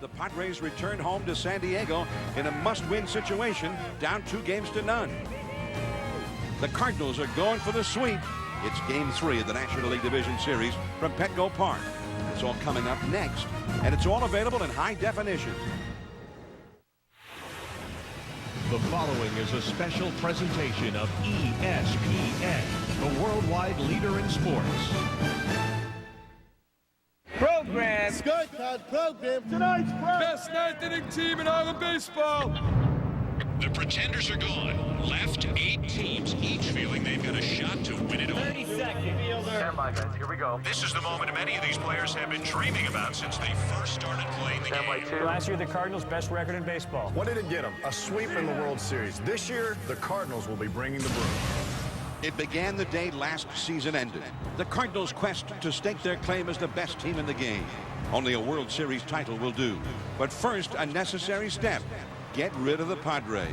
the Padres return home to San Diego in a must-win situation, down 2-0. The Cardinals are going for the sweep. It's Game 3 of the National League Division Series from Petco Park. It's all coming up next, and it's all available in high definition. The following is a special presentation of ESPN, the worldwide leader in sports. Program. Scorecard program. Tonight's best ninth-inning team in all of baseball. The pretenders are gone. Left 8 teams, each feeling they've got a shot to win it all. 30 seconds. Stand by, guys. Here we go. This is the moment many of these players have been dreaming about since they first started playing the game. Last year, the Cardinals' best record in baseball. What did it get them? A sweep in the World Series. This year, the Cardinals will be bringing the broom. It began the day last season ended. The Cardinals' quest to stake their claim as the best team in the game. Only a World Series title will do. But first, a necessary step. Get rid of the Padres.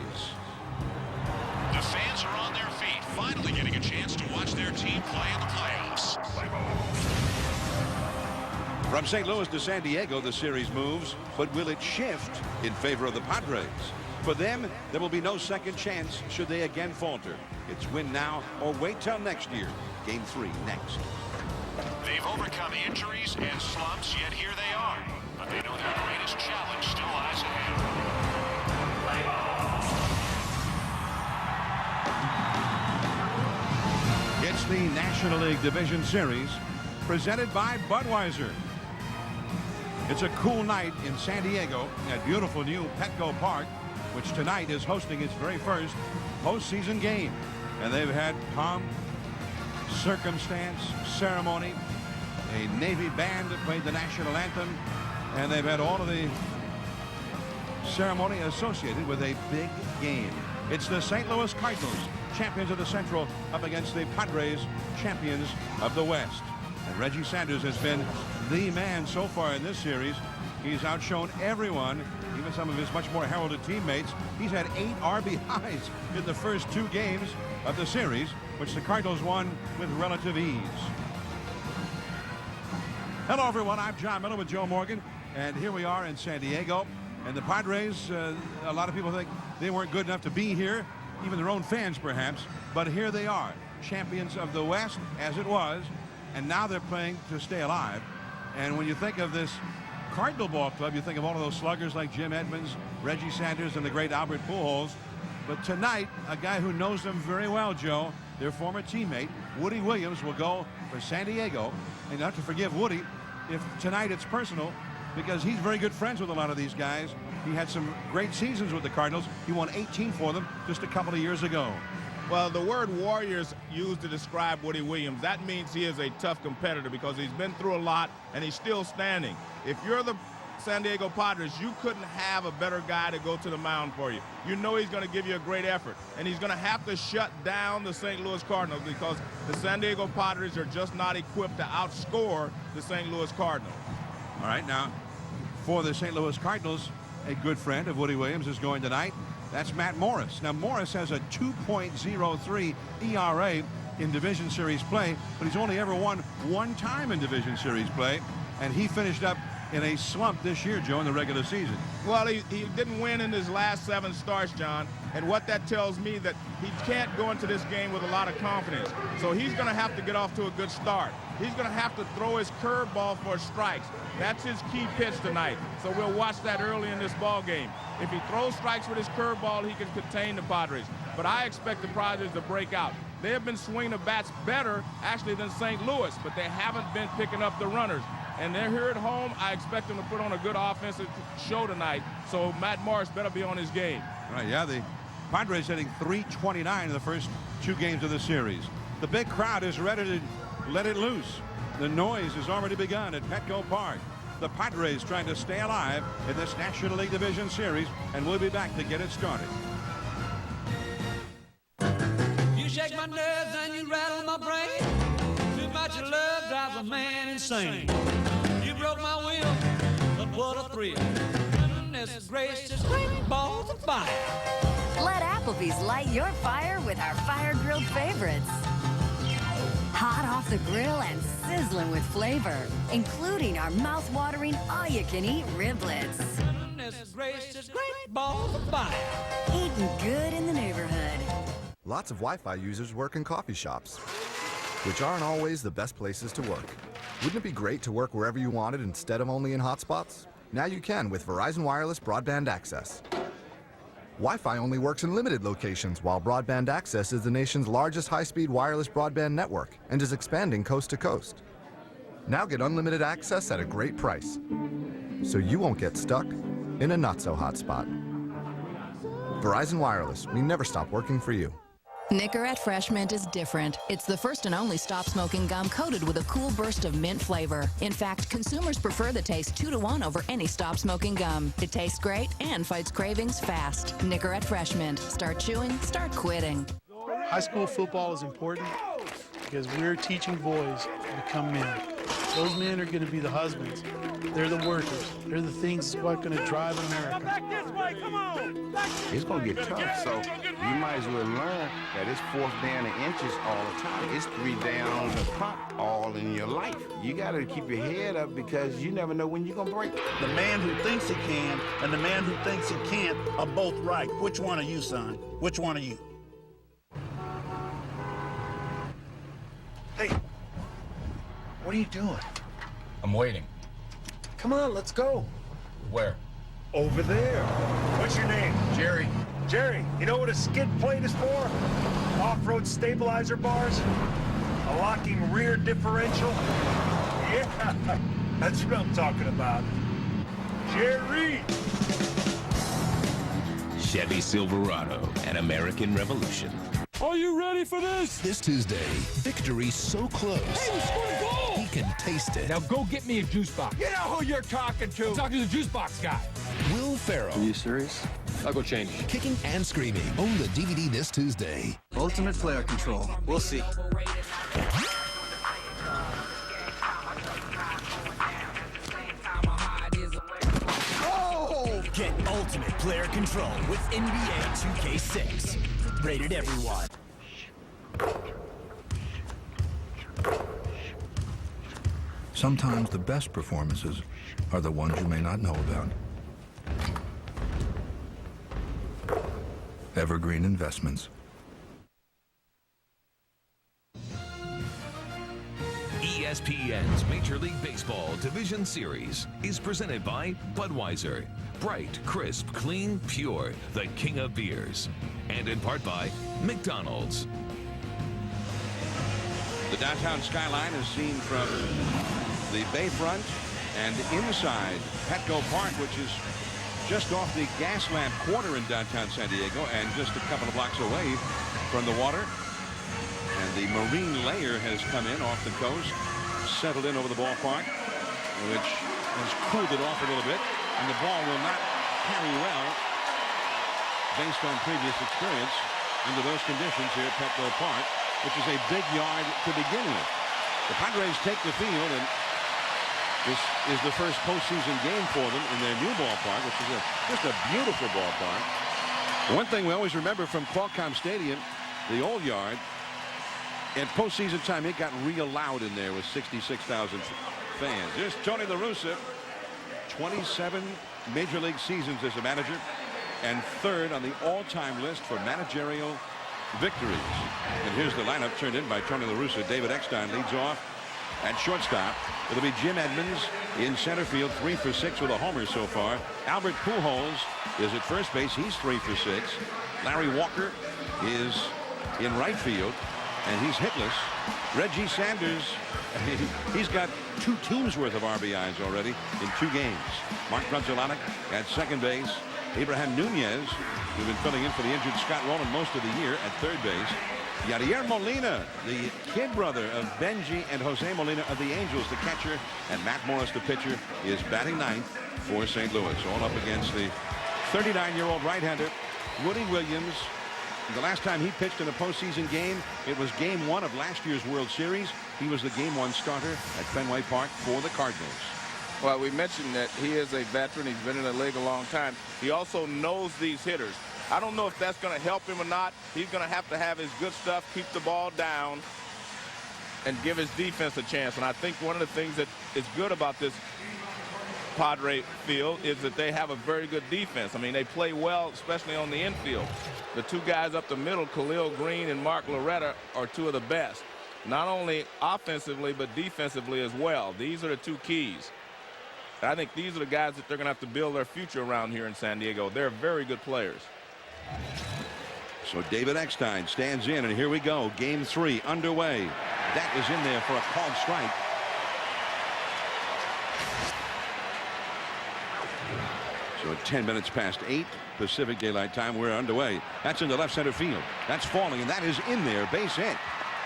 The fans are on their feet, finally getting a chance to watch their team play in the playoffs. From St. Louis to San Diego, the series moves, but will it shift in favor of the Padres? For them, there will be no second chance should they again falter. It's win now or wait till next year. Game 3 next. They've overcome injuries and slumps, yet here they are. But they know their greatest challenge still lies ahead. It's the National League Division Series presented by Budweiser. It's a cool night in San Diego at beautiful new Petco Park, which tonight is hosting its very first postseason game. And they've had pomp, circumstance, ceremony, a Navy band that played the national anthem, and they've had all of the ceremony associated with a big game. It's the St. Louis Cardinals, champions of the Central, up against the Padres, champions of the West. And Reggie Sanders has been the man so far in this series. He's outshone everyone, even some of his much more heralded teammates. He's had 8 RBIs in the first 2 games of the series, which the Cardinals won with relative ease. Hello, everyone. I'm John Miller with Joe Morgan, and here we are in San Diego. And the Padres, a lot of people think they weren't good enough to be here, even their own fans perhaps, but here they are, champions of the West as it was, and now they're playing to stay alive. And when you think of this Cardinal ball club, you think of all of those sluggers like Jim Edmonds, Reggie Sanders, and the great Albert Pujols. But tonight, a guy who knows them very well, Joe, their former teammate, Woody Williams, will go for San Diego. And not to forgive Woody, if tonight it's personal, because he's very good friends with a lot of these guys. He had some great seasons with the Cardinals. He won 18 for them just a couple of years ago. Well, the word warriors used to describe Woody Williams, that means he is a tough competitor because he's been through a lot and he's still standing. If you're the San Diego Padres, you couldn't have a better guy to go to the mound for you. You know he's going to give you a great effort, and he's going to have to shut down the St. Louis Cardinals because the San Diego Padres are just not equipped to outscore the St. Louis Cardinals. All right, now, for the St. Louis Cardinals, a good friend of Woody Williams is going tonight. That's Matt Morris. Now, Morris has a 2.03 ERA in Division Series play, but he's only ever won 1 time in Division Series play, and he finished up in a slump this year, Joe, in the regular season. Well, he didn't win in his last 7 starts, John, and what that tells me that he can't go into this game with a lot of confidence. So he's going to have to get off to a good start. He's going to have to throw his curveball for strikes. That's his key pitch tonight. So we'll watch that early in this ball game. If he throws strikes with his curveball, he can contain the Padres. But I expect the Padres to break out. They have been swinging the bats better, actually, than St. Louis, but they haven't been picking up the runners. And they're here at home. I expect them to put on a good offensive show tonight. So Matt Morris better be on his game. All right, yeah, the Padres hitting .329 in the first 2 games of the series. The big crowd is ready to let it loose. The noise has already begun at Petco Park. The Padres trying to stay alive in this National League Division Series, and we'll be back to get it started. You shake my nerves and you rattle my brain. Too much love drives a man insane. You broke my will, but what a thrill. Goodness gracious, great balls of fire. Let Applebee's light your fire with our fire-grilled favorites. Hot off the grill and sizzling with flavor, including our mouth-watering all-you-can-eat riblets. just great balls of fire. Eating good in the neighborhood. Lots of Wi-Fi users work in coffee shops, which aren't always the best places to work. Wouldn't it be great to work wherever you wanted instead of only in hotspots? Now you can with Verizon Wireless Broadband Access. Wi-Fi only works in limited locations, while Broadband Access is the nation's largest high-speed wireless broadband network and is expanding coast to coast. Now get unlimited access at a great price, so you won't get stuck in a not-so-hot spot. Verizon Wireless, we never stop working for you. Nicorette Fresh Mint is different. It's the first and only stop-smoking gum coated with a cool burst of mint flavor. In fact, consumers prefer the taste 2-to-1 over any stop-smoking gum. It tastes great and fights cravings fast. Nicorette Fresh Mint. Start chewing, start quitting. High school football is important because we're teaching boys to become men. Those men are going to be the husbands. They're the workers. They're the things that's what's going to drive America. Back this way, come on! It's going to get tough, so you might as well learn that it's fourth down and inches all the time. It's 3 downs and punt all in your life. You got to keep your head up because you never know when you're going to break. The man who thinks he can and the man who thinks he can't are both right. Which one are you, son? Which one are you? Hey, what are you doing? I'm waiting. Come on, let's go. Where? Over there. What's your name? Jerry. Jerry, you know what a skid plate is for? Off-road stabilizer bars? A locking rear differential? Yeah, that's what I'm talking about. Jerry! Chevy Silverado, an American Revolution. Are you ready for this? This Tuesday, victory so close. Hey, we scored a goal! He can taste it. Now go get me a juice box. You know who you're talking to. I'm talking to the juice box guy. Will Ferrell. Are you serious? I'll go change. Kicking and screaming. Own the DVD this Tuesday. Ultimate player control. We'll see. Oh! Get ultimate player control with NBA 2K6. Rated everyone. Sometimes the best performances are the ones you may not know about. Evergreen Investments. ESPN's Major League Baseball Division Series is presented by Budweiser. Bright, crisp, clean, pure, the king of beers. And in part by McDonald's. The downtown skyline is seen from the bayfront and inside Petco Park, which is just off the Gaslamp Quarter in downtown San Diego and just a couple of blocks away from the water. And the marine layer has come in off the coast, settled in over the ballpark, which has cooled it off a little bit. And the ball will not carry well, based on previous experience, under those conditions here at Petco Park, which is a big yard to begin with. The Padres take the field, and this is the first postseason game for them in their new ballpark, which is just a beautiful ballpark. One thing we always remember from Qualcomm Stadium, the old yard, at postseason time, it got real loud in there with 66,000 fans. Here's Tony La Russa, 27 major league seasons as a manager, and third on the all-time list for managerial victories. And here's the lineup turned in by Tony La Russa. David Eckstein leads off at shortstop. It'll be Jim Edmonds in center field, 3 for 6 with a homer so far. Albert Pujols is at first base. He's 3 for 6. Larry Walker is in right field, and he's hitless. Reggie Sanders, he's got 2 teams worth of RBIs already in 2 games. Mark Brunzolanek at second base. Abraham Nunez, who's been filling in for the injured Scott Rowland most of the year, at third base. Yadier Molina, the kid brother of Benji and Jose Molina of the Angels, the catcher, and Matt Morris, the pitcher, is batting ninth for St. Louis. All up against the 39-year-old right-hander, Woody Williams. The last time he pitched in a postseason game, it was Game 1 of last year's World Series. He was the Game 1 starter at Fenway Park for the Cardinals. Well, we mentioned that he is a veteran. He's been in the league a long time. He also knows these hitters. I don't know if that's going to help him or not. He's going to have his good stuff, keep the ball down, and give his defense a chance. And I think one of the things that is good about this Padre field is that they have a very good defense. I mean, they play well, especially on the infield. The two guys up the middle, Khalil Green and Mark Loretta, are two of the best, not only offensively but defensively as well. These are the two keys. I think these are the guys that they're going to have to build their future around here in San Diego. They're very good players. So David Eckstein stands in, and here we go. Game 3 underway. That is in there for a called strike. So at 10 minutes past 8 Pacific Daylight Time, we're underway. That's in the left center field. That's falling, and that is in there. Base hit.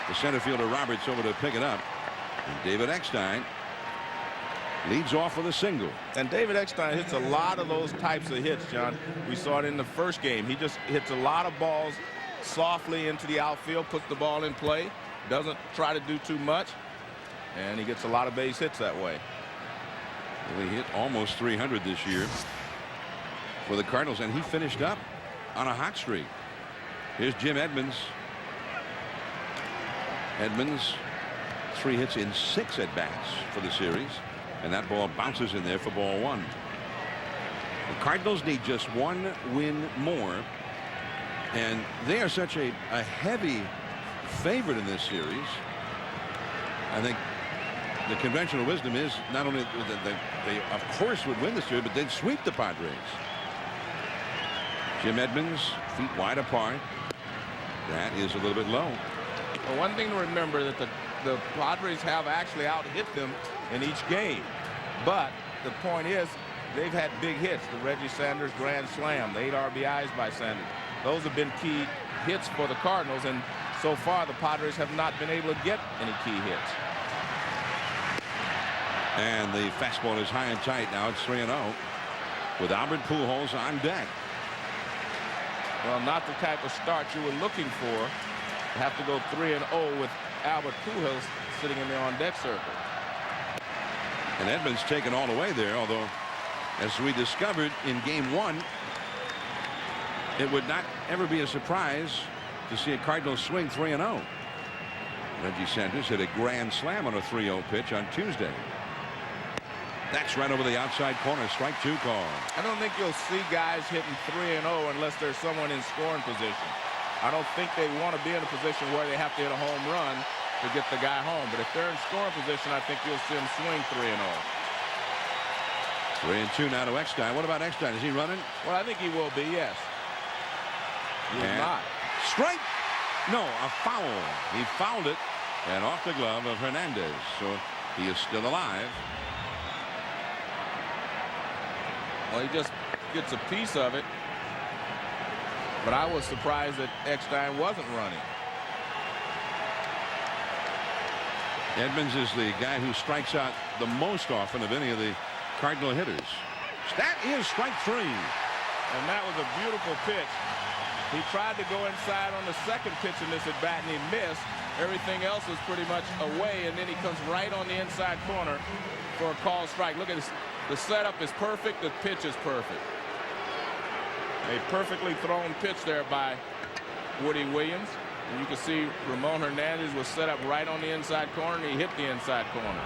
The center fielder Roberts over to pick it up. And David Eckstein leads off with a single. And David Eckstein hits a lot of those types of hits, John. We saw it in the first game. He just hits a lot of balls softly into the outfield, puts the ball in play, doesn't try to do too much, and he gets a lot of base hits that way. Well, he hit almost 300 this year for the Cardinals, and he finished up on a hot streak. Here's Jim Edmonds. Edmonds, 3 hits in 6 at-bats for the series. And that ball bounces in there for ball 1. The Cardinals need just 1 win more. And they are such a heavy favorite in this series. I think the conventional wisdom is not only that they of course would win the series, but they'd sweep the Padres. Jim Edmonds, feet wide apart. That is a little bit low. Well, one thing to remember that the Padres have actually out-hit them in each game. But the point is, they've had big hits. The Reggie Sanders grand slam, the 8 RBIs by Sanders. Those have been key hits for the Cardinals, and so far the Padres have not been able to get any key hits. And the fastball is high and tight. Now it's 3-0 with Albert Pujols on deck. Well, not the type of start you were looking for. You have to go 3-0 with Albert Pujols sitting in the on-deck circle. And Edmonds taken all the way there, although, as we discovered in Game 1, it would not ever be a surprise to see a Cardinals swing 3-0. Reggie Sanders hit a grand slam on a 3-0 pitch on Tuesday. That's right over the outside corner. Strike 2 call. I don't think you'll see guys hitting 3-0 unless there's someone in scoring position. I don't think they want to be in a position where they have to hit a home run to get the guy home. But if they're in scoring position, I think you'll see him swing 3-0. 3-2 now to Eckstein. What about Eckstein? Is he running? Well, I think he will be, yes. He is not. Strike! No, a foul. He fouled it and off the glove of Hernandez. So he is still alive. Well, he just gets a piece of it. But I was surprised that Eckstein wasn't running. Edmonds is the guy who strikes out the most often of any of the Cardinal hitters. That is strike 3. And that was a beautiful pitch. He tried to go inside on the second pitch in this at bat, and he missed. Everything else was pretty much away, and then he comes right on the inside corner for a called strike. Look at this. The setup is perfect. The pitch is perfect. A perfectly thrown pitch there by Woody Williams. And you can see Ramon Hernandez was set up right on the inside corner, and he hit the inside corner.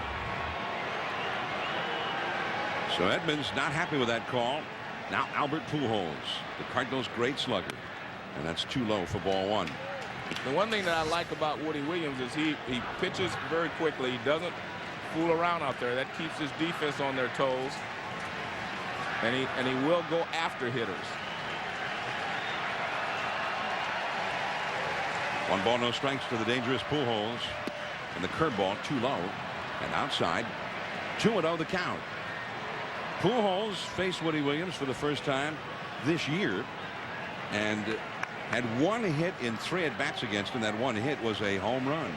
So Edmonds not happy with that call. Now Albert Pujols, the Cardinals' great slugger. And that's too low for ball 1. The one thing that I like about Woody Williams is he pitches very quickly. He doesn't fool around out there. That keeps his defense on their toes. And he will go after hitters. 1 ball, no strikes to the dangerous Pujols. And the curveball too low. And outside, 2-0 the count. Pujols faced Woody Williams for the first time this year and had 1 hit in 3 at-bats against him. That 1 hit was a home run.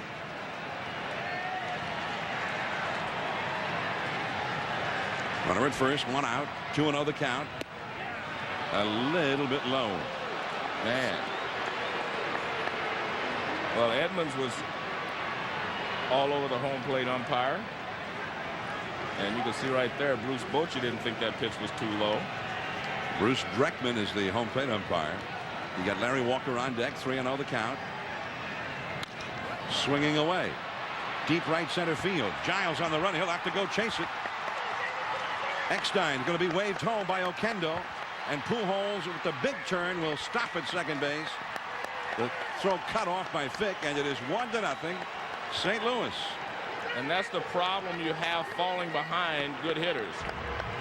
Runner at first, 1 out, 2-0 the count. A little bit low. Man. Well, Edmonds was all over the home plate umpire. And you can see right there, Bruce Bochy didn't think that pitch was too low. Bruce Dreckman is the home plate umpire. You got Larry Walker on deck, 3-0 the count. Swinging away. Deep right center field. Giles on the run. He'll have to go chase it. Eckstein going to be waved home by Oquendo, and Pujols with the big turn will stop at second base. The throw cut off by Fick, and it is 1-0 St. Louis. And that's the problem you have falling behind good hitters,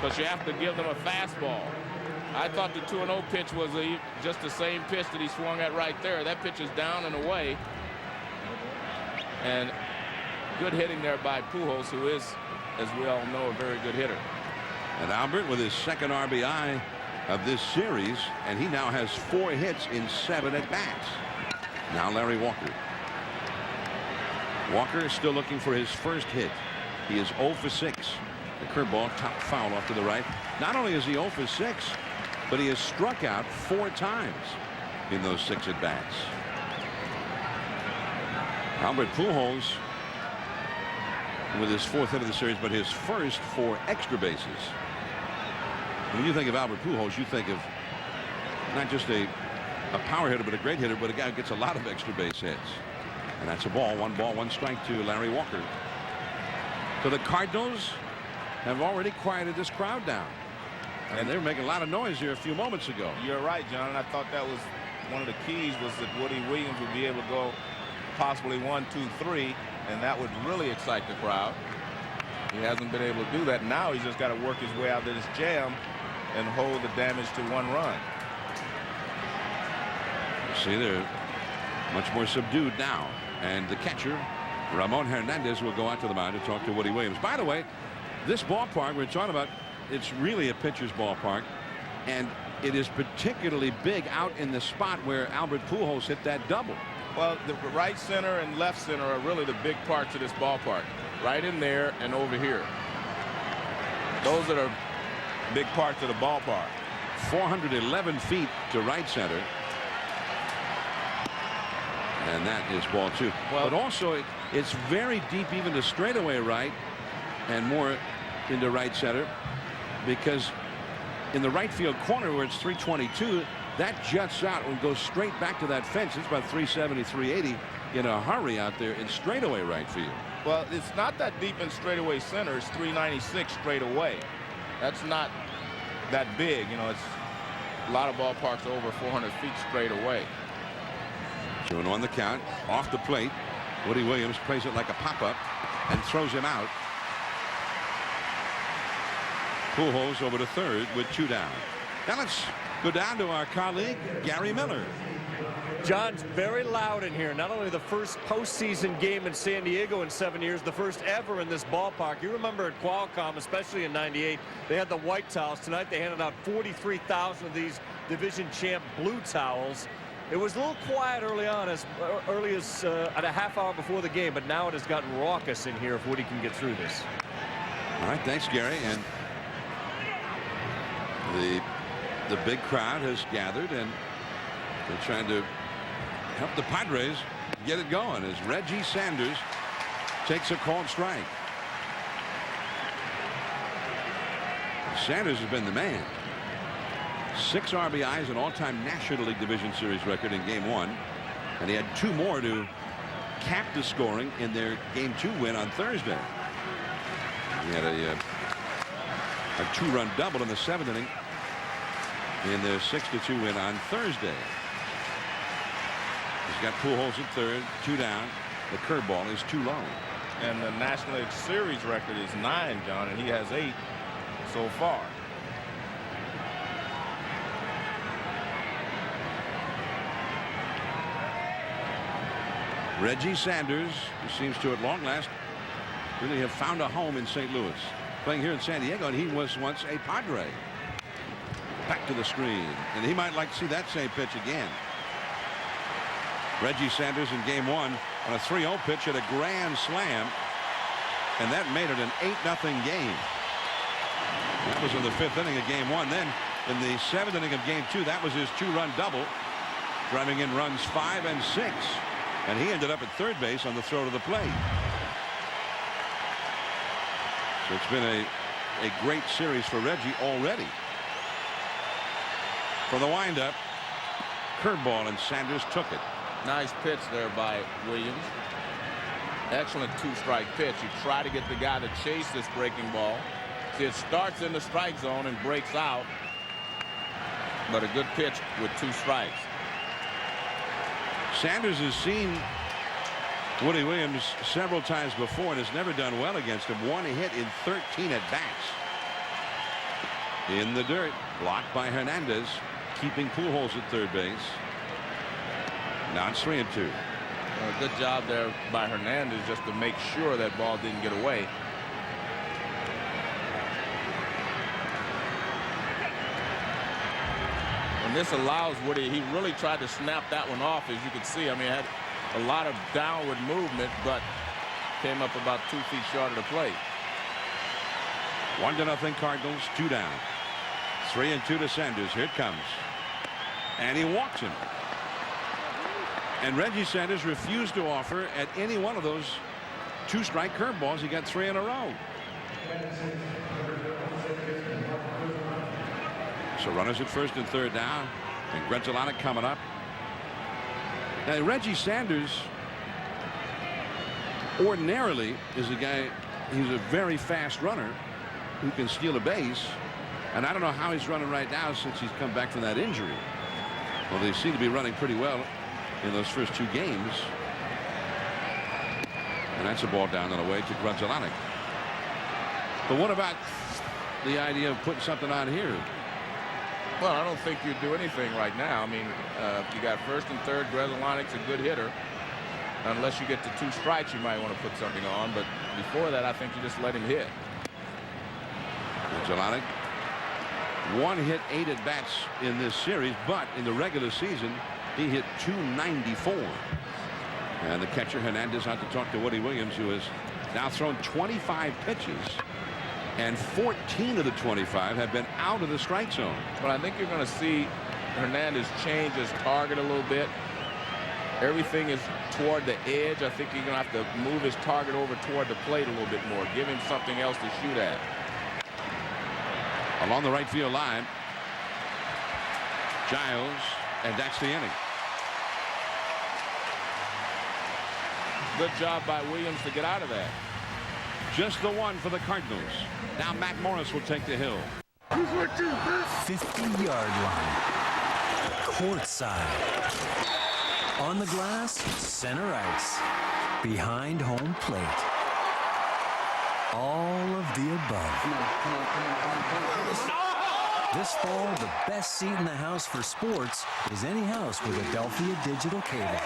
because you have to give them a fastball. I thought the 2-0 pitch was just the same pitch that he swung at right there. That pitch is down and away. And good hitting there by Pujols, who is, as we all know, a very good hitter. And Albert with his second RBI of this series, and he now has 4 hits in 7 at-bats. Now Larry Walker. Walker is still looking for his first hit. He is 0 for 6. The curveball, top foul off to the right. Not only is he 0 for 6, but he has struck out 4 times in those 6 at-bats. Albert Pujols with his 4th hit of the series, but his first 4 extra bases. When you think of Albert Pujols, you think of not just a power hitter, but a great hitter, but a guy who gets a lot of extra base hits. And that's a ball, 1 strike to Larry Walker. So the Cardinals have already quieted this crowd down. And they were making a lot of noise here a few moments ago. You're right, John. And I thought that was one of the keys, was that Woody Williams would be able to go possibly 1, 2, 3, and that would really excite the crowd. He hasn't been able to do that. Now he's just got to work his way out of this jam and hold the damage to 1 run. See, they're much more subdued now. And the catcher, Ramon Hernandez, will go out to the mound to talk to Woody Williams. By the way, this ballpark we're talking about, it's really a pitcher's ballpark, and it is particularly big out in the spot where Albert Pujols hit that double. Well, the right center and left center are really the big parts of this ballpark. Right in there and over here. Those are big parts of the ballpark. 411 feet to right center. And that is ball 2. Well, but also it's very deep even to straightaway right and more into right center, because in the right field corner where it's 322, that juts out and goes straight back to that fence. It's about 370, 380 in a hurry out there in straightaway right field. Well, it's not that deep in straightaway center. It's 396 straight away. That's not that big. You know, it's a lot of ballparks are over 400 feet straight away. 2-1 the count. Off the plate, Woody Williams plays it like a pop-up and throws him out. Pujols over to third with 2 down. Now let's go down to our colleague Gary Miller. John's very loud in here. Not only the first postseason game in San Diego in 7 years, the first ever in this ballpark. You remember at Qualcomm, especially in 98, they had the white towels. Tonight they handed out 43,000 of these division champ blue towels. It was a little quiet early on, as early as at a half hour before the game, but now it has gotten raucous in here if Woody can get through this. All right, thanks, Gary. And the big crowd has gathered, and they're trying to help the Padres get it going as Reggie Sanders takes a called strike. Sanders has been the man. 6 RBIs, an all-time National League Division Series record in Game 1, and he had 2 more to cap the scoring in their Game 2 win on Thursday. He had a 2-run double in the 7th inning in their 6-2 win on Thursday. He's got Pujols at third, 2 down. The curveball is too low. And the National League Series record is 9, John, and he has 8 so far. Reggie Sanders, who seems to at long last really have found a home in St. Louis, playing here in San Diego, and he was once a Padre. Back to the screen, and he might like to see that same pitch again. Reggie Sanders in Game 1 on a 3-0 pitch at a grand slam, and that made it an 8-0 game. That was in the 5th inning of Game 1. Then in the 7th inning of Game 2, that was his 2-run double, driving in runs 5 and 6. And he ended up at third base on the throw to the plate. So it's been a great series for Reggie already. For the windup, curveball, and Sanders took it. Nice pitch there by Williams. Excellent 2-strike pitch. You try to get the guy to chase this breaking ball. See, it starts in the strike zone and breaks out, but a good pitch with 2 strikes. Sanders has seen Woody Williams several times before and has never done well against him. 1 hit in 13 at bats. In the dirt, blocked by Hernandez, keeping Pujols at third base. Now it's 3-2. A good job there by Hernandez just to make sure that ball didn't get away. And this allows Woody, he really tried to snap that one off, as you can see. I mean, had a lot of downward movement, but came up about 2 feet short of the plate. 1-0 Cardinals, 2 down. 3-2 to Sanders. Here it comes. And he walks him. And Reggie Sanders refused to offer at any one of those 2-strike curveballs. He got 3 in a row. So runners at first and third now. And Grenzolanic coming up. Now Reggie Sanders ordinarily is a guy, he's a very fast runner who can steal a base. And I don't know how he's running right now since he's come back from that injury. Well, they seem to be running pretty well in those first 2 games. And that's a ball down and away to Grenzolanic. But what about the idea of putting something on here? Well, I don't think you'd do anything right now. I mean, you got first and third. Grenzolanic's a good hitter. Unless you get to 2 strikes, you might want to put something on. But before that, I think you just let him hit. Grenzolanic, 1 hit, 8 at bats in this series, but in the regular season, he hit .294. And the catcher Hernandez out to talk to Woody Williams, who has now thrown 25 pitches. And 14 of the 25 have been out of the strike zone. But I think you're going to see Hernandez change his target a little bit. Everything is toward the edge. I think you're going to have to move his target over toward the plate a little bit more. Give him something else to shoot at. Along the right field line, Giles, and that's the inning. Good job by Williams to get out of that. Just the one for the Cardinals. Now Matt Morris will take the hill. 50-yard line. Courtside. On the glass, center ice. Behind home plate. All of the above. This fall, the best seat in the house for sports is any house with Adelphia Digital Cable.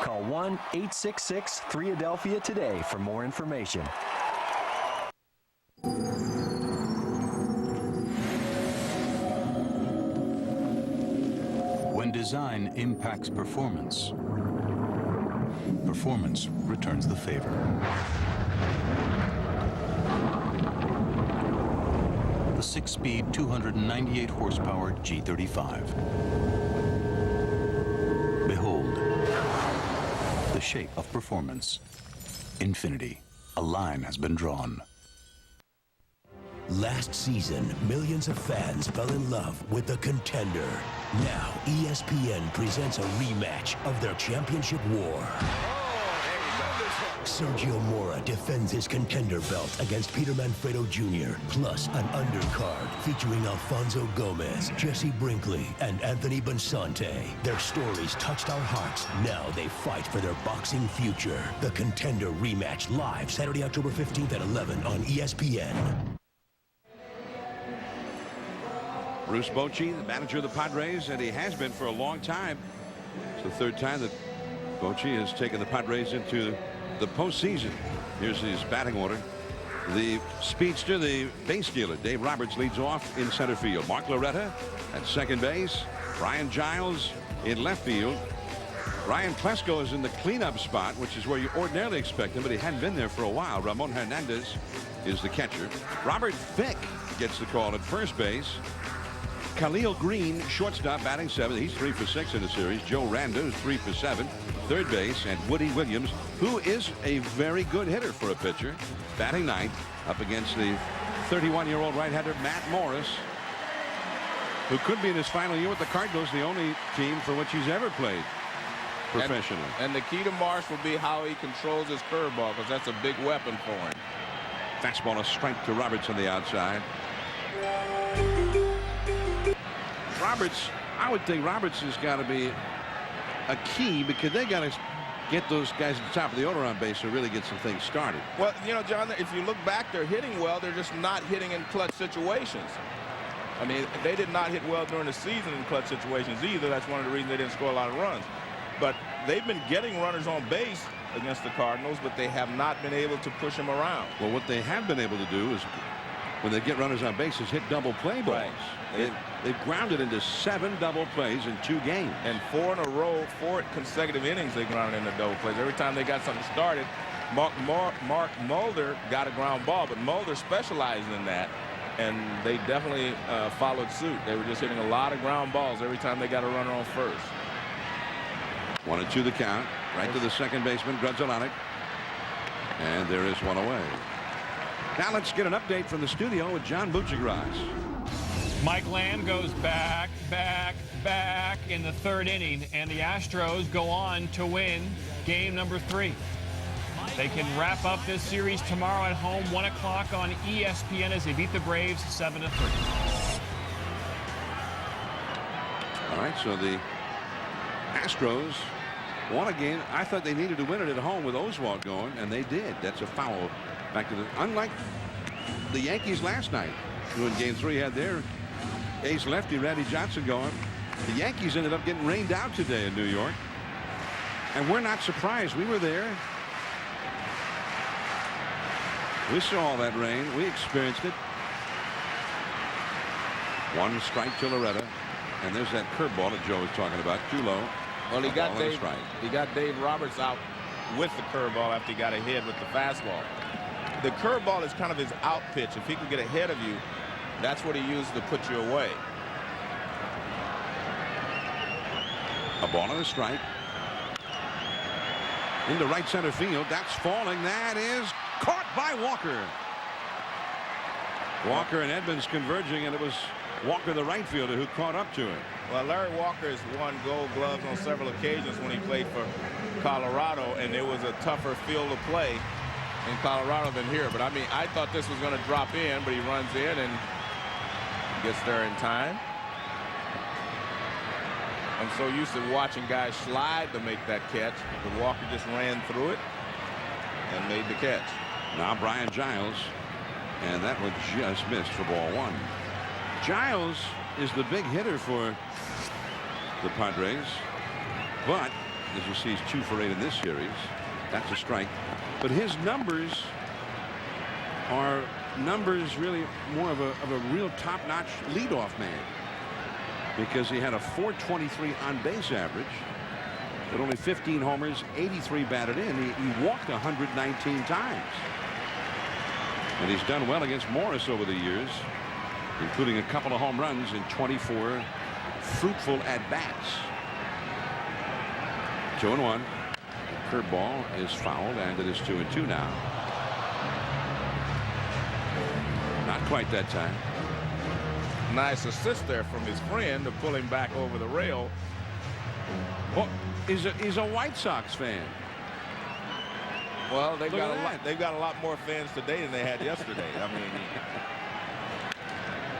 Call 1-866-3-ADELPHIA today for more information. When design impacts performance, performance returns the favor. The 6-speed, 298-horsepower G35. Behold, the shape of performance. Infinity. A line has been drawn. Last season, millions of fans fell in love with the Contender. Now, ESPN presents a rematch of their championship war. Sergio Mora defends his Contender belt against Peter Manfredo Jr., plus an undercard featuring Alfonso Gomez, Jesse Brinkley, and Anthony Bonsante. Their stories touched our hearts. Now they fight for their boxing future. The Contender rematch live Saturday, October 15th at 11 on ESPN. Bruce Bochy, the manager of the Padres, and he has been for a long time. It's the 3rd time that Bochy has taken the Padres into the postseason. Here's his batting order. The speedster, the base stealer, Dave Roberts, leads off in center field. Mark Loretta at second base. Brian Giles in left field. Ryan Klesko is in the cleanup spot, which is where you ordinarily expect him, but he hadn't been there for a while. Ramon Hernandez is the catcher. Robert Fick gets the call at first base. Khalil Green, shortstop, batting 7th. He's 3 for 6 in the series. Joe Randa is 3 for 7. Third base, and Woody Williams, who is a very good hitter for a pitcher, batting 9th, up against the 31-year-old right-hander Matt Morris, who could be in his final year with the Cardinals, the only team for which he's ever played. professionally. And the key to Marsh will be how he controls his curveball, because that's a big weapon for him. Fastball, a strike to Roberts on the outside. Roberts, I would think Roberts has got to be a key, because they got to get those guys at the top of the order on base to really get some things started. Well, you know, John, if you look back, they're hitting well. They're just not hitting in clutch situations. I mean, they did not hit well during the season in clutch situations either. That's one of the reasons they didn't score a lot of runs. But they've been getting runners on base against the Cardinals, but they have not been able to push them around. Well, what they have been able to do is, when they get runners on base, is hit double play balls. Right. They've grounded into 7 double plays in 2 games. And 4 in a row, 4 consecutive innings they grounded into double plays. Every time they got something started, Mark Mulder got a ground ball, but Mulder specialized in that, and they definitely followed suit. They were just hitting a lot of ground balls every time they got a runner on first. 1-2 the count. Right to the second baseman, Grudzielanek. And there is one away. Now let's get an update from the studio with John Buccigross. Mike Lamb goes back in the 3rd inning, and the Astros go on to win game number 3. They can wrap up this series tomorrow at home, 1 o'clock on ESPN, as they beat the Braves 7-3. All right, so the Astros won a game. I thought they needed to win it at home with Oswalt going, and they did. That's a foul. Back to the, unlike the Yankees last night, who in game 3 had their ace lefty Randy Johnson going. The Yankees ended up getting rained out today in New York, and we're not surprised. We were there. We saw all that rain. We experienced it. 1 strike to Loretta, and there's that curveball that Joe was talking about. Too low. Well, he got Dave Roberts out with the curveball after he got ahead with the fastball. The curveball is kind of his out pitch. If he can get ahead of you, that's what he used to put you away. A ball and a strike. Into right center field. That's falling. That is caught by Walker. Walker and Edmonds converging, and it was Walker, the right fielder, who caught up to it. Well, Larry Walker has won Gold Gloves on several occasions when he played for Colorado, and it was a tougher field to play in Colorado than here. But I mean, I thought this was going to drop in, but he runs in and gets there in time. I'm so used to watching guys slide to make that catch, but Walker just ran through it and made the catch. Now Brian Giles, and that one just missed for ball 1. Giles is the big hitter for the Padres, but as you see, he's 2 for 8 in this series. That's a strike. But his numbers are really more of a real top-notch leadoff man, because he had a .423 on base average, but only 15 homers, 83 batted in. He walked 119 times, and he's done well against Morris over the years, including a couple of home runs in 24 fruitful at-bats. 2-1. Curveball is fouled, and it is 2-2 now. Not quite that time. Nice assist there from his friend to pull him back over the rail. Well, he's a White Sox fan. Well, they've got a lot more fans today than they had yesterday. I mean,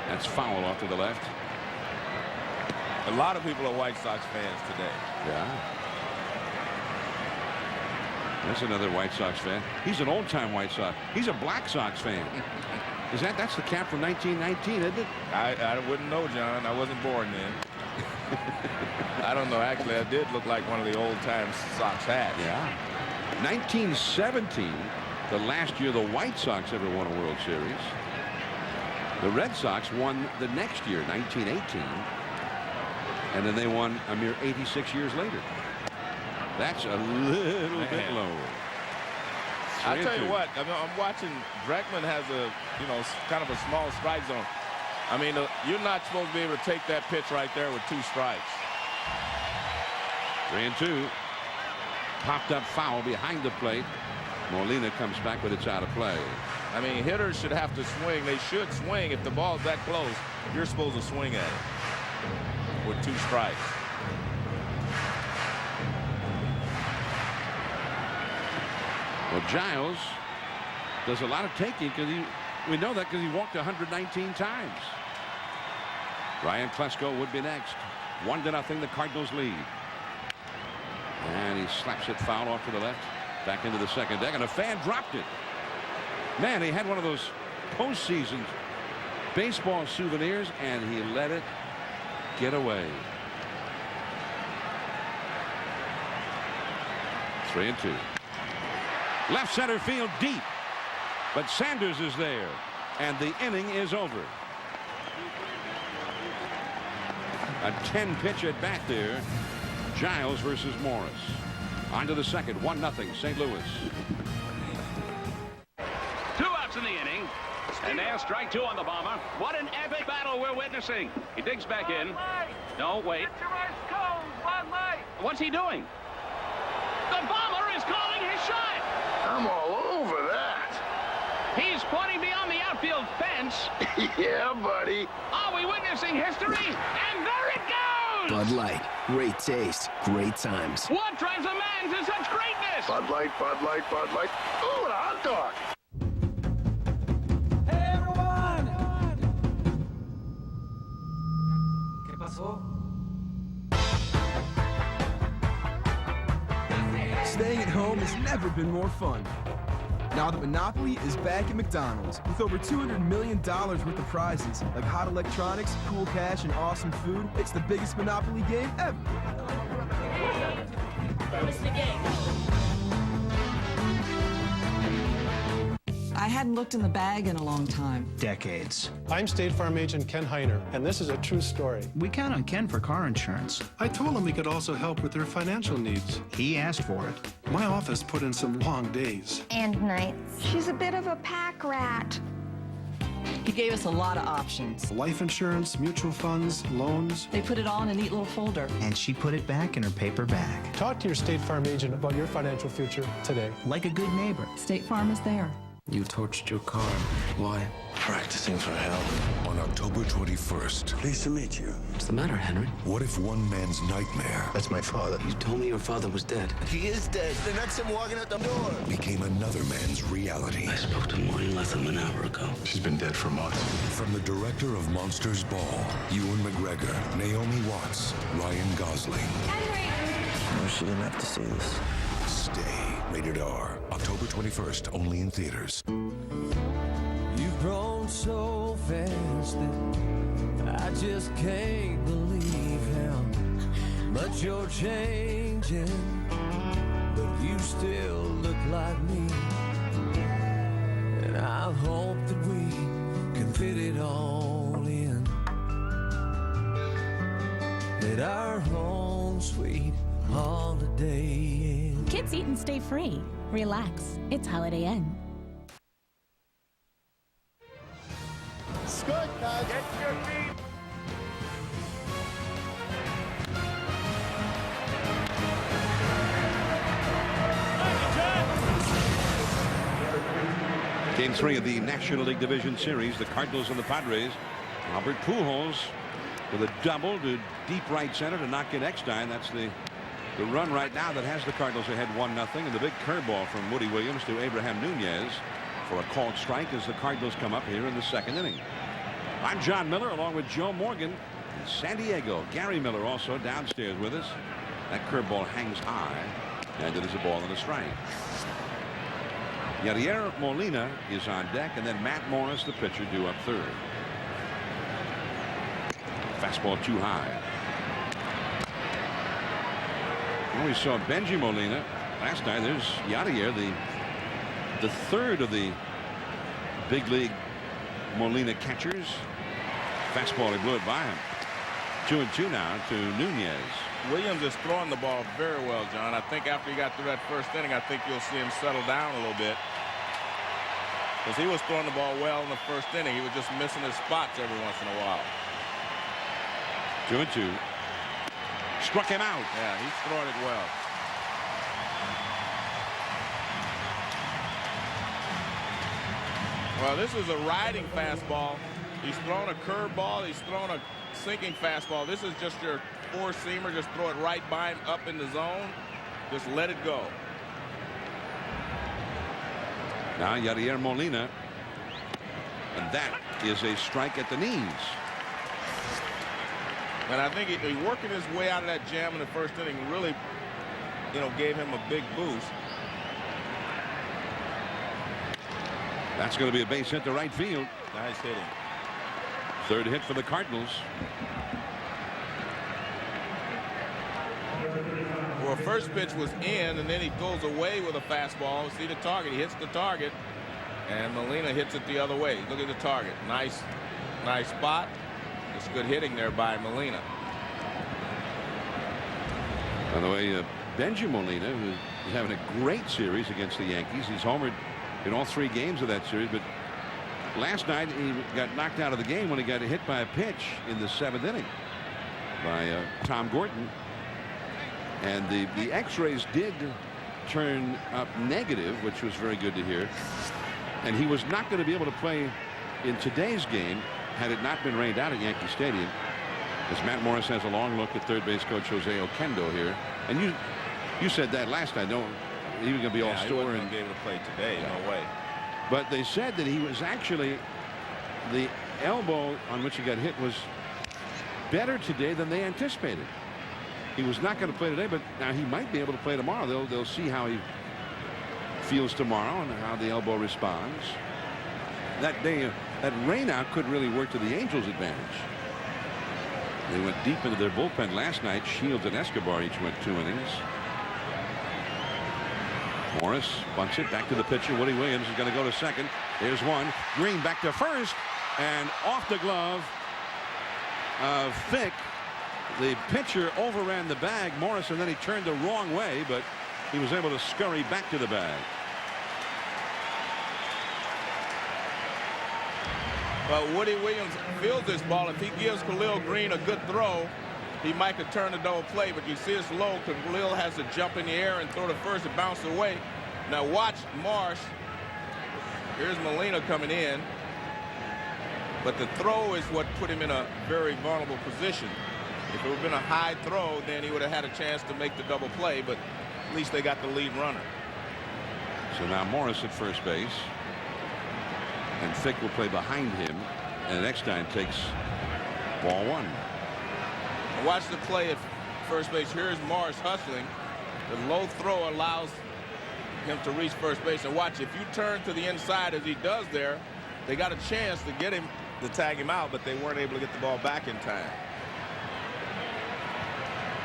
that's foul off to the left. A lot of people are White Sox fans today. Yeah. That's another White Sox fan. He's an old-time White Sox. He's a Black Sox fan. That's the cap from 1919, isn't it? I wouldn't know, John. I wasn't born then. I don't know. Actually, I did look like one of the old-time Sox hats. Yeah. 1917, the last year the White Sox ever won a World Series. The Red Sox won the next year, 1918. And then they won a mere 86 years later. That's a little bit low. I'll tell you what, I'm watching. Dreckman has a, kind of a small strike zone. I mean, you're not supposed to be able to take that pitch right there with 2 strikes. 3-2. Popped up foul behind the plate. Molina comes back, but it's out of play. I mean, hitters should have to swing. They should swing. If the ball's that close, you're supposed to swing at it with 2 strikes. Well, Giles does a lot of taking because we know that because he walked 119 times. Ryan Klesko would be next. 1-0, the Cardinals lead. And he slaps it foul off to the left. Back into the second deck, and a fan dropped it. Man, he had one of those postseason baseball souvenirs, and he let it get away. 3-2. Left center field deep. But Sanders is there. And the inning is over. A 10-pitch at bat there. Giles versus Morris. On to the second. 1-0 St. Louis. 2 outs in the inning. And there's strike 2 on the bomber. What an epic battle we're witnessing. He digs back in. No, wait. What's he doing? The bomber is calling his shot. I'm all over that. He's pointing beyond the outfield fence. Yeah, buddy. Are we witnessing history? And there it goes! Bud Light. Great taste. Great times. What drives a man to such greatness? Bud Light, Bud Light, Bud Light. Ooh, a hot dog. Hey, everyone! ¿Qué pasó? Staying at home has never been more fun. Now that Monopoly is back at McDonald's with over $200 million worth of prizes like hot electronics, cool cash, and awesome food. It's the biggest Monopoly game ever. I hadn't looked in the bag in a long time. Decades. I'm State Farm agent Ken Heiner, and this is a true story. We count on Ken for car insurance. I told him we could also help with their financial needs. He asked for it. My office put in some long days. And nights. She's a bit of a pack rat. He gave us a lot of options. Life insurance, mutual funds, loans. They put it all in a neat little folder. And she put it back in her paper bag. Talk to your State Farm agent about your financial future today. Like a good neighbor. State Farm is there. You torched your car. Why? Practicing for hell. On October 21st. Pleased to meet you. What's the matter, Henry? What if one man's nightmare? That's my father. You told me your father was dead. He is dead. Then that's him walking out the door. Became another man's reality. I spoke to Maureen less than an hour ago. She's been dead for months. From the director of Monsters Ball, Ewan McGregor, Naomi Watts, Ryan Gosling. Henry! She didn't have to see this. Stay. Rated R. October 21st. Only in theaters. You've grown so fast that I just can't believe how much you're changing. But you still look like me. And I hope that we can fit it all in at our home sweet Holiday Inn. Kids eat and stay free. Relax. It's Holiday Inn. Good, guys. Get your feet. Game 3 of the National League Division Series, the Cardinals and the Padres. Albert Pujols with a double to deep right center to knock in Eckstein. That's the run right now that has the Cardinals ahead 1-0, and the big curveball from Woody Williams to Abraham Nunez for a called strike as the Cardinals come up here in the second inning. I'm John Miller along with Joe Morgan in San Diego. Gary Miller also downstairs with us. That curveball hangs high, and it is a ball and a strike. Yadier Molina is on deck, and then Matt Morris, the pitcher, due up third. Fastball too high. Well, we saw Benji Molina last night. There's Yadier, the third of the big league Molina catchers. Fastball, he blew it by him. 2-2 now to Nunez. Williams is throwing the ball very well, John. I think after he got through that first inning, I think you'll see him settle down a little bit. Because he was throwing the ball well in the first inning. He was just missing his spots every once in a while. 2-2. Struck him out. Yeah, he's throwing it well. Well, this is a riding fastball. He's thrown a curveball. He's thrown a sinking fastball. This is just your four-seamer. Just throw it right by him up in the zone. Just let it go. Now Yadier Molina. And that is a strike at the knees. And I think he working his way out of that jam in the first inning really, gave him a big boost. That's going to be a base hit to right field. Nice hitting. Third hit for the Cardinals. Well, first pitch was in, and then he goes away with a fastball. See the target. He hits the target, and Molina hits it the other way. Look at the target. Nice spot. It's good hitting there by Molina. By the way, Benji Molina, who's having a great series against the Yankees. He's homered in all 3 games of that series, but last night he got knocked out of the game when he got hit by a pitch in the 7th inning by Tom Gordon. And the X-rays did turn up negative, which was very good to hear. And he was not going to be able to play in today's game had it not been rained out at Yankee Stadium. As Matt Morris has a long look at third base coach Jose Oquendo here. And you said that last night. No, he was going to be all store and be able to play today. No way. But they said that he was actually, the elbow on which he got hit was better today than they anticipated. He was not going to play today, but now he might be able to play tomorrow. They'll see how he feels tomorrow and how the elbow responds. That day, that rainout could really work to the Angels' advantage. They went deep into their bullpen last night. Shields and Escobar each went 2 innings. Morris bunts it back to the pitcher. Woody Williams is going to go to second. There's one. Green back to first, and off the glove of Fick. The pitcher overran the bag, Morris, and then he turned the wrong way, but he was able to scurry back to the bag. But Woody Williams fields this ball. If he gives Khalil Green a good throw, he might could turn the double play, but you see it's low because Khalil has to jump in the air and throw to first and bounce away. Now watch Marsh. Here's Molina coming in. But the throw is what put him in a very vulnerable position. If it would have been a high throw, then he would have had a chance to make the double play, but at least they got the lead runner. So now Morris at first base. And Fick will play behind him. And Eckstein takes ball 1. And watch the play at first base. Here's Morris hustling. The low throw allows him to reach first base. And watch, if you turn to the inside as he does there, they got a chance to get him, to tag him out, but they weren't able to get the ball back in time.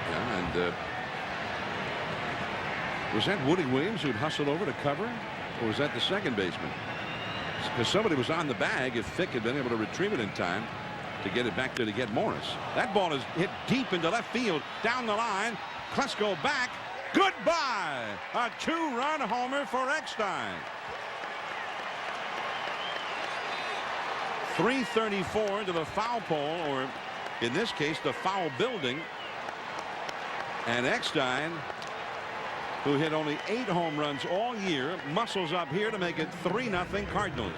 Yeah, and was that Woody Williams who'd hustled over to cover, or was that the second baseman? Because somebody was on the bag if Fick had been able to retrieve it in time to get it back there to get Morris. That ball is hit deep into left field, down the line. Klesko back. Goodbye. A 2-run homer for Eckstein. 334 to the foul pole, or in this case, the foul building. And Eckstein, who hit only 8 home runs all year, muscles up here to make it 3-0 Cardinals.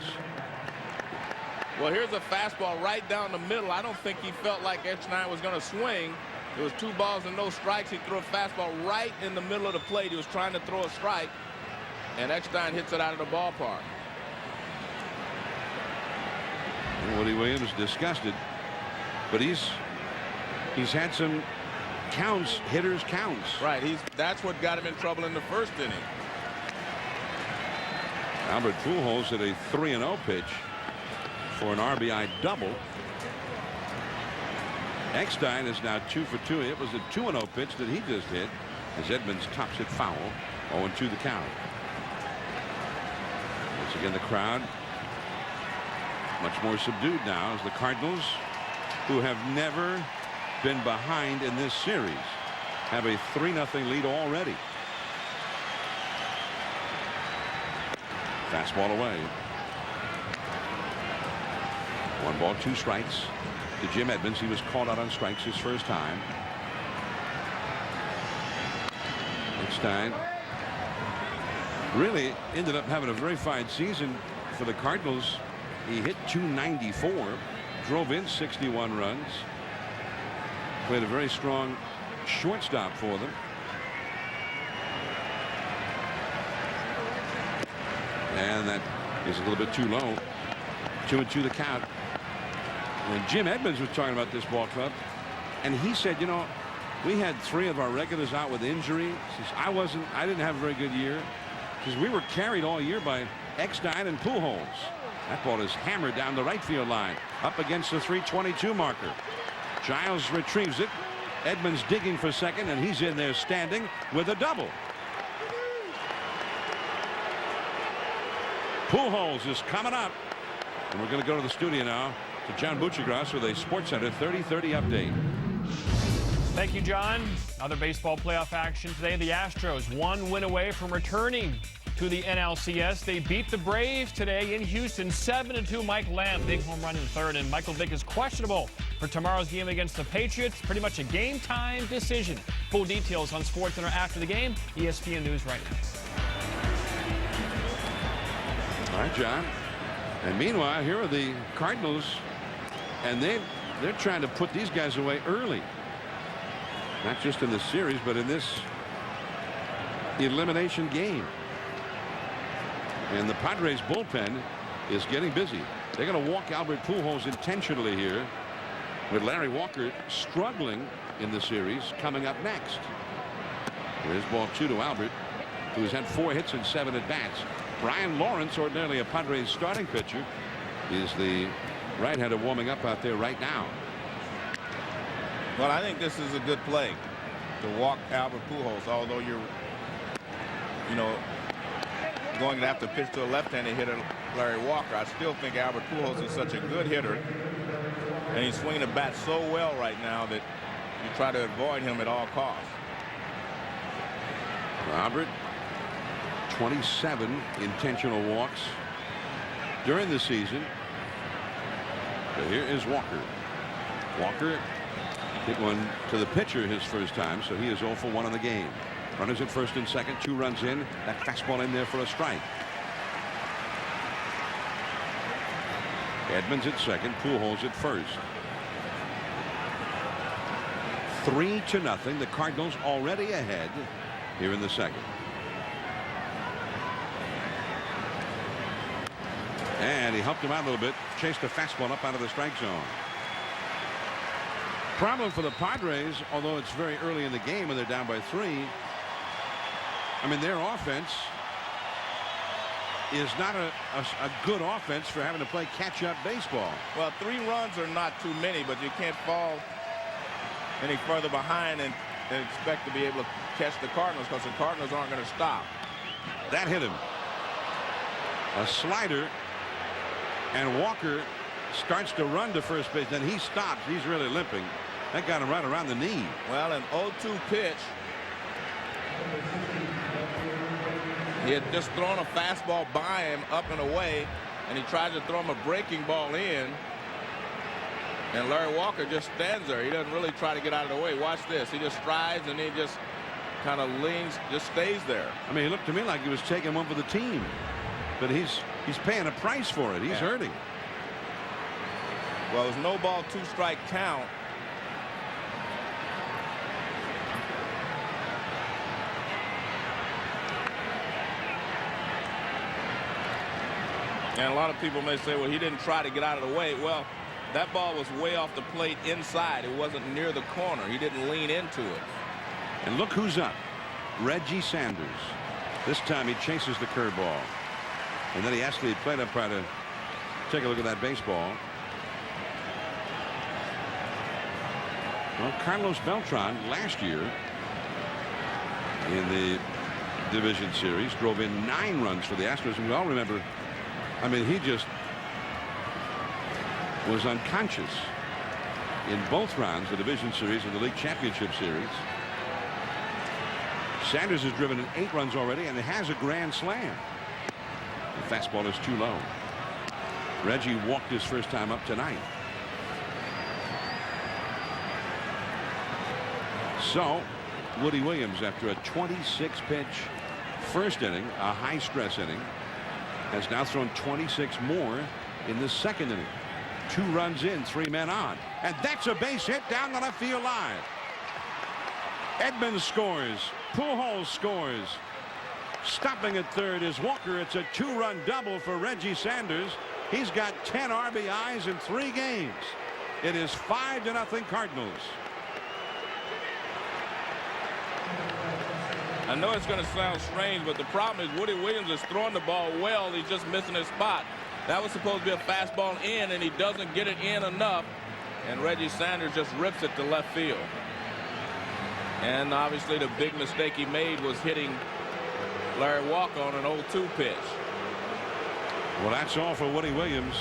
Well, here's a fastball right down the middle. I don't think he felt like Eckstein was going to swing. It was 2 balls and no strikes. He threw a fastball right in the middle of the plate. He was trying to throw a strike, and Eckstein hits it out of the ballpark. Woody Williams disgusted, but he's had some counts, hitters counts. Right, that's what got him in trouble in the first inning. Albert Pujols hit a 3-0 pitch for an RBI double. Eckstein is now 2 for 2. It was a 2-0 pitch that he just hit as Edmonds tops it foul. 0-2 the count. Once again, the crowd much more subdued now as the Cardinals, who have never been behind in this series, have a 3-0 lead already. Fastball away. 1 ball, 2 strikes to Jim Edmonds. He was called out on strikes his first time. Eckstein really ended up having a very fine season for the Cardinals. He hit .294, drove in 61 runs, played a very strong shortstop for them. And that is a little bit too low. 2-2 the count. And Jim Edmonds was talking about this ball club, and he said, you know, we had 3 of our regulars out with injury. I didn't have a very good year, because we were carried all year by Eckstein and Pujols. That ball is hammered down the right field line, up against the 322 marker. Giles retrieves it. Edmonds digging for second, and he's in there standing with a double. Pujols is coming up, and we're going to go to the studio now to John Buccigross with a SportsCenter 30-30 update. Thank you, John. Other baseball playoff action today. The Astros 1 win away from returning to the NLCS. They beat the Braves today in Houston 7-2. Mike Lamb, big home run in the third, and Michael Vick is questionable for tomorrow's game against the Patriots. Pretty much a game time decision. Full details on SportsCenter after the game. ESPN News right now. All right, John. And meanwhile, here are the Cardinals, and they're trying to put these guys away early. Not just in this series, but in this elimination game. And the Padres bullpen is getting busy. They're going to walk Albert Pujols intentionally here, with Larry Walker struggling in the series coming up next. Here's ball 2 to Albert, who has had 4 hits and 7 at-bats. Brian Lawrence, ordinarily a Padres starting pitcher, is the right-hander warming up out there right now. Well, I think this is a good play to walk Albert Pujols, although you're, going to have to pitch to a left-handed hitter, Larry Walker. I still think Albert Pujols is such a good hitter, and he's swinging the bat so well right now that you try to avoid him at all costs. Albert, 27 intentional walks during the season. So here is Walker. Walker hit one to the pitcher his first time, so he is 0 for 1 in the game. Runners at first and second, 2 runs in. That fastball in there for a strike. Edmonds at second, Pujols at first. 3-0. The Cardinals already ahead here in the second. And he helped him out a little bit, chased a fastball up out of the strike zone. Problem for the Padres, although it's very early in the game and they're down by 3. I mean, their offense is not a good offense for having to play catch-up baseball. Well, 3 runs are not too many, but you can't fall any further behind and expect to be able to catch the Cardinals, because the Cardinals aren't going to stop. That hit him. A slider, and Walker starts to run to first base. Then he stops. He's really limping. That got him right around the knee. Well, an 0-2 pitch. He had just thrown a fastball by him up and away, and he tried to throw him a breaking ball in. And Larry Walker just stands there. He doesn't really try to get out of the way. Watch this. He just strides and he just kind of leans, just stays there. I mean, he looked to me like he was taking one for the team, but he's paying a price for it. He's hurting. Well, it was no ball, 2 strike count. And a lot of people may say, well, he didn't try to get out of the way. Well, that ball was way off the plate inside. It wasn't near the corner. He didn't lean into it. And look who's up. Reggie Sanders. This time he chases the curveball. And then he asked the plate umpire to take a look at that baseball. Well, Carlos Beltran last year in the division series drove in 9 runs for the Astros. And we all remember, I mean, he just was unconscious in both rounds, the division series and the league championship series. Sanders has driven in 8 runs already and has a grand slam. The fastball is too low. Reggie walked his first time up tonight. So Woody Williams, after a 26-pitch first inning, a high-stress inning, has now thrown 26 more in the second inning. 2 runs in, 3 men on, and that's a base hit down the left field line. Edmonds scores. Pujols scores. Stopping at third is Walker. It's a 2-run double for Reggie Sanders. He's got 10 RBIs in 3 games. It is 5-0 Cardinals. I know it's going to sound strange, but the problem is Woody Williams is throwing the ball well. He's just missing his spot. That was supposed to be a fastball in, and he doesn't get it in enough. And Reggie Sanders just rips it to left field. And obviously the big mistake he made was hitting Larry Walker on an 0-2 pitch. Well, that's all for Woody Williams.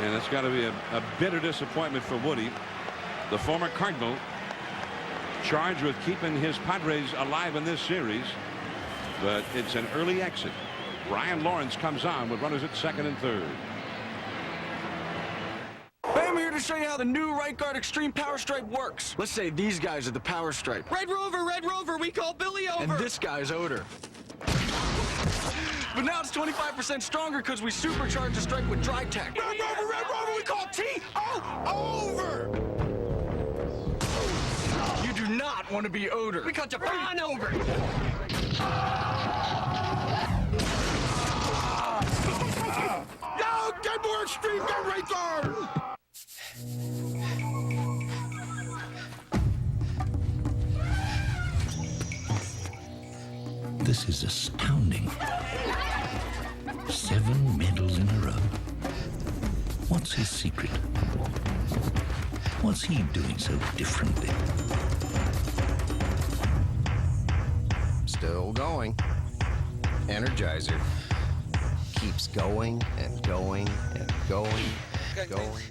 And it's got to be a bitter disappointment for Woody, the former Cardinal, charged with keeping his Padres alive in this series. But it's an early exit. Brian Lawrence comes on with runners at second and third. I'm here to show you how the new right guard extreme power stripe works. Let's say these guys are the power stripe. Red Rover, we call Billy over. And this guy's odor. But now it's 25% stronger because we supercharged the stripe with dry tech. Red Rover, we call T-O-over. You do not want to be odor. We call Japan over. Yo, get more extreme, get right guard. This is astounding. 7 medals in a row. What's his secret? What's he doing so differently? Still going. Energizer. Keeps going and going and going and going.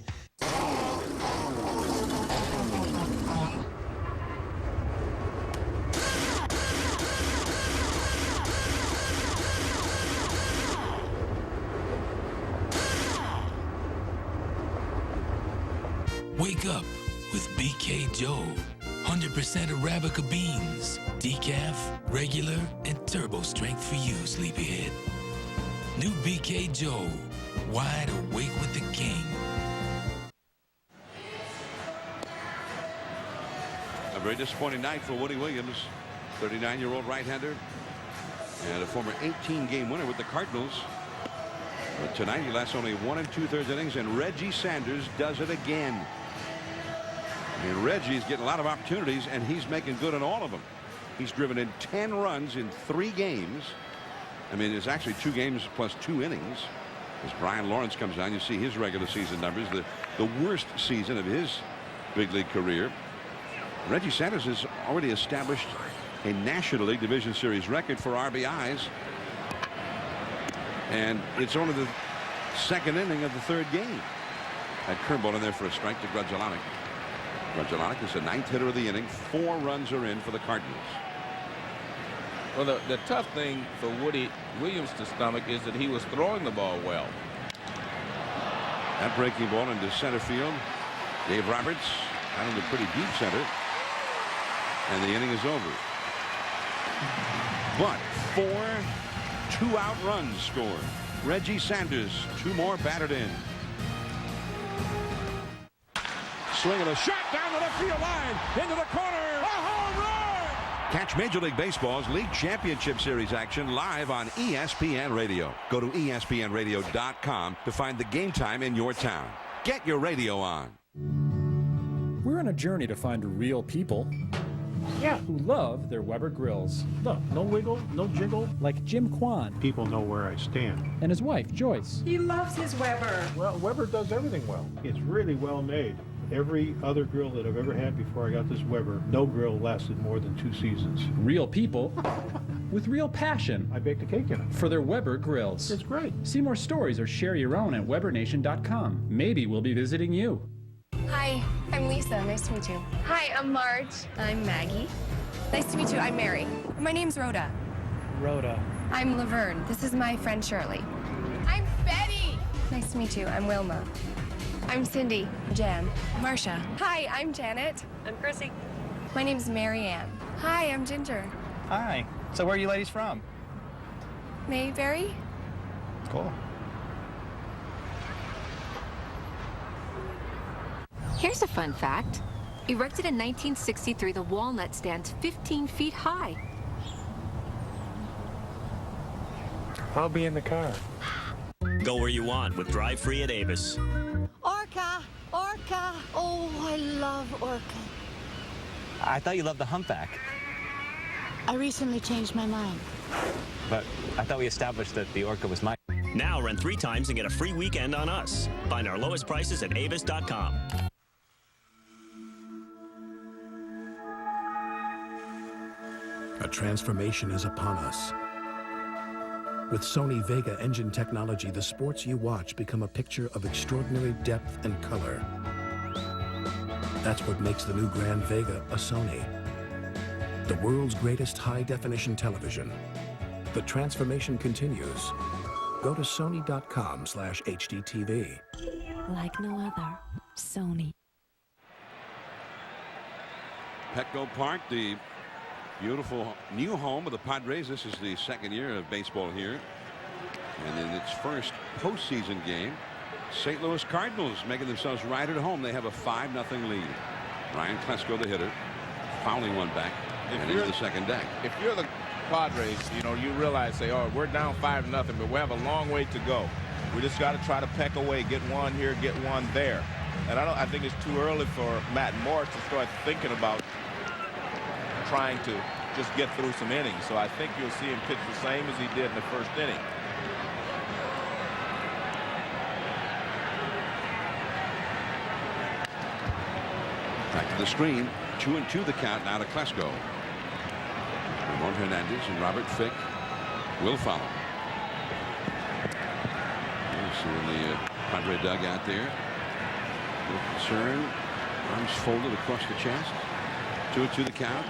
Wake up with BK Joe. 100% Arabica beans. Decaf, regular, and turbo strength for you, sleepyhead. New BK Joe. Wide awake with the king. A very disappointing night for Woody Williams, 39-year-old right-hander and a former 18-game winner with the Cardinals. But tonight he lasts only 1 2/3 innings, and Reggie Sanders does it again. I mean, Reggie's getting a lot of opportunities, and he's making good on all of them. He's driven in 10 runs in 3 games. I mean, it's actually 2 games plus 2 innings. As Brian Lawrence comes down, you see his regular season numbers, the worst season of his big league career. Reggie Sanders has already established a National League Division Series record for RBIs. And it's only the 2nd inning of the 3rd game. That curveball in there for a strike to Grudgelanic. Grudgelanic is the 9th hitter of the inning. 4 runs are in for the Cardinals. Well, the tough thing for Woody Williams to stomach is that he was throwing the ball well. That breaking ball into center field. Dave Roberts out in the pretty deep center. And the inning is over. But 4 2-out runs scored. Reggie Sanders, 2 more batted in. Swinging a shot down the left field line, into the corner. A home run! Catch Major League Baseball's League Championship Series action live on ESPN Radio. Go to ESPNradio.com to find the game time in your town. Get your radio on. We're on a journey to find real people. Yeah, who love their Weber grills. Look, no wiggle, no jiggle. Like Jim Kwan. People know where I stand. And his wife, Joyce. He loves his Weber. Well, Weber does everything well. It's really well made. Every other grill that I've ever had before I got this Weber, no grill lasted more than 2 seasons. Real people with real passion. I baked a cake in it. For their Weber grills. It's great. See more stories or share your own at WeberNation.com. Maybe we'll be visiting you. Hi, I'm Lisa. Nice to meet you. Hi, I'm Marge. I'm Maggie. Nice to meet you. I'm Mary. My name's Rhoda. Rhoda. I'm Laverne. This is my friend Shirley. I'm Betty. Nice to meet you. I'm Wilma. I'm Cindy. Jan. Marcia. Hi, I'm Janet. I'm Chrissy. My name's Mary Ann. Hi, I'm Ginger. Hi. So where are you ladies from? Mayberry? Cool. Here's a fun fact. Erected in 1963, the walnut stands 15 feet high. I'll be in the car. Go where you want with Drive Free at Avis. Orca! Orca! Oh, I love Orca. I thought you loved the humpback. I recently changed my mind. But I thought we established that the Orca was mine. Now rent 3 times and get a free weekend on us. Find our lowest prices at avis.com. A transformation is upon us. With Sony Vega engine technology, the sports you watch become a picture of extraordinary depth and color. That's what makes the new Grand Vega a Sony. The world's greatest high-definition television. The transformation continues. Go to sony.com/HDTV. Like no other. Sony. Petco Park, the beautiful new home of the Padres. This is the second year of baseball here. And in its first postseason game, St. Louis Cardinals making themselves right at home. They have a 5-0 lead. Ryan Klesko, the hitter, fouling one back and into the second deck. If you're the Padres, you know, you realize, say, oh, we're down 5-0, but we have a long way to go. We just got to try to peck away, get one here, get one there. And I think it's too early for Matt Morris to start thinking about trying to just get through some innings. So I think you'll see him pitch the same as he did in the first inning. Back to the screen. 2-2 the count now to Klesko. Ramon Hernandez and Robert Fick will follow. You see in the Padre dugout there. No concern. Arms folded across the chest. 2-2 the count.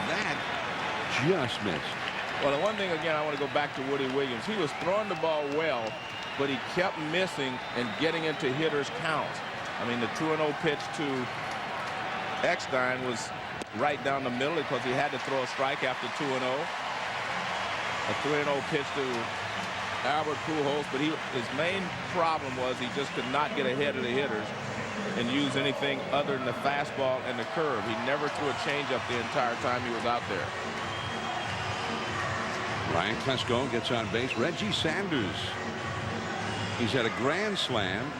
That just missed. Well, the one thing, again, I want to go back to Woody Williams. He was throwing the ball well, but he kept missing and getting into hitters' counts. I mean, the 2-0 pitch to Eckstein was right down the middle because he had to throw a strike after 2-0. A 3-0 pitch to Albert Pujols, but his main problem was he just could not get ahead of the hitters and use anything other than the fastball and the curve. He never threw a changeup the entire time he was out there. Ryan Klesko gets on base. Reggie Sanders. He's had a grand slam,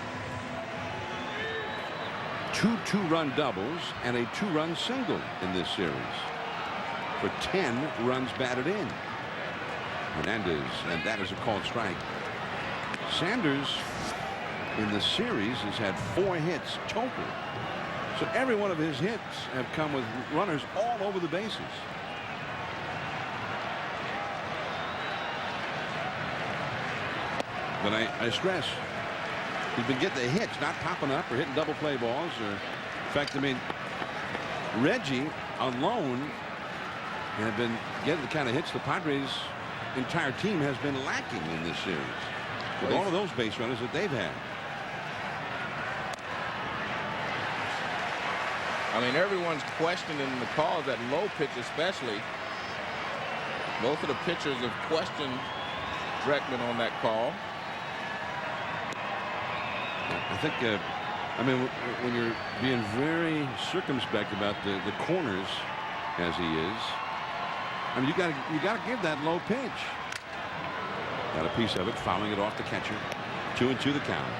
2 two-run doubles, and a 2-run single in this series for 10 runs batted in. Hernandez, and that is a called strike. Sanders in the series has had 4 hits total. So every one of his hits have come with runners all over the bases. But I stress, he's been getting the hits, not popping up or hitting double play balls. Or, in fact, I mean, Reggie alone have been getting the kind of hits the Padres' entire team has been lacking in this series with all of those base runners that they've had. I mean, everyone's questioning the calls, that low pitch especially. Both of the pitchers have questioned Dreckman on that call. I think, I mean, when you're being very circumspect about the corners, as he is, I mean, you got to give that low pitch. Got a piece of it, fouling it off the catcher. 2-2 the count.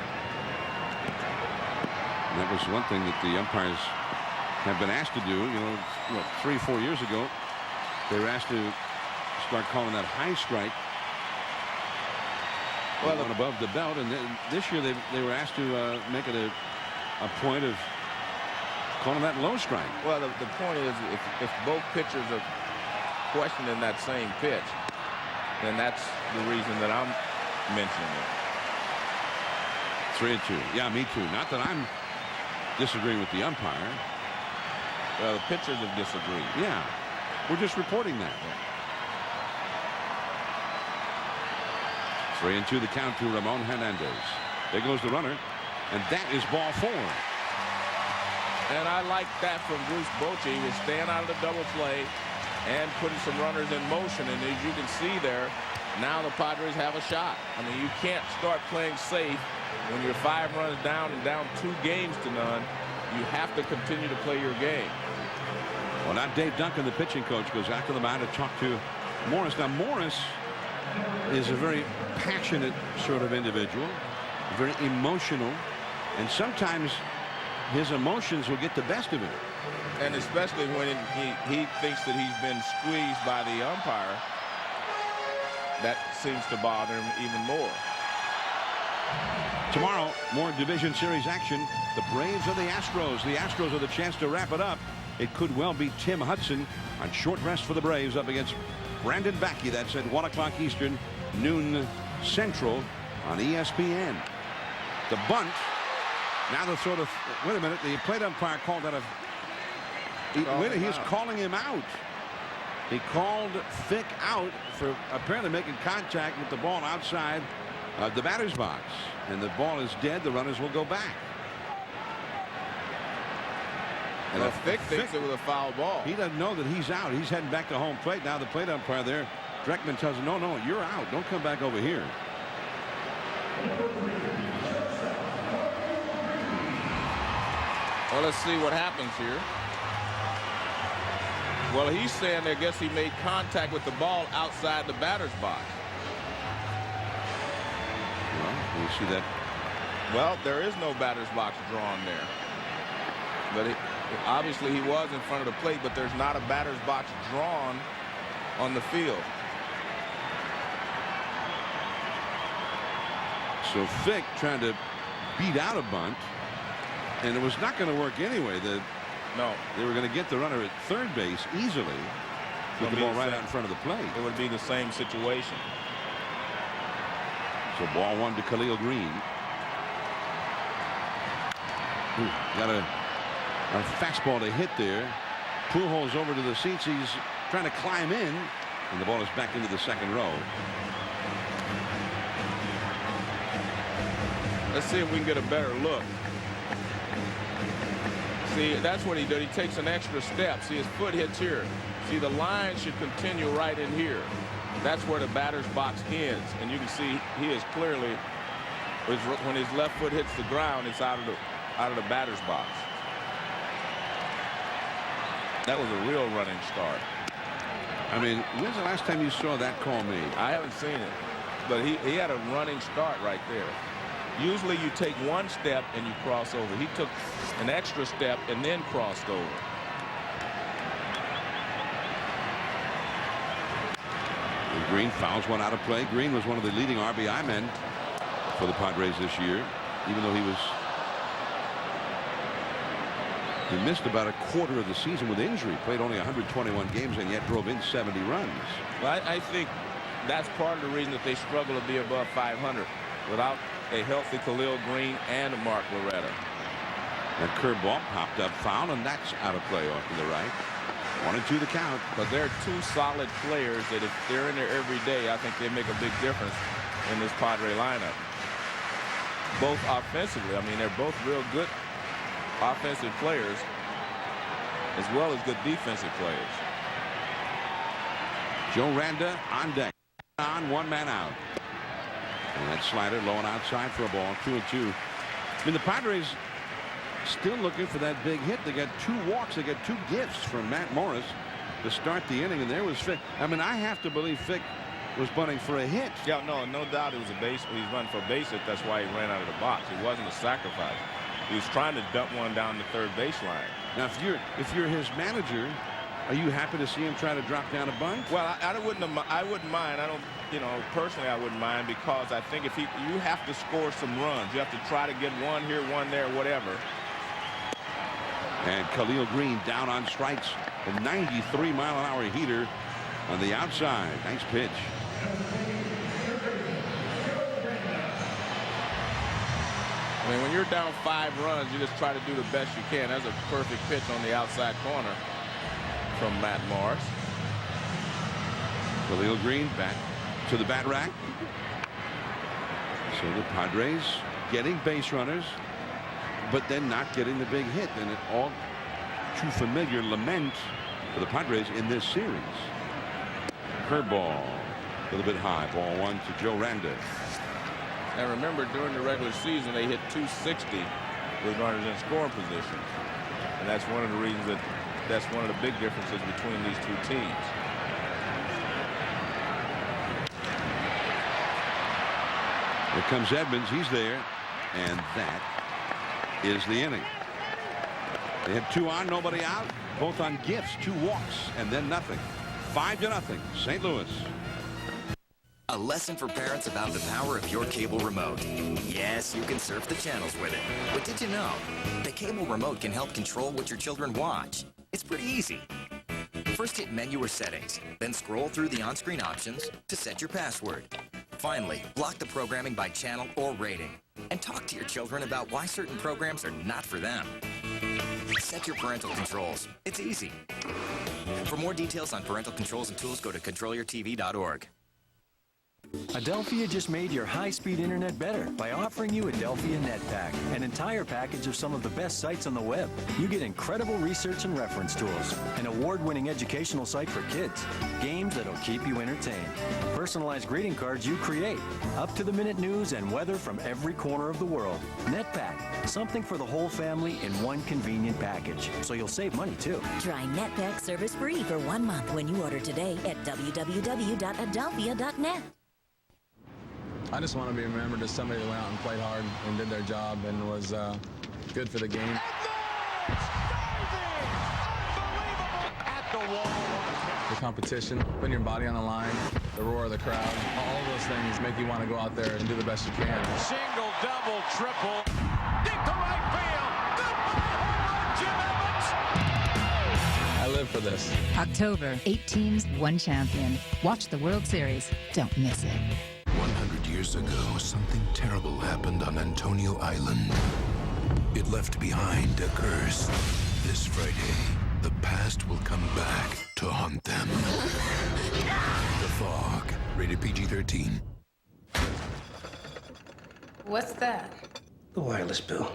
And that was one thing that the umpires have been asked to do. You know, what, 3-4 years ago, they were asked to start calling that high strike. Well, above the belt, and this year they were asked to make it a point of calling that low strike. Well, the point is, if both pitchers are questioning that same pitch, then that's the reason that I'm mentioning it. 3-2. Yeah, me too. Not that I'm disagreeing with the umpire. Well, the pitchers have disagreed. Yeah, we're just reporting that. Yeah. 3-2 the count to Ramon Hernandez. There goes the runner, and that is ball 4. And I like that from Bruce Bochy. He was staying out of the double play and putting some runners in motion. And as you can see there, now the Padres have a shot. I mean, you can't start playing safe when you're 5 runs down and down 2 games to none. You have to continue to play your game. Well, now Dave Duncan, the pitching coach, goes out to the mound to talk to Morris. Now, Morris is a very passionate sort of individual, very emotional, and sometimes his emotions will get the best of him. And especially when he thinks that he's been squeezed by the umpire, that seems to bother him even more. Tomorrow, more division series action. The Braves or the Astros. The Astros with a chance to wrap it up. It could well be Tim Hudson on short rest for the Braves up against Brandon Backey. That's at 1 o'clock Eastern, noon Central on ESPN. The bunt. Now the sort of, wait a minute, the plate umpire called that he's calling him out. He called Fick out for apparently making contact with the ball outside of the batter's box. And the ball is dead. The runners will go back. And well, Fick thinks it was a foul ball. He doesn't know that he's out. He's heading back to home plate. Now the plate umpire there, Dreckman, tells him, no, you're out. Don't come back over here. Well, let's see what happens here. Well, he's saying I guess he made contact with the ball outside the batter's box. Well, you see that? Well, there is no batter's box drawn there. But obviously he was in front of the plate, but there's not a batter's box drawn on the field. So Fick trying to beat out a bunt, and it was not going to work anyway. No. They were going to get the runner at third base easily with the ball right out in front of the plate. It would be the same situation. So ball one to Khalil Green. Got a fastball to hit there. Pujols over to the seats. He's trying to climb in, and the ball is back into the second row. Let's see if we can get a better look. See, that's what he did. He takes an extra step. See, his foot hits here. See, the line should continue right in here. That's where the batter's box ends. And you can see he is clearly, when his left foot hits the ground, it's out of the batter's box. That was a real running start. I mean, when's the last time you saw that call made? I haven't seen it. But he had a running start right there. Usually you take one step and you cross over. He took an extra step and then crossed over. And Green fouls one out of play. Green was one of the leading RBI men for the Padres this year, even though he missed about a quarter of the season with injury, played only 121 games and yet drove in 70 runs. Well, I think that's part of the reason that they struggle to be above 500 without a healthy Khalil Green and Mark Loretta. That curveball popped up, foul, and that's out of play off to the right. 1-2 the count. But they're two solid players that if they're in there every day, I think they make a big difference in this Padre lineup. Both offensively, I mean, they're both real good offensive players as well as good defensive players. Joe Randa on deck. On, one man out. And that slider low and outside for a ball. 2-2. I mean, the Padres still looking for that big hit. They got 2 walks. They got 2 gifts from Matt Morris to start the inning, and there was Fick. I mean, I have to believe Fick was bunting for a hit. Yeah, no doubt it was a base. He's running for a base hit. That's why he ran out of the box. It wasn't a sacrifice. He was trying to dump one down the third baseline. Now, if you're his manager, are you happy to see him try to drop down a bunt? Well, I wouldn't mind. I don't, personally, I wouldn't mind, because I think if you have to score some runs. You have to try to get one here, one there, whatever. And Khalil Green down on strikes. A 93-mile-an-hour heater on the outside. Nice pitch. I mean, when you're down 5 runs, you just try to do the best you can. That's a perfect pitch on the outside corner from Matt Morris. Khalil Green back to the bat rack. So the Padres getting base runners, but then not getting the big hit. And it all too familiar lament for the Padres in this series. Curveball a little bit high. Ball 1 to Joe Randa. And remember, during the regular season, they hit 260 with runners in scoring position. And that's one of the reasons that's one of the big differences between these two teams. Here comes Edmonds. He's there. And that is the inning. They had 2 on, nobody out. Both on gifts, 2 walks, and then nothing. 5-0, St. Louis. A lesson for parents about the power of your cable remote. Yes, you can surf the channels with it. But did you know? The cable remote can help control what your children watch. It's pretty easy. First hit Menu or Settings, then scroll through the on-screen options to set your password. Finally, block the programming by channel or rating. And talk to your children about why certain programs are not for them. Set your parental controls. It's easy. For more details on parental controls and tools, go to controlyourtv.org. Adelphia just made your high-speed internet better by offering you Adelphia NetPack, an entire package of some of the best sites on the web. You get incredible research and reference tools, an award-winning educational site for kids, games that'll keep you entertained, personalized greeting cards you create, up-to-the-minute news and weather from every corner of the world. NetPack, something for the whole family in one convenient package, so you'll save money too. Try NetPack service free for 1 month when you order today at www.adelphia.net. I just want to be remembered as somebody that went out and played hard and did their job and was good for the game. At the wall. The competition, putting your body on the line, the roar of the crowd, all of those things make you want to go out there and do the best you can. Single, double, triple. Deep to right field. Jim Evans. I live for this. October, 8 teams, 1 champion. Watch the World Series. Don't miss it. 100 years ago, something terrible happened on Antonio Island. It left behind a curse. This Friday, the past will come back to haunt them. The Fog, rated PG-13. What's that? The wireless bill.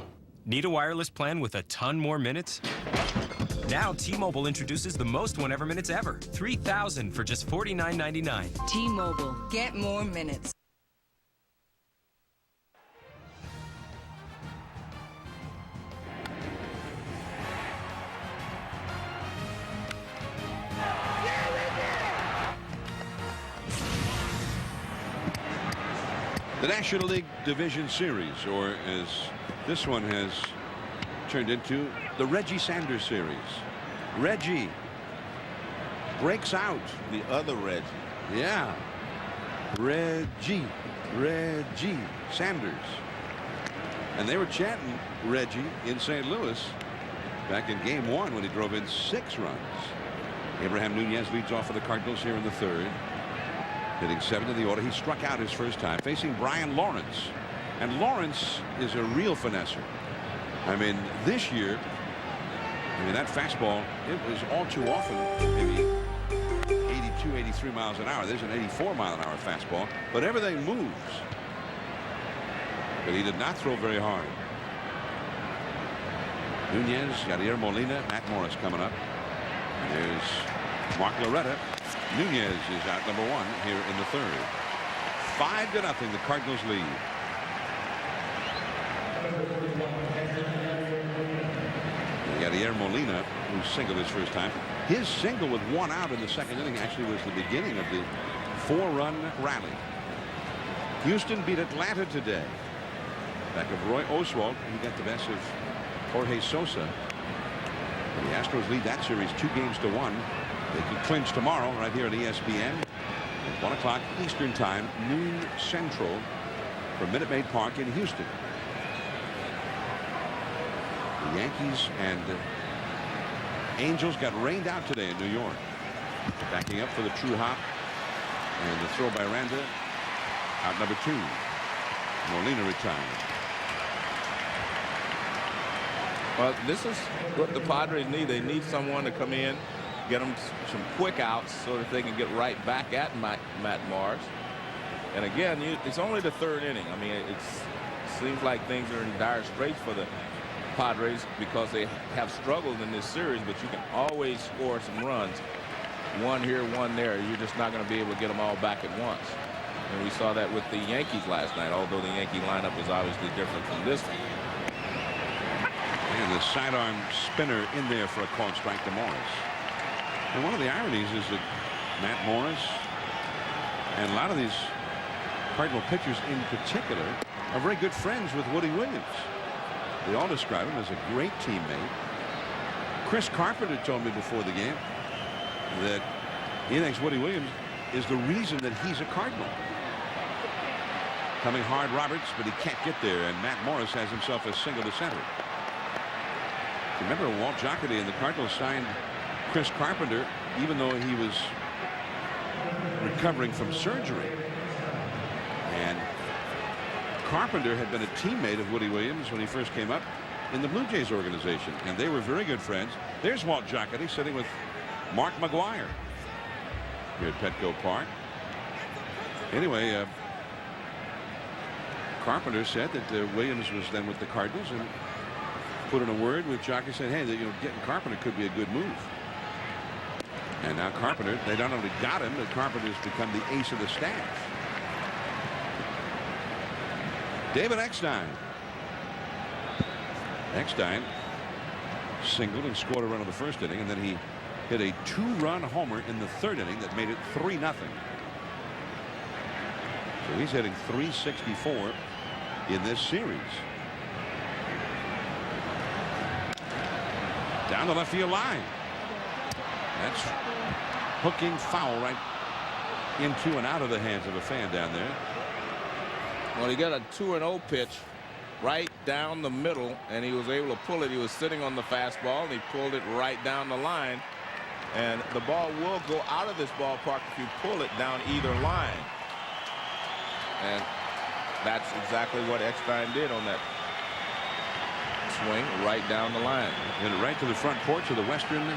Need a wireless plan with a ton more minutes? Now T-Mobile introduces the most whenever minutes ever. 3,000 for just $49.99. T-Mobile. Get more minutes. The National League Division Series, or as this one has turned into, the Reggie Sanders Series. Reggie breaks out. The other Reggie. Yeah. Reggie Sanders. And they were chanting Reggie in St. Louis back in game 1 when he drove in 6 runs. Abraham Nunez leads off for the Cardinals here in the 3rd. Hitting 7 in the order. He struck out his first time, facing Brian Lawrence. And Lawrence is a real finesser. I mean, this year, that fastball, it was all too often maybe 82, 83 miles an hour. There's an 84 mile an hour fastball, but everything moves. But he did not throw very hard. Nunez, Yadier Molina, Matt Morris coming up. And there's Mark Loretta. Nunez is out number 1 here in the 3rd. 5-0, the Cardinals lead. Yadier Molina, who singled his first time. His single with 1 out in the 2nd inning actually was the beginning of the 4-run rally. Houston beat Atlanta today. Back of Roy Oswalt, who got the best of Jorge Sosa. And the Astros lead that series 2-1. They can clinch tomorrow right here at ESPN at 1 o'clock Eastern Time, noon Central, from Minute Maid Park in Houston. The Yankees and Angels got rained out today in New York. Backing up for the true hop, and the throw by Randa. Out number 2. Molina retired. Well, this is what the Padres need. They need someone to come in, get them some quick outs so that they can get right back at Matt Morris. And again, it's only the 3rd inning. I mean, it seems like things are in dire straits for the Padres because they have struggled in this series, but you can always score some runs. 1 here, 1 there. You're just not going to be able to get them all back at once. And we saw that with the Yankees last night, although the Yankee lineup was obviously different from this one. And the sidearm spinner in there for a called strike to Morris. And one of the ironies is that Matt Morris and a lot of these Cardinal pitchers in particular are very good friends with Woody Williams. They all describe him as a great teammate. Chris Carpenter told me before the game that he thinks Woody Williams is the reason that he's a Cardinal. Coming hard, Roberts, but he can't get there, and Matt Morris has himself a single to center. Remember, Walt Jocketty and the Cardinals signed Chris Carpenter even though he was recovering from surgery. And Carpenter had been a teammate of Woody Williams when he first came up in the Blue Jays organization, and they were very good friends. There's Walt Jocketty sitting with Mark McGuire here at Petco Park. Anyway, Carpenter said that Williams was then with the Cardinals and put in a word with Jocketty, saying, hey, getting Carpenter could be a good move. And now Carpenter, they not only got him, but Carpenter's become the ace of the staff. David Eckstein. Eckstein singled and scored a run in the first inning, and then he hit a 2-run homer in the third inning that made it 3-0. So he's hitting .364 in this series. Down the left field line. That's hooking foul right into and out of the hands of a fan down there. Well, he got a 2-0 pitch right down the middle, and he was able to pull it. He was sitting on the fastball, and he pulled it right down the line. And the ball will go out of this ballpark if you pull it down either line. And that's exactly what Eckstein did on that swing right down the line. And right to the front porch of the Western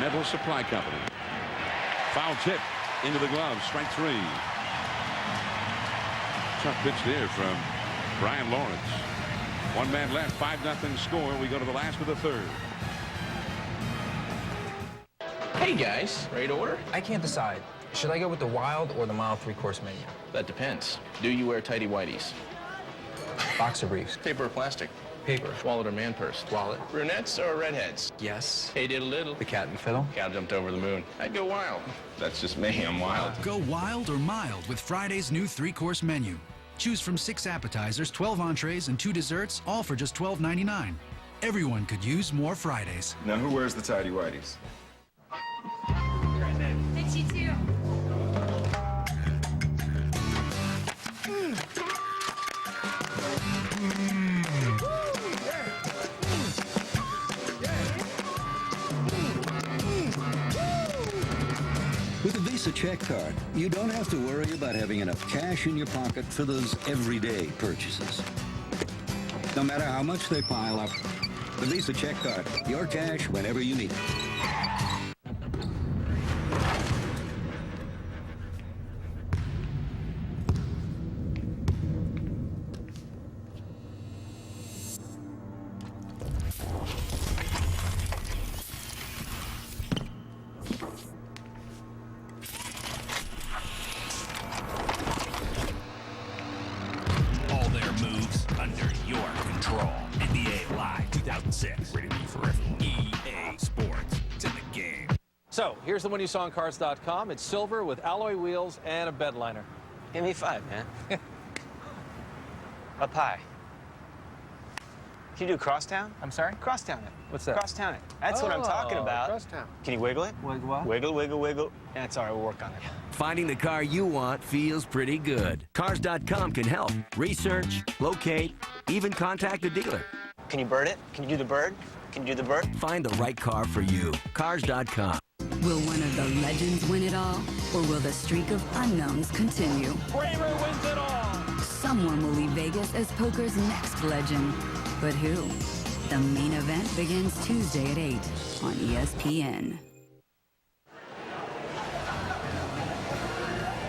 Metal Supply Company. Foul tip into the glove. Strike 3. Tough pitch there from Brian Lawrence. One man left. 5-0 score. We go to the last of the third. Hey guys, ready to order? I can't decide. Should I go with the wild or the mild 3-course menu? That depends. Do you wear tighty whities? Boxer briefs. Paper or plastic? Paper. Wallet or man purse? Wallet. Brunettes or redheads? Yes. Hey diddle diddle. The cat and fiddle? Cat jumped over the moon. I'd go wild. That's just me. I'm wild. Go wild or mild with Friday's new 3-course menu. Choose from 6 appetizers, 12 entrees, and 2 desserts, all for just $12.99. Everyone could use more Fridays. Now who wears the tidy whities? Mitchie too. With a Visa check card, you don't have to worry about having enough cash in your pocket for those everyday purchases. No matter how much they pile up, the Visa check card, your cash whenever you need it. All their moves under your control. NBA Live 2006. Rated E for everyone. EA Sports. It's in the game. So, here's the one you saw on Cars.com. It's silver with alloy wheels and a bed liner. Give me 5, man. Up high. Can you do crosstown? I'm sorry? Crosstown it. What's that? Crosstown it. That's what I'm talking about. Crosstown. Can you wiggle it? Wiggle what? Wiggle, wiggle, wiggle. That's all right, we'll work on it. Finding the car you want feels pretty good. Cars.com can help. Research, locate, even contact a dealer. Can you bird it? Can you do the bird? Can you do the bird? Find the right car for you. Cars.com. Will one of the legends win it all, or will the streak of unknowns continue? Kramer wins it all. Someone will leave Vegas as poker's next legend. But who? The main event begins Tuesday at 8 on ESPN.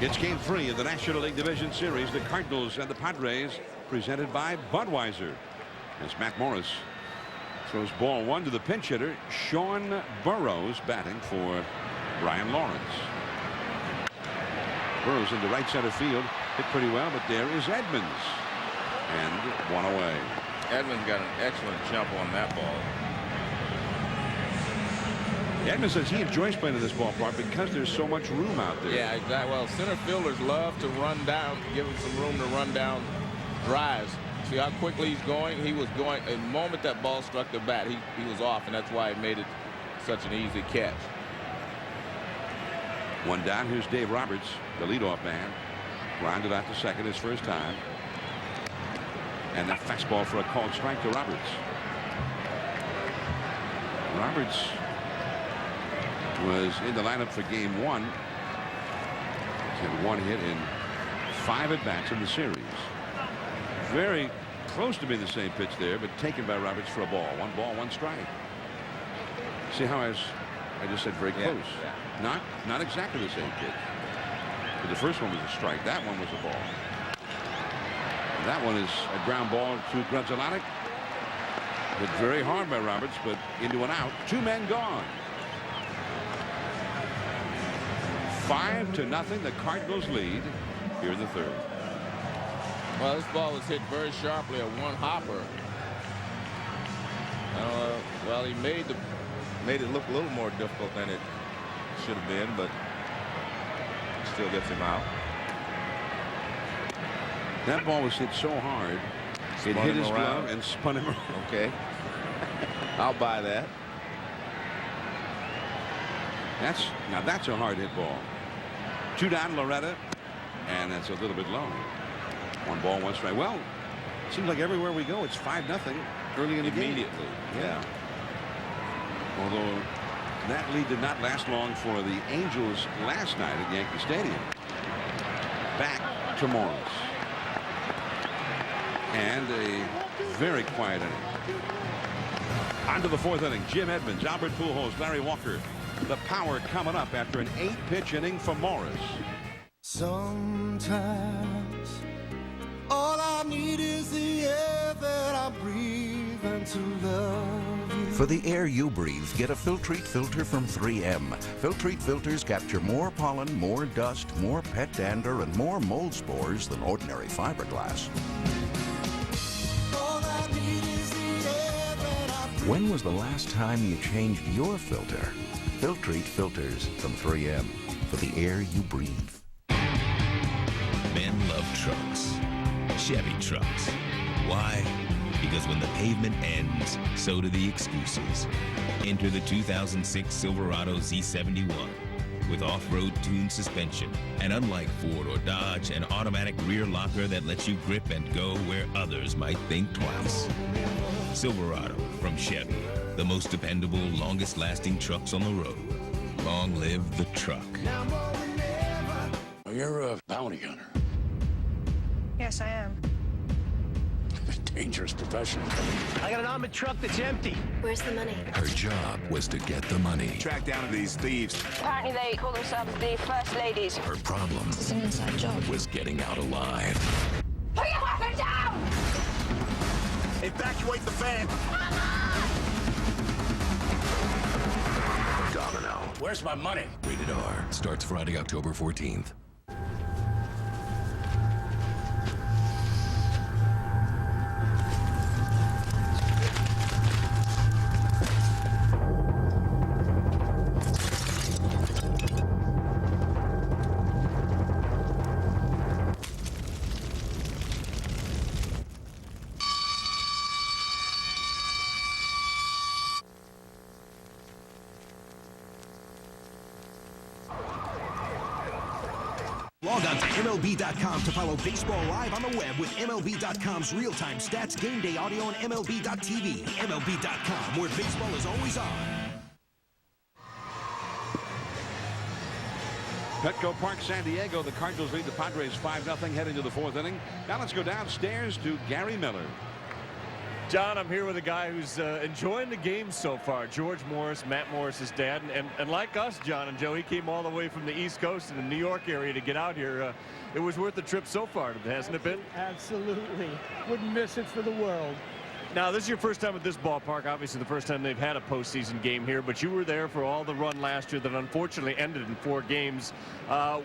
It's game 3 of the National League Division Series. The Cardinals and the Padres, presented by Budweiser. As Matt Morris throws ball 1 to the pinch hitter, Sean Burroughs, batting for Brian Lawrence. Burroughs into right center field, hit pretty well, but there is Edmonds, and 1 away. Edmonds got an excellent jump on that ball. Edmund says he enjoys playing in this ballpark because there's so much room out there. Yeah, exactly. Well, center fielders love to run down, give him some room to run down drives. See how quickly he's going? He was going, the moment that ball struck the bat, he was off, and that's why he made it such an easy catch. One down. Here's Dave Roberts, the leadoff man. Grounded out to second his first time. And a fastball for a called strike to Roberts. Roberts was in the lineup for game 1. He's had 1 hit in 5 at-bats in the series. Very close to being the same pitch there, but taken by Roberts for a ball. 1 ball, 1 strike. See how I just said very close. Yeah. Not exactly the same pitch. But the first one was a strike. That one was a ball. And that one is a ground ball to Grudzelanic. Hit very hard by Roberts, but into an out. 2 men gone. 5-0. The Cardinals lead here in the 3rd. Well, this ball was hit very sharply, a 1-hopper. Well, he made it look a little more difficult than it should have been, but still gets him out. That ball was hit so hard, it hit his glove and spun him around. Okay. I'll buy that. Now that's a hard hit ball. 2 down, Loretta, and that's a little bit low. 1 ball, 1 strike. Well, it seems like everywhere we go, it's 5-0 early in the game. Immediately. Yeah. Although that lead did not last long for the Angels last night at Yankee Stadium. Back to Morris. And a very quiet inning. On to the 4th inning. Jim Edmonds, Albert Pujols, Larry Walker. The power coming up after an 8-pitch inning for Morris. Sometimes all I need is the air that I breathe and to love you. For the air you breathe, get a Filtrete filter from 3M. Filtrete filters capture more pollen, more dust, more pet dander, and more mold spores than ordinary fiberglass. All I need is the air that I breathe. When was the last time you changed your filter? Filtrete filters from 3M for the air you breathe. Men love trucks. Chevy trucks. Why? Because when the pavement ends, so do the excuses. Enter the 2006 Silverado Z71 with off-road tuned suspension, and unlike Ford or Dodge, an automatic rear locker that lets you grip and go where others might think twice. Silverado from Chevy, the most dependable, longest-lasting trucks on the road. Long live the truck. You're a bounty hunter. Yes, I am. Dangerous profession. I got an armored truck that's empty. Where's the money? Her job was to get the money. Track down these thieves. Apparently they call themselves the First Ladies. Her problem It's an inside job. was getting out alive. Put your weapon down! Evacuate the van. Domino. Where's my money? Rated R. Starts Friday, October 14th. Log on to MLB.com to follow baseball live on the web with MLB.com's real-time stats, game day audio, and MLB.tv. MLB.com, where baseball is always on. Petco Park, San Diego. The Cardinals lead the Padres 5-0 heading to the 4th inning. Now let's go downstairs to Gary Miller. John, I'm here with a guy who's enjoying the game so far. George Morris, Matt Morris's dad. And like us, John and Joe, he came all the way from the East Coast to the New York area to get out here. It was worth the trip so far, hasn't it been? Absolutely. Wouldn't miss it for the world. Now, this is your first time at this ballpark. Obviously, the first time they've had a postseason game here, but you were there for all the run last year that unfortunately ended in 4 games.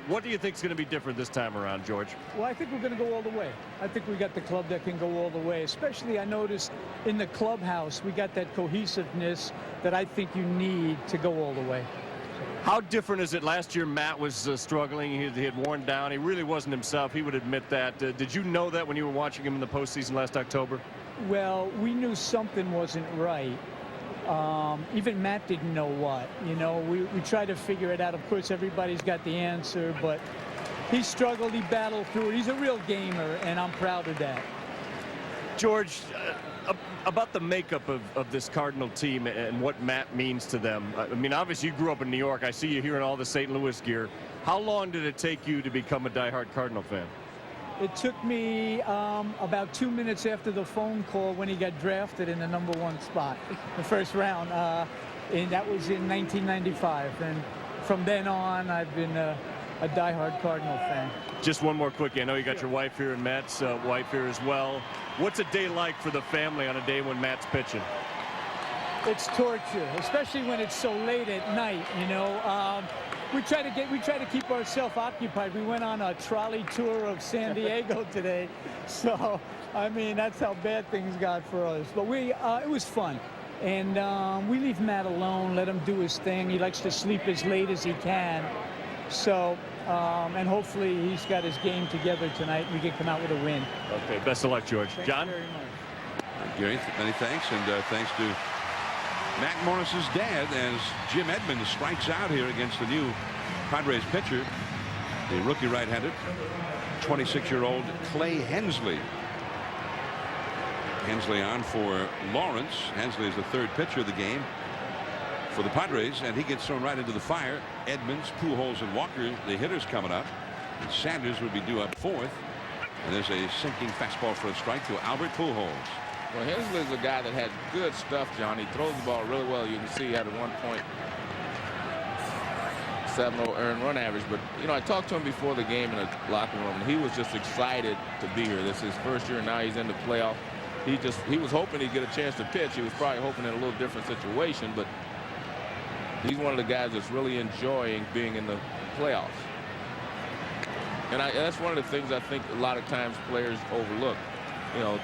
What do you think is going to be different this time around, George? Well, I think we're going to go all the way. I think we got the club that can go all the way. Especially, I noticed in the clubhouse, we got that cohesiveness that I think you need to go all the way. How different is it? Last year, Matt was struggling. He had worn down. He really wasn't himself. He would admit that. Did you know that when you were watching him in the postseason last October? Well, we knew something wasn't right. Even Matt didn't know what. You know, we tried to figure it out. Of course, everybody's got the answer, but he struggled. He battled through it. He's a real gamer, and I'm proud of that. George, about the makeup of this Cardinal team and what Matt means to them. I mean, obviously, you grew up in New York. I see you here in all the St. Louis gear. How long did it take you to become a diehard Cardinal fan? It took me about 2 minutes after the phone call when he got drafted in the #1 spot, the first round, and that was in 1995. And from then on, I've been a diehard Cardinal fan. Just one more quickie. I know you got your wife here and Matt's wife here as well. What's a day like for the family on a day when Matt's pitching? It's torture, especially when it's so late at night, you know. We try to keep ourselves occupied. We went on a trolley tour of San Diego today, so I mean that's how bad things got for us. But it was fun, and we leave Matt alone, let him do his thing. He likes to sleep as late as he can, so and hopefully he's got his game together tonight. And we can come out with a win. Okay, best of luck, George. Thank John. you very much. Gary, many thanks, and thanks to Matt Morris's dad as Jim Edmonds strikes out here against the new Padres pitcher, the rookie right-handed 26-year-old Clay Hensley. Hensley on for Lawrence. Hensley is the 3rd pitcher of the game for the Padres, and he gets thrown right into the fire. Edmonds, Pujols, and Walker, the hitters coming up. And Sanders would be due up 4th. And there's a sinking fastball for a strike to Albert Pujols. Well, Hensley's a guy that had good stuff, John. He throws the ball really well. You can see he had a 1.70 earned run average. But, you know, I talked to him before the game in the locker room, and he was just excited to be here. This is his first year, and now he's in the playoff. He was hoping he'd get a chance to pitch. He was probably hoping in a little different situation, but he's one of the guys that's really enjoying being in the playoffs. And that's one of the things I think a lot of times players overlook. You know,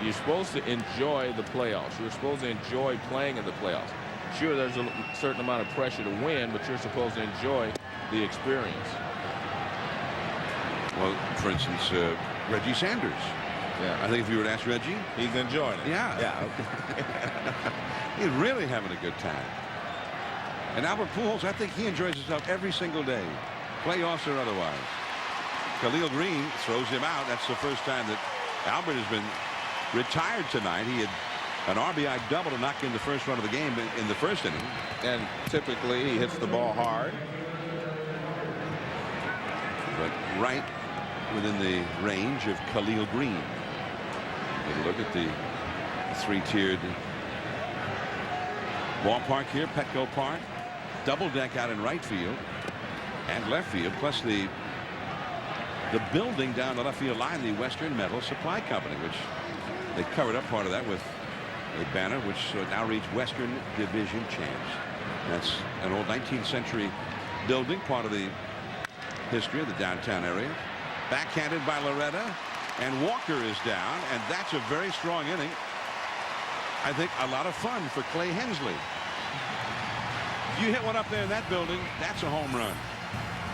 you're supposed to enjoy the playoffs. You're supposed to enjoy playing in the playoffs. Sure, there's a certain amount of pressure to win, but you're supposed to enjoy the experience. Well, for instance, Reggie Sanders. Yeah. I think if you were to ask Reggie, he's enjoying it. Yeah. Yeah. Okay. He's really having a good time. And Albert Pujols, I think he enjoys himself every single day, playoffs or otherwise. Khalil Green throws him out. That's the first time that Albert has been retired tonight. He had an RBI double to knock in the first run of the game in the first inning. And typically he hits the ball hard. But right within the range of Khalil Green. Take a look at the 3-tiered ballpark here, Petco Park. Double deck out in right field and left field, plus the building down the left field line, the Western Metal Supply Company, which they covered up part of that with a banner which now reads Western Division Champs. That's an old 19th century building, part of the history of the downtown area. Backhanded by Loretta, and Walker is down, and that's a very strong inning. I think a lot of fun for Clay Hensley. If you hit one up there in that building, that's a home run.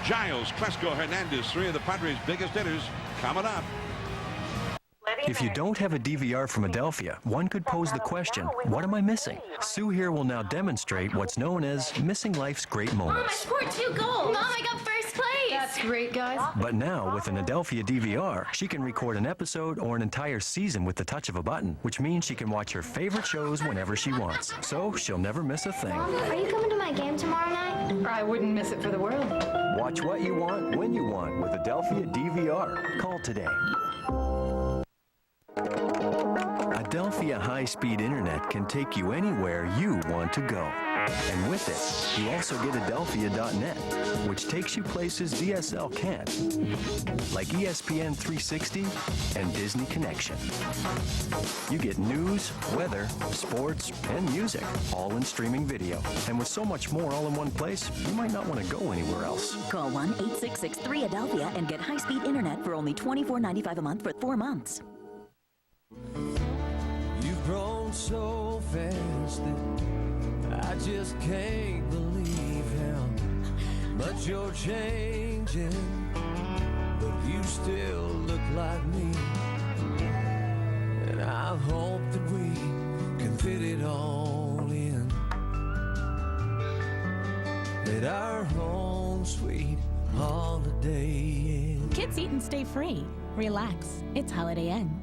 Giles, Klesko, Hernandez, 3 of the Padres' biggest hitters, coming up. If you don't have a DVR from Adelphia, one could pose the question, what am I missing? Sue here will now demonstrate what's known as missing life's great moments. Mom, I scored 2 goals. Mom, I got first place. That's great, guys. But now, with an Adelphia DVR, she can record an episode or an entire season with the touch of a button, which means she can watch her favorite shows whenever she wants. So she'll never miss a thing. Mom, are you coming to my game tomorrow night? I wouldn't miss it for the world. Watch what you want, when you want, with Adelphia DVR. Call today. Adelphia high-speed internet can take you anywhere you want to go. And with it, you also get Adelphia.net, which takes you places DSL can't, like ESPN 360 and Disney Connection. You get news, weather, sports, and music, all in streaming video. And with so much more all in one place, you might not want to go anywhere else. Call 1-866-3-ADELPHIA and get high-speed internet for only $24.95 a month for 4 months. You've grown so fast that I just can't believe how much you're changing, but you still look like me. And I hope that we can fit it all in at our own sweet Holiday Inn. Kids eat and stay free. Relax. It's Holiday Inn.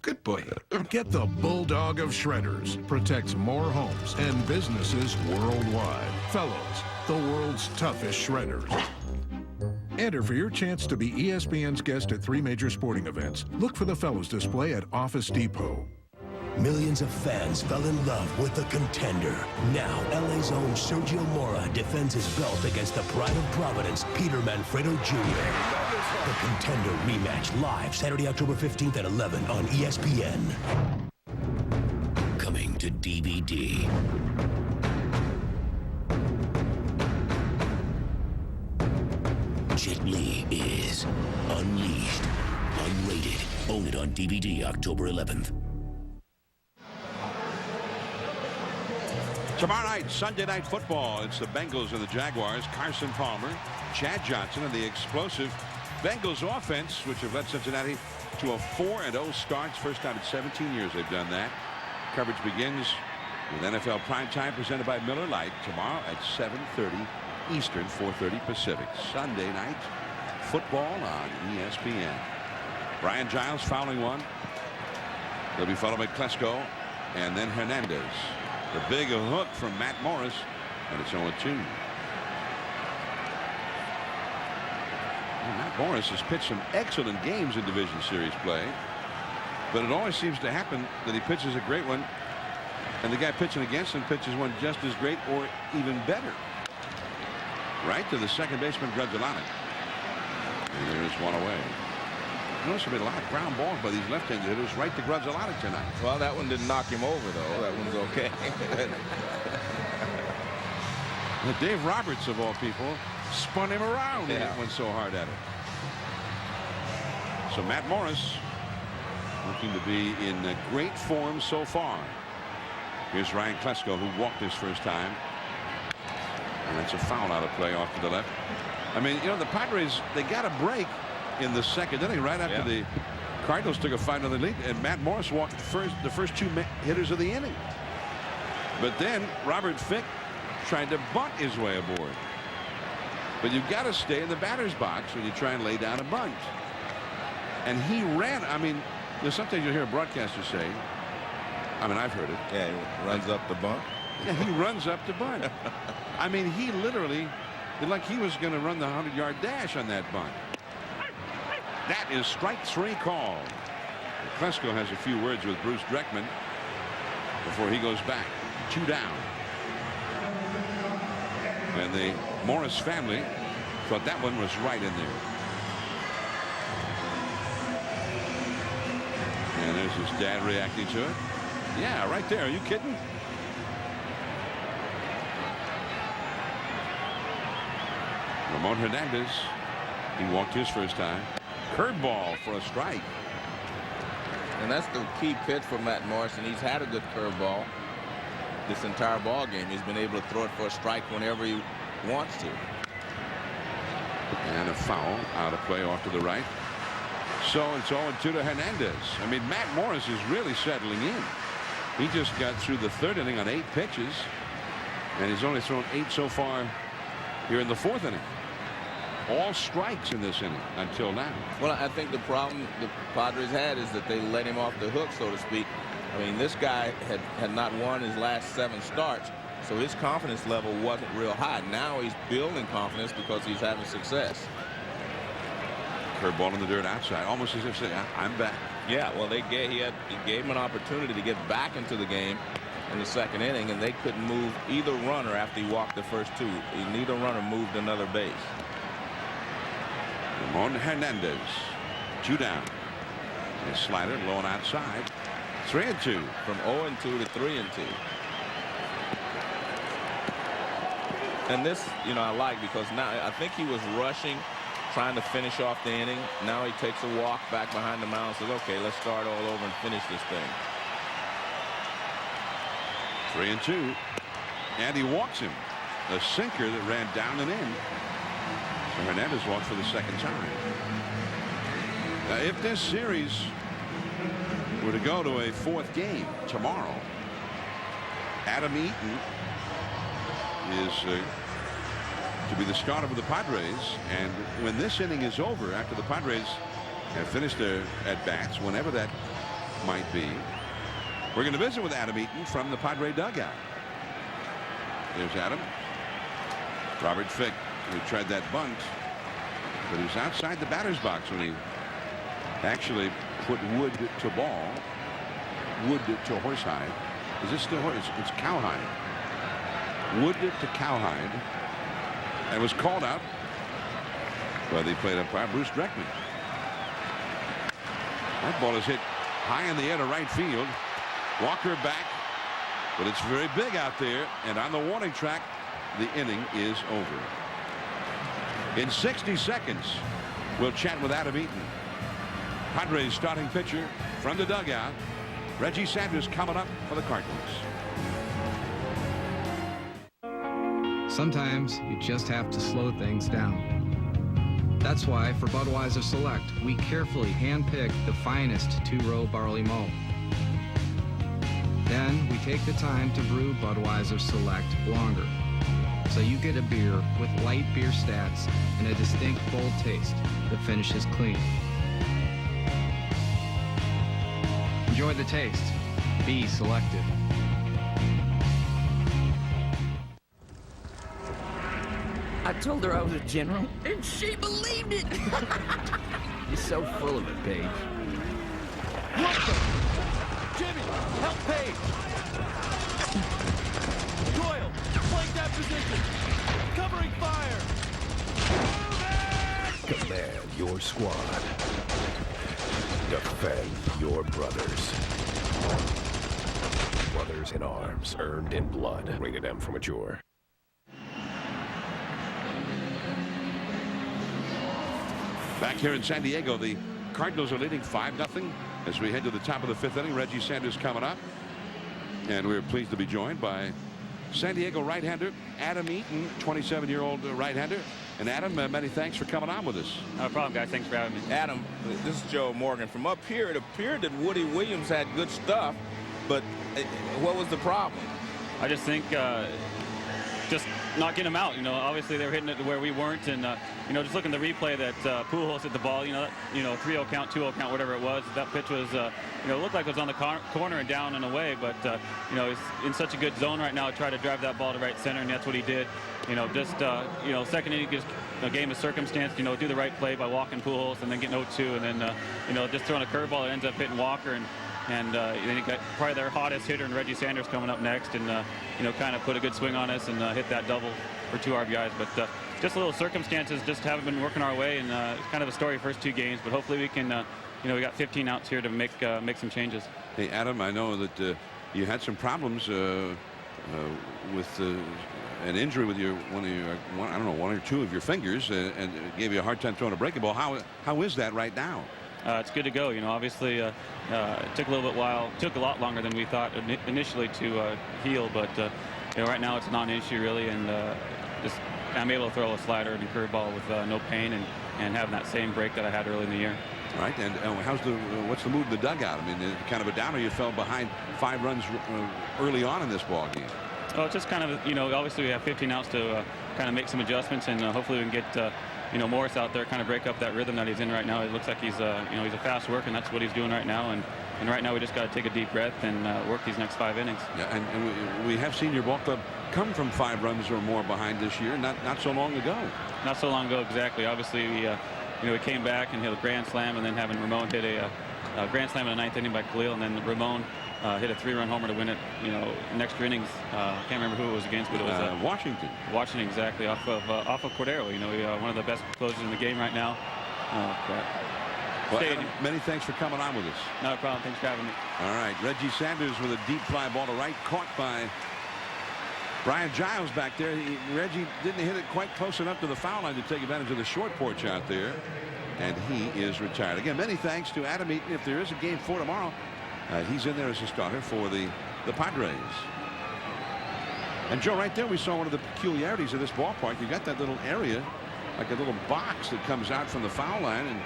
Good boy. Get the Bulldog of Shredders. Protects more homes and businesses worldwide. Fellows, the world's toughest shredders. Enter for your chance to be ESPN's guest at 3 major sporting events. Look for the Fellows display at Office Depot. Millions of fans fell in love with the Contender. Now, LA's own Sergio Mora defends his belt against the pride of Providence, Peter Manfredo Jr. The Contender rematch live Saturday, October 15th at 11 on ESPN. Coming to DVD. Jet Li is Unleashed, unrated. Own it on DVD October 11th. Tomorrow night, Sunday Night Football. It's the Bengals and the Jaguars. Carson Palmer, Chad Johnson, and the explosive Bengals offense, which have led Cincinnati to a 4-0 start. First time in 17 years they've done that. Coverage begins with NFL Primetime presented by Miller Lite tomorrow at 7:30 Eastern, 4:30 Pacific. Sunday Night Football on ESPN. Brian Giles fouling one. They'll be followed by Klesko and then Hernandez. The big hook from Matt Morris, and it's 0-2. Matt Morris has pitched some excellent games in Division Series play, but it always seems to happen that he pitches a great one, and the guy pitching against him pitches one just as great or even better. Right to the second baseman, Grudzielanek. And there is one away. Notice there have been a lot of ground balls by these left-handed hitters right to Grudzielanek tonight. Well, that one didn't knock him over, though. That one's okay. Dave Roberts, of all people, spun him around and Yeah. went so hard at it. So Matt Morris looking to be in great form so far. Here's Ryan Klesko, who walked his first time. And that's a foul out of play off to the left. I mean, you know, the Padres, they got a break in the second inning right after the Cardinals took a 5-0 lead, and Matt Morris walked the first 2 hitters of the inning. But then Robert Fick tried to bunt his way aboard. But you've got to stay in the batter's box when you try and lay down a bunt. And he ran. I mean, there's sometimes you'll hear a broadcaster say, I mean, I've heard it. Yeah, he runs up the bunt. Yeah, he runs up the bunt. I mean, he literally, like he was going to run the 100-yard dash on that bunt. That is strike 3 call. Klesko has a few words with Bruce Dreckman before he goes back. 2 down. And the Morris family thought that one was right in there. And there's his dad reacting to it. Yeah, right there. Are you kidding? Ramon Hernandez. He walked his first time. Curveball for a strike. And that's the key pitch for Matt Morris, and he's had a good curveball this entire ball game. He's been able to throw it for a strike whenever he wants to. And a foul out of play off to the right. So it's 0-2 to Hernandez. I mean, Matt Morris is really settling in. He just got through the 3rd inning on 8 pitches, and he's only thrown 8 so far here in the 4th inning. All strikes in this inning until now. Well, I think the problem the Padres had is that they let him off the hook, so to speak. I mean, this guy had not won his last 7 starts, So his confidence level wasn't real high. Now he's building confidence because he's having success. Curveball in the dirt outside, almost as if saying, I'm back. Yeah, well, he gave him an opportunity to get back into the game in the second inning, and they couldn't move either runner after he walked the first two. Neither runner moved another base. Ramon Hernandez, 2 down. His slider low and outside. 3-2. From 0-2 to 3-2. And this, I like, because now I think he was rushing, trying to finish off the inning. Now he takes a walk back behind the mound and says, okay, let's start all over and finish this thing. 3-2. And he walks him. A sinker that ran down and in. So Hernandez walked for the second time. Now, if this series were to go to a 4th game tomorrow, Adam Eaton is to be the starter for the Padres. And when this inning is over, after the Padres have finished their at-bats, whenever that might be, we're going to visit with Adam Eaton from the Padre dugout. There's Adam. Robert Fick, who tried that bunt, but he was outside the batter's box when he actually put Wood to ball. Wood to Horsehide. Is this still horse? It's Cowhide. Wood to Cowhide, and was called out by the plate umpire Bruce Dreckman. That ball is hit high in the air to right field. Walker back, but it's very big out there, and on the warning track, the inning is over. In 60 seconds, we'll chat with Adam Eaton. Padres starting pitcher from the dugout. Reggie Sanders coming up for the Cardinals. Sometimes you just have to slow things down. That's why for Budweiser Select, we carefully handpick the finest 2-row barley malt. Then we take the time to brew Budweiser Select longer, so you get a beer with light beer stats and a distinct bold taste that finishes clean. Enjoy the taste. Be selective. I told her I was a general, and she believed it. You're so full of it, Paige. Jimmy, help Paige. Doyle, flank that position. Covering fire. Command your squad. Defend your brothers. Brothers in arms, earned in blood. Rated M for mature. Back here in San Diego, the Cardinals are leading 5-0 as we head to the top of the 5th inning. Reggie Sanders coming up, and we're pleased to be joined by San Diego right-hander Adam Eaton, 27-year-old right-hander. And Adam, many thanks for coming on with us. No problem, guys. Thanks for having me. Adam, this is Joe Morgan. From up here, it appeared that Woody Williams had good stuff, but what was the problem? I just think just not getting him out. Obviously they were hitting it to where we weren't, and just looking at the replay that Pujols hit the ball. 3-0 count, 2-0 count, whatever it was. That pitch was, looked like it was on the corner and down and away, but he's in such a good zone right now to try to drive that ball to right center, and that's what he did. Second inning, just a game of circumstance. Do the right play by walking Pujols and then getting 0-2, and then just throwing a curveball that ends up hitting Walker, and then you got probably their hottest hitter in Reggie Sanders coming up next, and kind of put a good swing on us and hit that double for 2 RBIs. But just a little circumstances, just haven't been working our way, and it's kind of a story first 2 games. But hopefully we can, we got 15 outs here to make some changes. Hey Adam, I know that you had some problems with an injury with one or two of your fingers, and it gave you a hard time throwing a breaking ball. How is that right now? It's good to go. Obviously it took a lot longer than we thought initially to heal, but right now it's not an issue really, and I'm able to throw a slider and a curveball with no pain, and having that same break that I had early in the year. All right, and what's the mood in the dugout? I mean, kind of a downer. You fell behind 5 runs early on in this ball game. Well, it's just kind of, obviously we have 15 outs to kind of make some adjustments, and hopefully we can get Morris out there, kind of break up that rhythm that he's in right now. It looks like he's a fast worker, and that's what he's doing right now. And And right now we just got to take a deep breath and work these next 5 innings. Yeah, and we have seen your ball club come from 5 runs or more behind this year, not so long ago. Not so long ago, exactly. Obviously, we came back and hit a grand slam, and then having Ramon hit a grand slam in the 9th inning by Khalil, and then Ramon hit a 3-run homer to win it. In extra innings. I can't remember who it was against, but it was Washington. Washington, exactly, off of Cordero. One of the best closers in the game right now. Well, Adam, many thanks for coming on with us. No problem. Thanks for having me. All right, Reggie Sanders with a deep fly ball to right, caught by Brian Giles back there. Reggie didn't hit it quite close enough to the foul line to take advantage of the short porch out there, and he is retired. Again, many thanks to Adam Eaton. If there is a game 4 tomorrow, he's in there as a starter for the Padres. And Joe, right there we saw one of the peculiarities of this ballpark. You got that little area, like a little box that comes out from the foul line and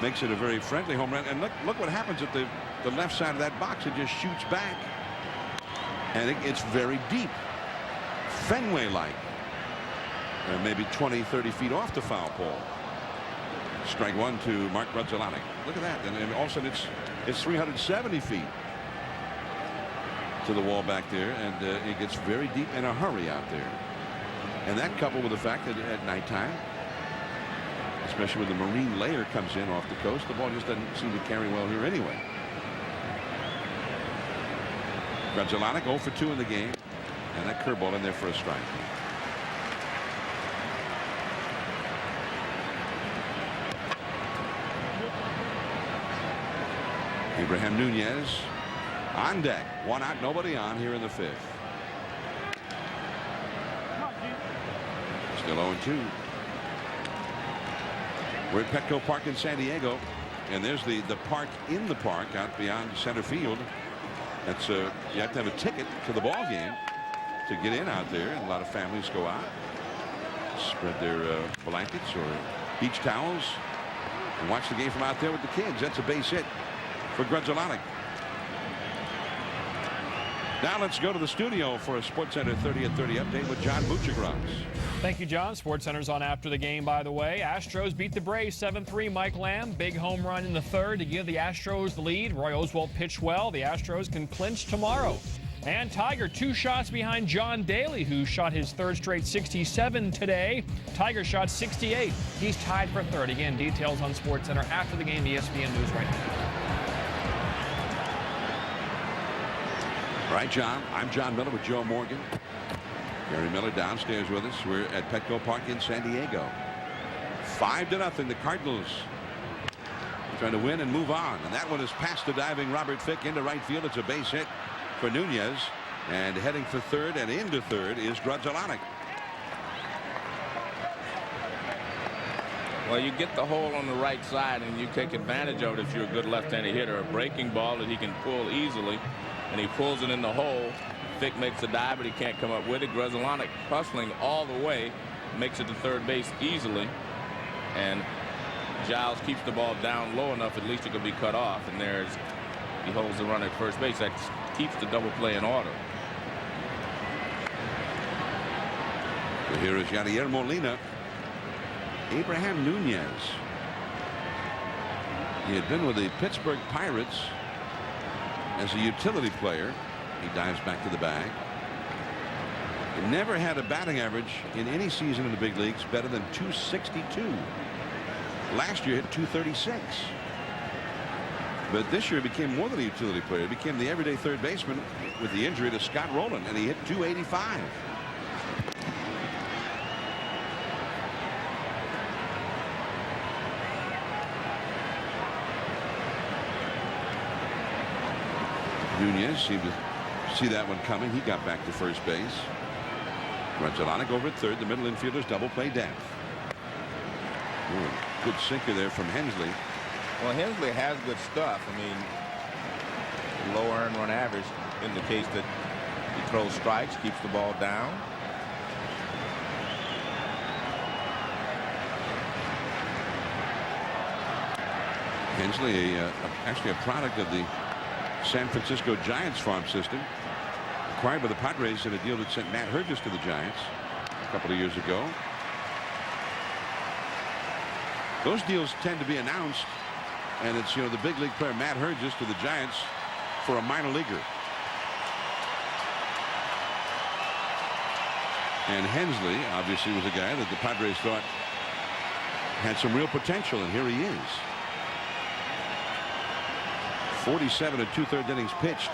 makes it a very friendly home run. And look what happens at the left side of that box. It just shoots back, and it's very deep, Fenway-like, maybe 20-30 feet off the foul pole. Strike 1 to Mark Grudzielanek. Look at that, and all of a sudden it's 370 feet to the wall back there, and it gets very deep in a hurry out there. And that, coupled with the fact that at nighttime, especially when the marine layer comes in off the coast, the ball just doesn't seem to carry well here anyway. Grudzielanek 0 for 2 in the game, and that curveball in there for a strike. Abraham Nunez on deck. 1 out, nobody on here in the 5th. Still 0-2. We're at Petco Park in San Diego, and there's the park in the park out beyond center field. That's you have to have a ticket to the ball game to get in out there, and a lot of families go out, spread their blankets or beach towels, and watch the game from out there with the kids. That's a base hit for Grudzielanek. Now let's go to the studio for a SportsCenter 30 at 30 update with John Buccigross. Thank you, John. SportsCenter's on after the game, by the way. Astros beat the Braves 7-3. Mike Lamb, big home run in the 3rd to give the Astros the lead. Roy Oswalt pitched well. The Astros can clinch tomorrow. And Tiger 2 shots behind John Daly, who shot his 3rd straight 67 today. Tiger shot 68. He's tied for 3rd. Again, details on SportsCenter after the game. ESPN News right now. All right, John. I'm John Miller with Joe Morgan. Gary Miller downstairs with us. We're at Petco Park in San Diego. 5-0. The Cardinals trying to win and move on. And that one is past the diving Robert Fick into right field. It's a base hit for Nunez. And heading for 3rd and into 3rd is Grudzielanek. Well, you get the hole on the right side, and you take advantage of it if you're a good left-handed hitter. A breaking ball that he can pull easily, and he pulls it in the hole. Fick makes a dive, but he can't come up with it. Grudzielanek hustling all the way, makes it to 3rd base easily, and Giles keeps the ball down low enough at least it could be cut off, and he holds the run at 1st base. That keeps the double play in order. So here is Yadier Molina. Abraham Nunez. He had been with the Pittsburgh Pirates as a utility player. He dives back to the bag. He never had a batting average in any season in the big leagues better than 262. Last year hit 236. But this year he became more than a utility player. He became the everyday 3rd baseman with the injury to Scott Rowland, and he hit 285. Nunez seemed to see that one coming. He got back to 1st base. Grudzielanek over at 3rd. The middle infielders double play depth. Ooh, good sinker there from Hensley. Well, Hensley has good stuff. I mean, low earned run average indicates that he throws strikes, keeps the ball down. Hensley, actually a product of the San Francisco Giants farm system, acquired by the Padres in a deal that sent Matt Herges to the Giants a couple of years ago. Those deals tend to be announced, and it's, the big league player Matt Herges to the Giants for a minor leaguer. And Hensley obviously was a guy that the Padres thought had some real potential, and here he is. 47 2/3 innings pitched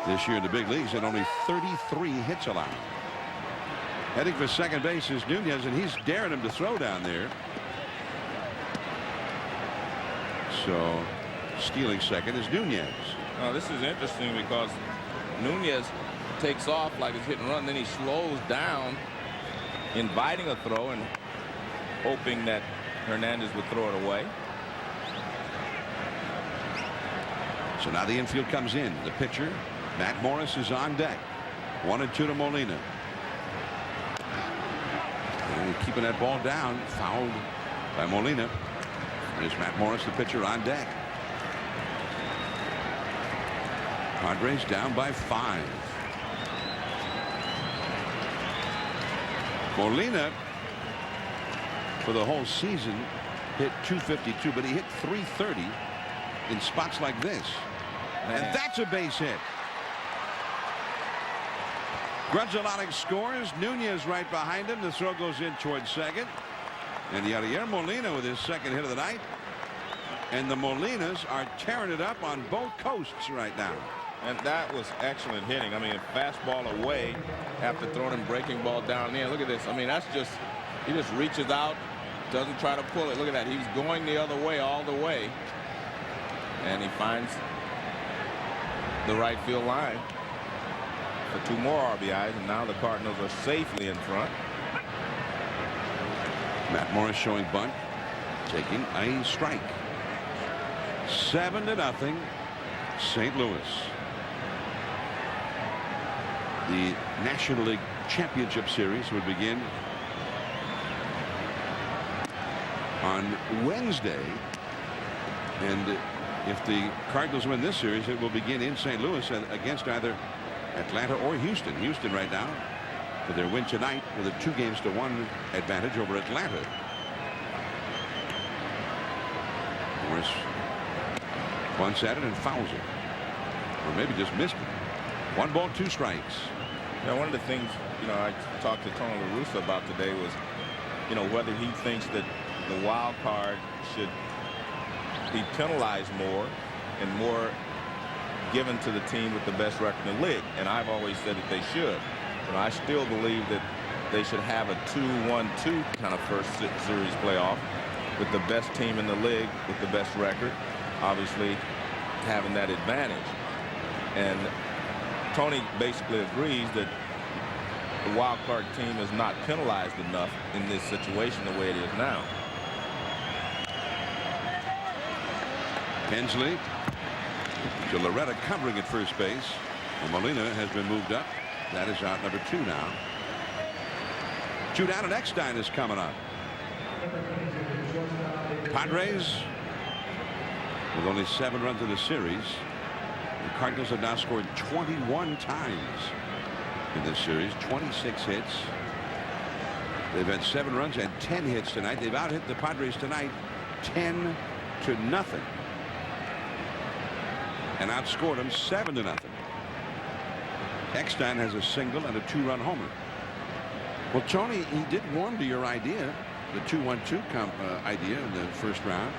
this year in the big leagues, and only 33 hits allowed. Heading for second base is Nunez, and he's daring him to throw down there. So stealing second is Nunez. Now, this is interesting because Nunez takes off like it's hit and run, then he slows down, inviting a throw and hoping that Hernandez would throw it away. So now the infield comes in. The pitcher, Matt Morris, is on deck. 1-2 to Molina. And keeping that ball down, fouled by Molina. There's Matt Morris, the pitcher, on deck. Padres down by 5. Molina, for the whole season, hit .252, but he hit .330 in spots like this. And that's a base hit. Grunzalonic scores. Nunez right behind him. The throw goes in towards second. And Yadier Molina with his second hit of the night. And the Molinas are tearing it up on both coasts right now. And that was excellent hitting. I mean, a fastball away after throwing a breaking ball down there. Look at this. I mean, that's just, he just reaches out, doesn't try to pull it. Look at that. He's going the other way all the way. And he finds the right field line for 2 more RBIs. And now the Cardinals are safely in front. Matt Morris showing bunt, taking a strike. 7-0 St. Louis. The National League Championship Series would begin on Wednesday, and if the Cardinals win this series, it will begin in St. Louis against either Atlanta or Houston. Houston right now with their win tonight with a 2-1 advantage over Atlanta. Morris bunts at it and fouls it, or maybe just missed it. 1 ball, 2 strikes. Now, one of the things, I talked to Tony La Russa about today was, whether he thinks that the wild card should be penalized more and more given to the team with the best record in the league. And I've always said that they should. But I still believe that they should have a 2-1-2 kind of first series playoff with the best team in the league with the best record, obviously having that advantage. And Tony basically agrees that the wild card team is not penalized enough in this situation the way it is now. Hensley to Loretta covering at first base. And Molina has been moved up. That is out number 2 now. 2 down, and Eckstein is coming up. Padres with only 7 runs in the series. The Cardinals have now scored 21 times in this series, 26 hits. They've had 7 runs and 10 hits tonight. They've out-hit the Padres tonight 10-0 and outscored them 7-0. Eckstein has a single and a 2-run homer. Well, Tony, he did warm to your idea, the 2-1-2 idea in the first round.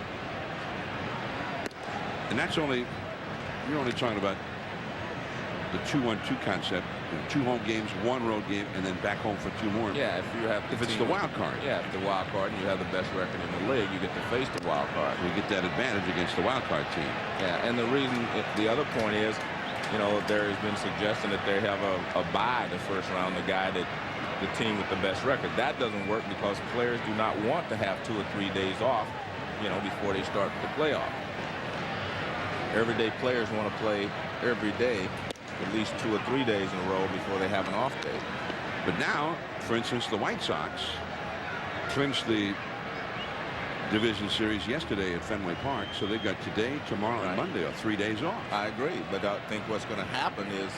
And that's only, you're only talking about the 2-1-2 concept. 2 home games, 1 road game, and then back home for 2 more. Yeah, if it's the wild card. Yeah, if the wild card and you have the best record in the league, you get to face the wild card. You get that advantage against the wild card team. Yeah, and the other point is, there has been suggestion that they have a bye the first round, the team with the best record. That doesn't work because players do not want to have 2 or 3 days off, before they start the playoff. Everyday players want to play every day, at least 2 or 3 days in a row before they have an off day. But now, for instance, the White Sox clinched the division series yesterday at Fenway Park, so they've got today, tomorrow, and Monday, or 3 days off. I agree, but I think what's going to happen is,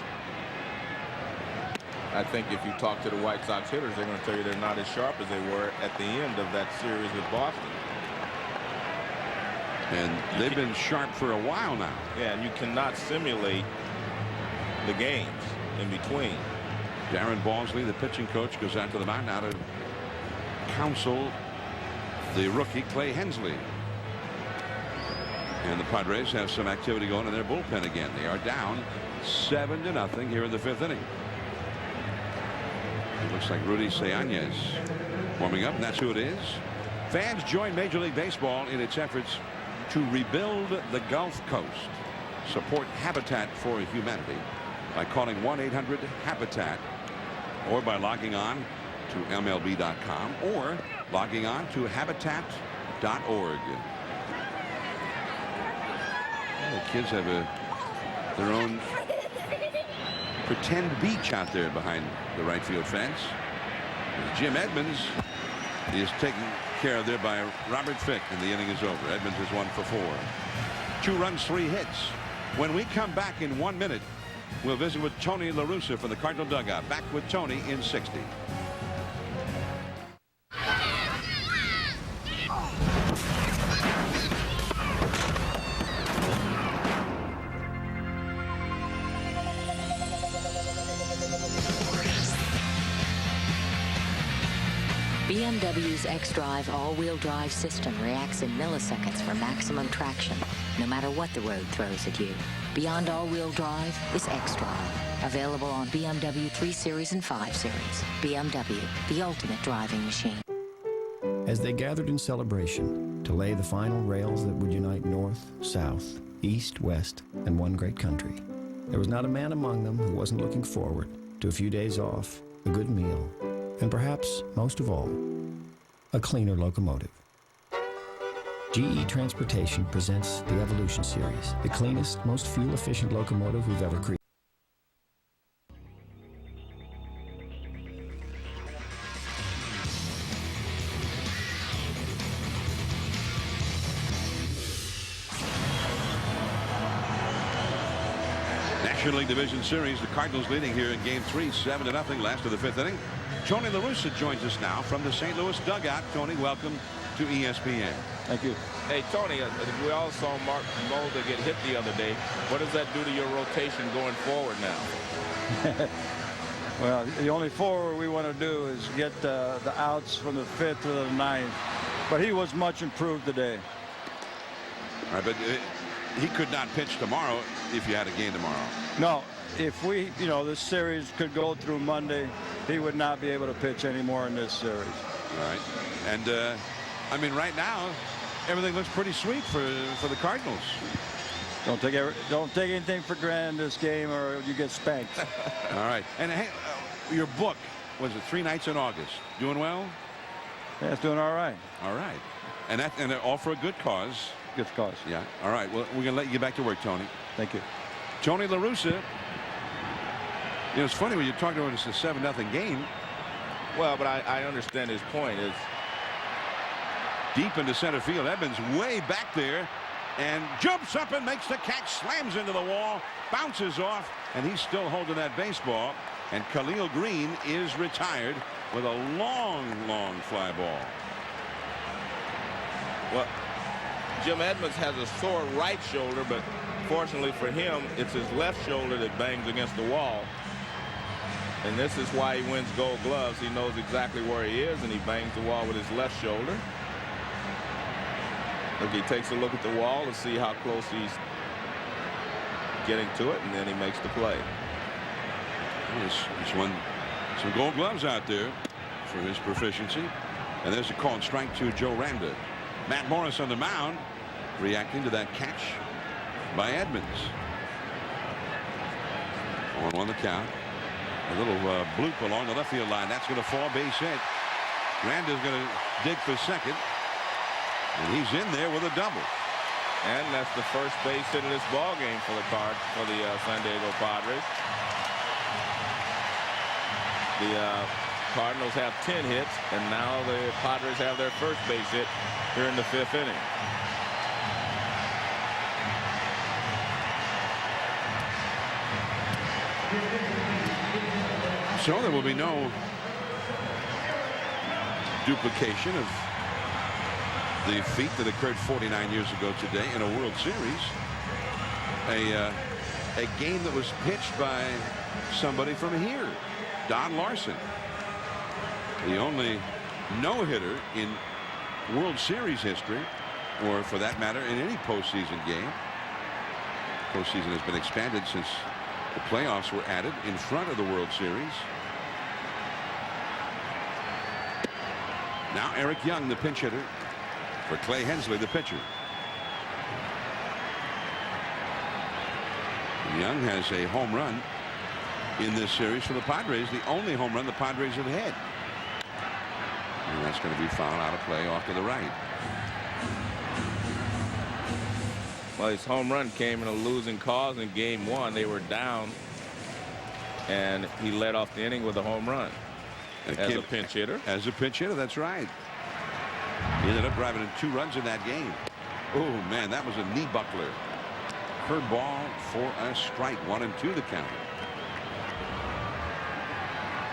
I think if you talk to the White Sox hitters, they're going to tell you they're not as sharp as they were at the end of that series with Boston. And they've been sharp for a while now. Yeah, and you cannot simulate the games in between. Darren Balsley, the pitching coach, goes out to the mound now to counsel the rookie Clay Hensley. And the Padres have some activity going in their bullpen again. They are down 7-0 here in the 5th inning. It looks like Rudy Seañez warming up, and that's who it is. Fans join Major League Baseball in its efforts to rebuild the Gulf Coast. Support Habitat for Humanity by calling 1-800-HABITAT or by logging on to MLB.com or logging on to habitat.org. The kids have their own pretend beach out there behind the right field fence. Jim Edmonds is taken care of there by Robert Fick, and the inning is over. Edmonds is 1 for 4. 2 runs, 3 hits. When we come back in 1 minute, we'll visit with Tony La Russa from the Cardinal dugout. Back with Tony in 60. BMW's xDrive all-wheel drive system reacts in milliseconds for maximum traction, no matter what the road throws at you. Beyond all-wheel drive is xDrive, available on BMW 3 Series and 5 Series. BMW, the ultimate driving machine. As they gathered in celebration to lay the final rails that would unite North, South, East, West, and one great country, there was not a man among them who wasn't looking forward to a few days off, a good meal, and perhaps, most of all, a cleaner locomotive. GE Transportation presents the Evolution Series, the cleanest, most fuel-efficient locomotive we've ever created. National League Division Series, the Cardinals leading here in Game 3, 7-0, last of the 5th inning. Tony La Russa joins us now from the St. Louis dugout. Tony, welcome to ESPN. Thank you. Hey, Tony, we all saw Mark Mulder get hit the other day. What does that do to your rotation going forward now? Well, the only forward we want to do is get the outs from the 5th to the 9th. But he was much improved today. All right, but he could not pitch tomorrow if you had a game tomorrow. No, if we, this series could go through Monday, he would not be able to pitch anymore in this series. All right. And, I mean, right now, everything looks pretty sweet for the Cardinals. Don't take anything for granted in this game or you get spanked. All right. And hey, your book, was it 3 Nights in August? Doing well? Yeah, it's doing all right. All right. And all for a good cause. Good cause. Yeah. All right. Well, we're going to let you get back to work, Tony. Thank you. Tony La Russa. It's funny when you talk about it's a 7-0 game. Well, but I understand his point. Is deep into center field. Edmonds way back there and jumps up and makes the catch, slams into the wall, bounces off, and he's still holding that baseball. And Khalil Green is retired with a long, long fly ball. Well, Jim Edmonds has a sore right shoulder, but fortunately for him, it's his left shoulder that bangs against the wall. And this is why he wins Gold Gloves. He knows exactly where he is, and he bangs the wall with his left shoulder. Look, he takes a look at the wall to see how close he's getting to it, and then he makes the play. He's won some Gold Gloves out there for his proficiency. And there's a called strike to Joe Randa. Matt Morris on the mound reacting to that catch by Edmonds. 1-1 the count. A little bloop along the left field line. That's going to fall, base hit. Randa's going to dig for second. And he's in there with a double. And that's the first base hit of this ball game for the San Diego Padres. The Cardinals have 10 hits, and now the Padres have their first base hit here in the 5th inning. So there will be no duplication of the feat that occurred 49 years ago today in a World Series. A game that was pitched by somebody from here, Don Larson. The only no-hitter in World Series history, or for that matter in any postseason game. Postseason has been expanded since the playoffs were added in front of the World Series. Now Eric Young, the pinch hitter, for Clay Hensley, the pitcher. Young has a home run in this series for the Padres, the only home run the Padres have had. And that's going to be fouled out of play off to the right. Well, his home run came in a losing cause in game 1. They were down, and he led off the inning with a home run as a pinch hitter. As a pinch hitter, that's right. He ended up driving in 2 runs in that game. Oh, man, that was a knee buckler. Curveball for a strike. 1-2 the count.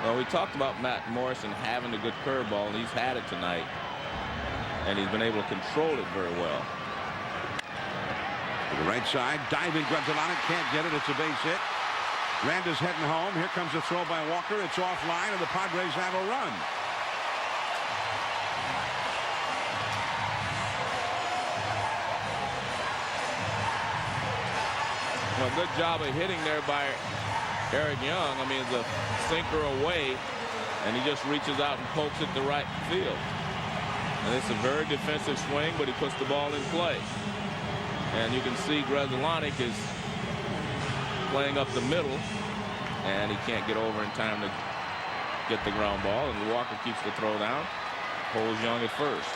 Well, we talked about Matt Morrison having a good curveball, and he's had it tonight, and he's been able to control it very well. To the right side, diving Grudzielanek, can't get it. It's a base hit. Randa's heading home. Here comes a throw by Walker. It's offline, and the Padres have a run. Well, good job of hitting there by Eric Young. I mean, it's a sinker away, and he just reaches out and pokes it to right field. And it's a very defensive swing, but he puts the ball in play. And you can see Grudzielanek is playing up the middle, and he can't get over in time to get the ground ball. And Walker keeps the throw down, holds Young at first.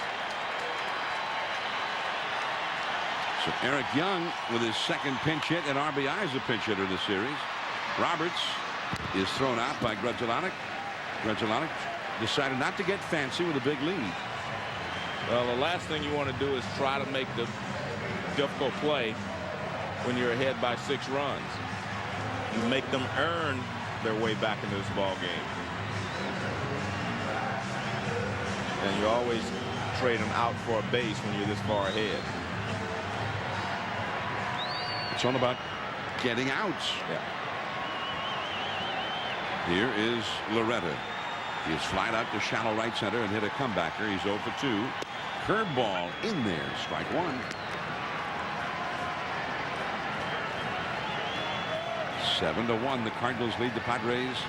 So Eric Young with his second pinch hit and RBI as a pinch hitter in the series. Roberts is thrown out by Grudzielanek. Grudzielanek decided not to get fancy with a big lead. Well, the last thing you want to do is try to make the difficult play when you're ahead by 6 runs. You make them earn their way back into this ball game. And you always trade them out for a base when you're this far ahead. It's all about getting outs. Yeah. Here is Loretta. He is flied out to shallow right center and hit a comebacker. He's 0 for 2. Curveball in there. Strike 1. 7-1. The Cardinals lead the Padres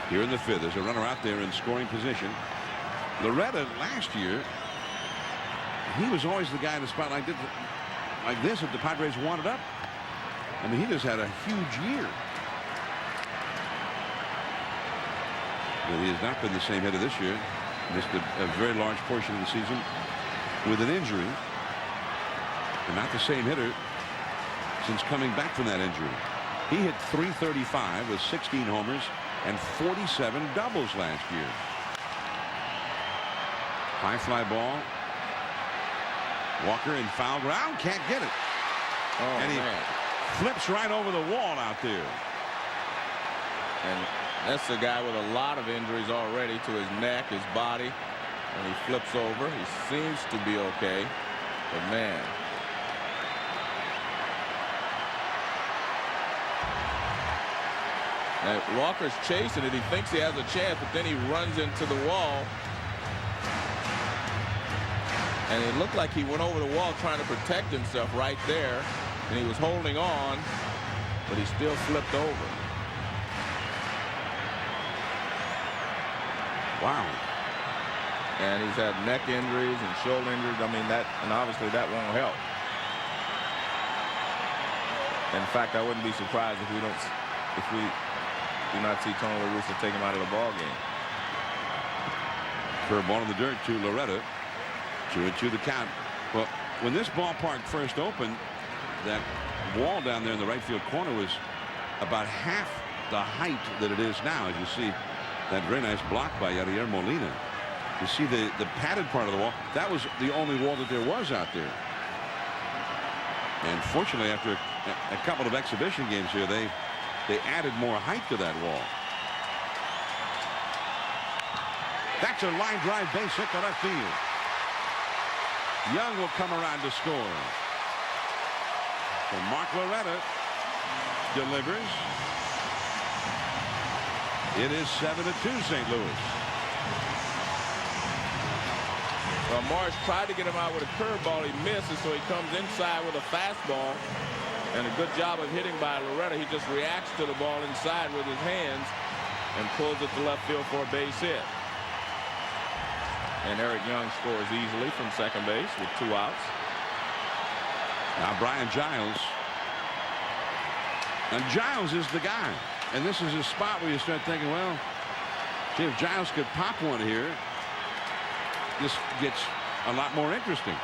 here in the 5th. There's a runner out there in scoring position. Loretta last year, he was always the guy in a spot like this if the Padres wanted up. I mean, he just had a huge year. But he has not been the same hitter this year. Missed a very large portion of the season with an injury. And not the same hitter since coming back from that injury. He hit .335 with 16 homers and 47 doubles last year. High fly ball. Walker in foul ground, can't get it. Oh, and he flips right over the wall out there. And that's a guy with a lot of injuries already to his neck, his body, and he flips over. He seems to be okay, but man. Now, Walker's chasing it. He thinks he has a chance, but then he runs into the wall. And it looked like he went over the wall trying to protect himself right there. And he was holding on, but he still flipped over. Wow. And he's had neck injuries and shoulder injuries. I mean, and obviously that won't help. In fact, I wouldn't be surprised if we do not see Tony La Russa take him out of the ball game. Curveball in the dirt to Loretta. 2-2 the count. Well, when this ballpark first opened, that wall down there in the right field corner was about half the height that it is now. As you see that very nice block by Yadier Molina. You see the padded part of the wall. That was the only wall that there was out there. And fortunately, after a couple of exhibition games here, they added more height to that wall. That's a line drive base hit to left field. Young will come around to score. So Mark Loretta delivers. It is 7-2 St. Louis. Well, Morris tried to get him out with a curveball. He misses, so he comes inside with a fastball. And a good job of hitting by Loretta. He just reacts to the ball inside with his hands and pulls it to left field for a base hit. And Eric Young scores easily from second base with 2 outs. Now Brian Giles. And Giles is the guy. And this is a spot where you start thinking, well, see, if Giles could pop one here, this gets a lot more interesting.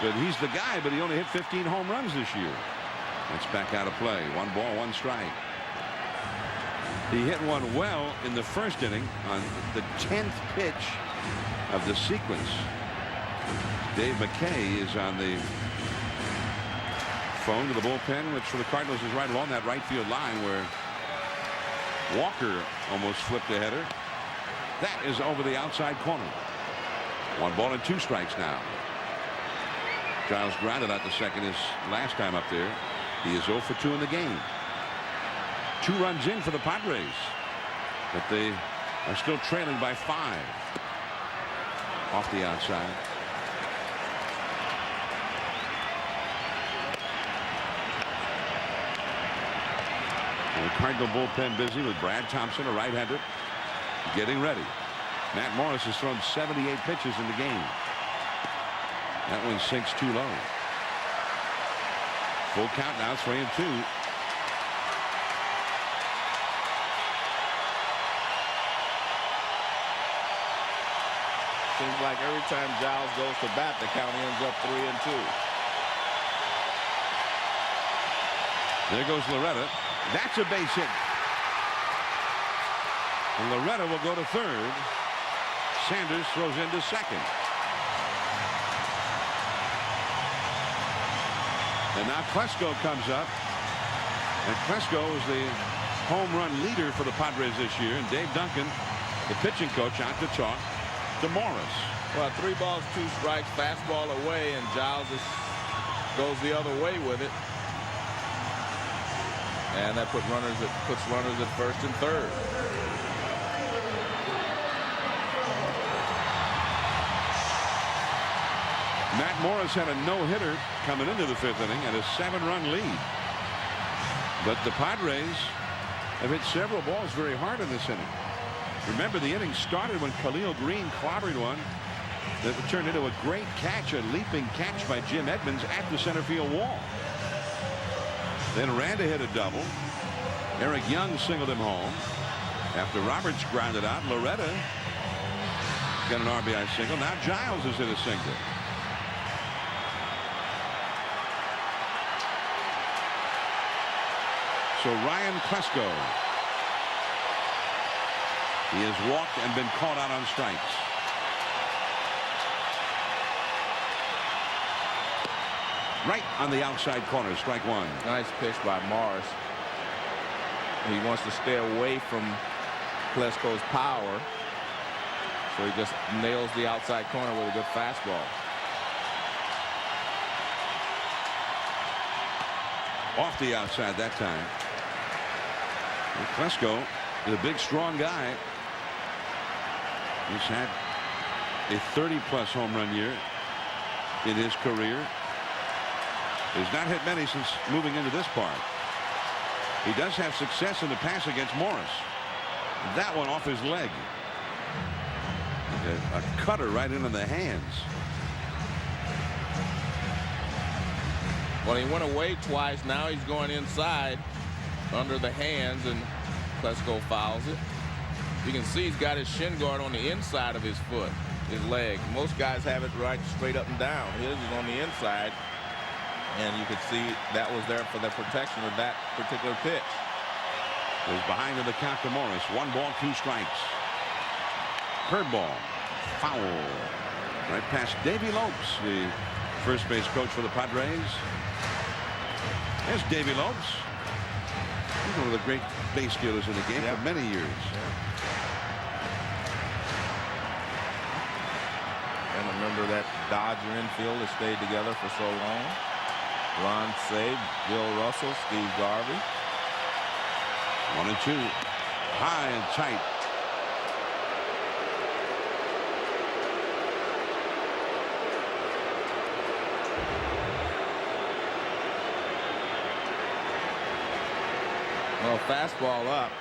But he's the guy, but he only hit 15 home runs this year. That's back out of play. 1 ball, 1 strike. He hit one well in the first inning on the 10th pitch of the sequence. Dave McKay is on the phone to the bullpen, which for the Cardinals is right along that right field line where Walker almost flipped a header. That is over the outside corner. 1 ball and 2 strikes now. Giles grounded out to second his last time up there. He is 0 for 2 in the game. 2 runs in for the Padres, but they are still trailing by 5. Off the outside. And the Cardinal bullpen busy with Brad Thompson, a right-hander, getting ready. Matt Morris has thrown 78 pitches in the game. That one sinks too low. Full count now, 3-2. Seems like every time Giles goes to bat, the count ends up 3-2. There goes Loretta. That's a base hit. And Loretta will go to third. Sanders throws into second. And now Klesko comes up. And Klesko is the home run leader for the Padres this year. And Dave Duncan, the pitching coach, out to talk to Morris. Well, 3 balls, 2 strikes, fastball away, and Giles goes the other way with it. And that puts runners at first and third. Matt Morris had a no-hitter coming into the 5th inning and a 7-run lead. But the Padres have hit several balls very hard in this inning. Remember, the inning started when Khalil Green clobbered one that turned into a great catch, a leaping catch by Jim Edmonds at the center field wall. Then Randa hit a double. Eric Young singled him home. After Roberts grounded out, Loretta got an RBI single. Now Giles has hit a single. So Ryan Klesko. He has walked and been caught out on strikes. Right on the outside corner, strike 1. Nice pitch by Morris. He wants to stay away from Klesko's power, so he just nails the outside corner with a good fastball. Off the outside that time. And Klesko is a big, strong guy. He's had a 30-plus home run year in his career. He's not hit many since moving into this park. He does have success in the pass against Morris. That one off his leg. A cutter right into the hands. Well, he went away twice. Now he's going inside under the hands, and Klesko fouls it. You can see he's got his shin guard on the inside of his foot, his leg. Most guys have it right straight up and down. His is on the inside. And you could see that was there for the protection of that particular pitch. Is behind in the count to Morris. 1 ball, 2 strikes. Curveball. Foul. Right past Davey Lopes, the first base coach for the Padres. There's Davey Lopes. He's one of the great base stealers in the game for many years. And remember that Dodger infield has stayed together for so long. Ron Cey, Bill Russell, Steve Garvey. 1-2. High and tight. Well, fastball up.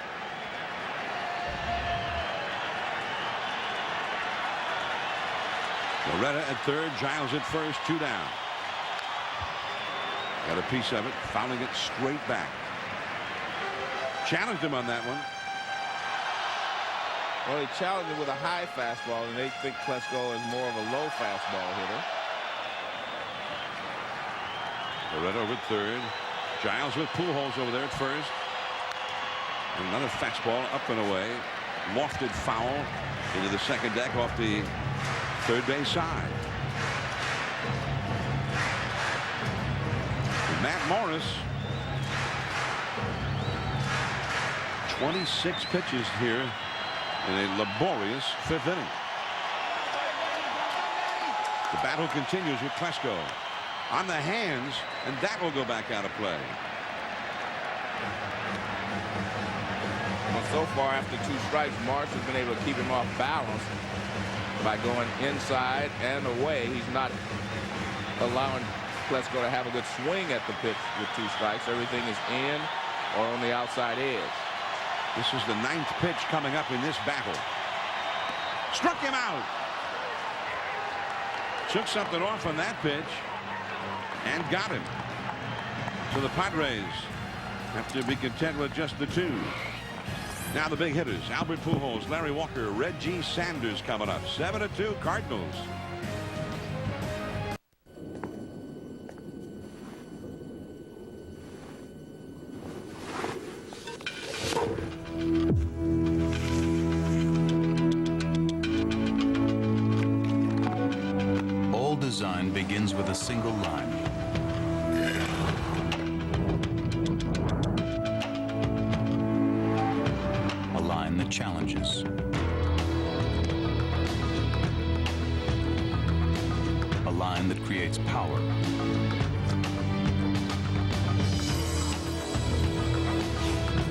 Loretta at third, Giles at first, 2 down. Got a piece of it, fouling it straight back. Challenged him on that one. Well, he challenged him with a high fastball, and they think Klesko is more of a low fastball hitter. Loretta over at third. Giles with Pujols over there at first. And another fastball up and away. Lofted foul into the second deck off the third base side. And Matt Morris. 26 pitches here in a laborious 5th inning. The battle continues with Klesko on the hands, and that will go back out of play. Well, so far after 2 strikes, Marsh has been able to keep him off balance by going inside and away. He's not allowing Klesko to have a good swing at the pitch with 2 strikes. Everything is in or on the outside edge. This is the 9th pitch coming up in this battle. Struck him out. Took something off on that pitch and got him. So the Padres have to be content with just the 2. Now the big hitters, Albert Pujols, Larry Walker, Reggie Sanders coming up. 7-2 Cardinals. All design begins with a single line. Challenges. A line that creates power.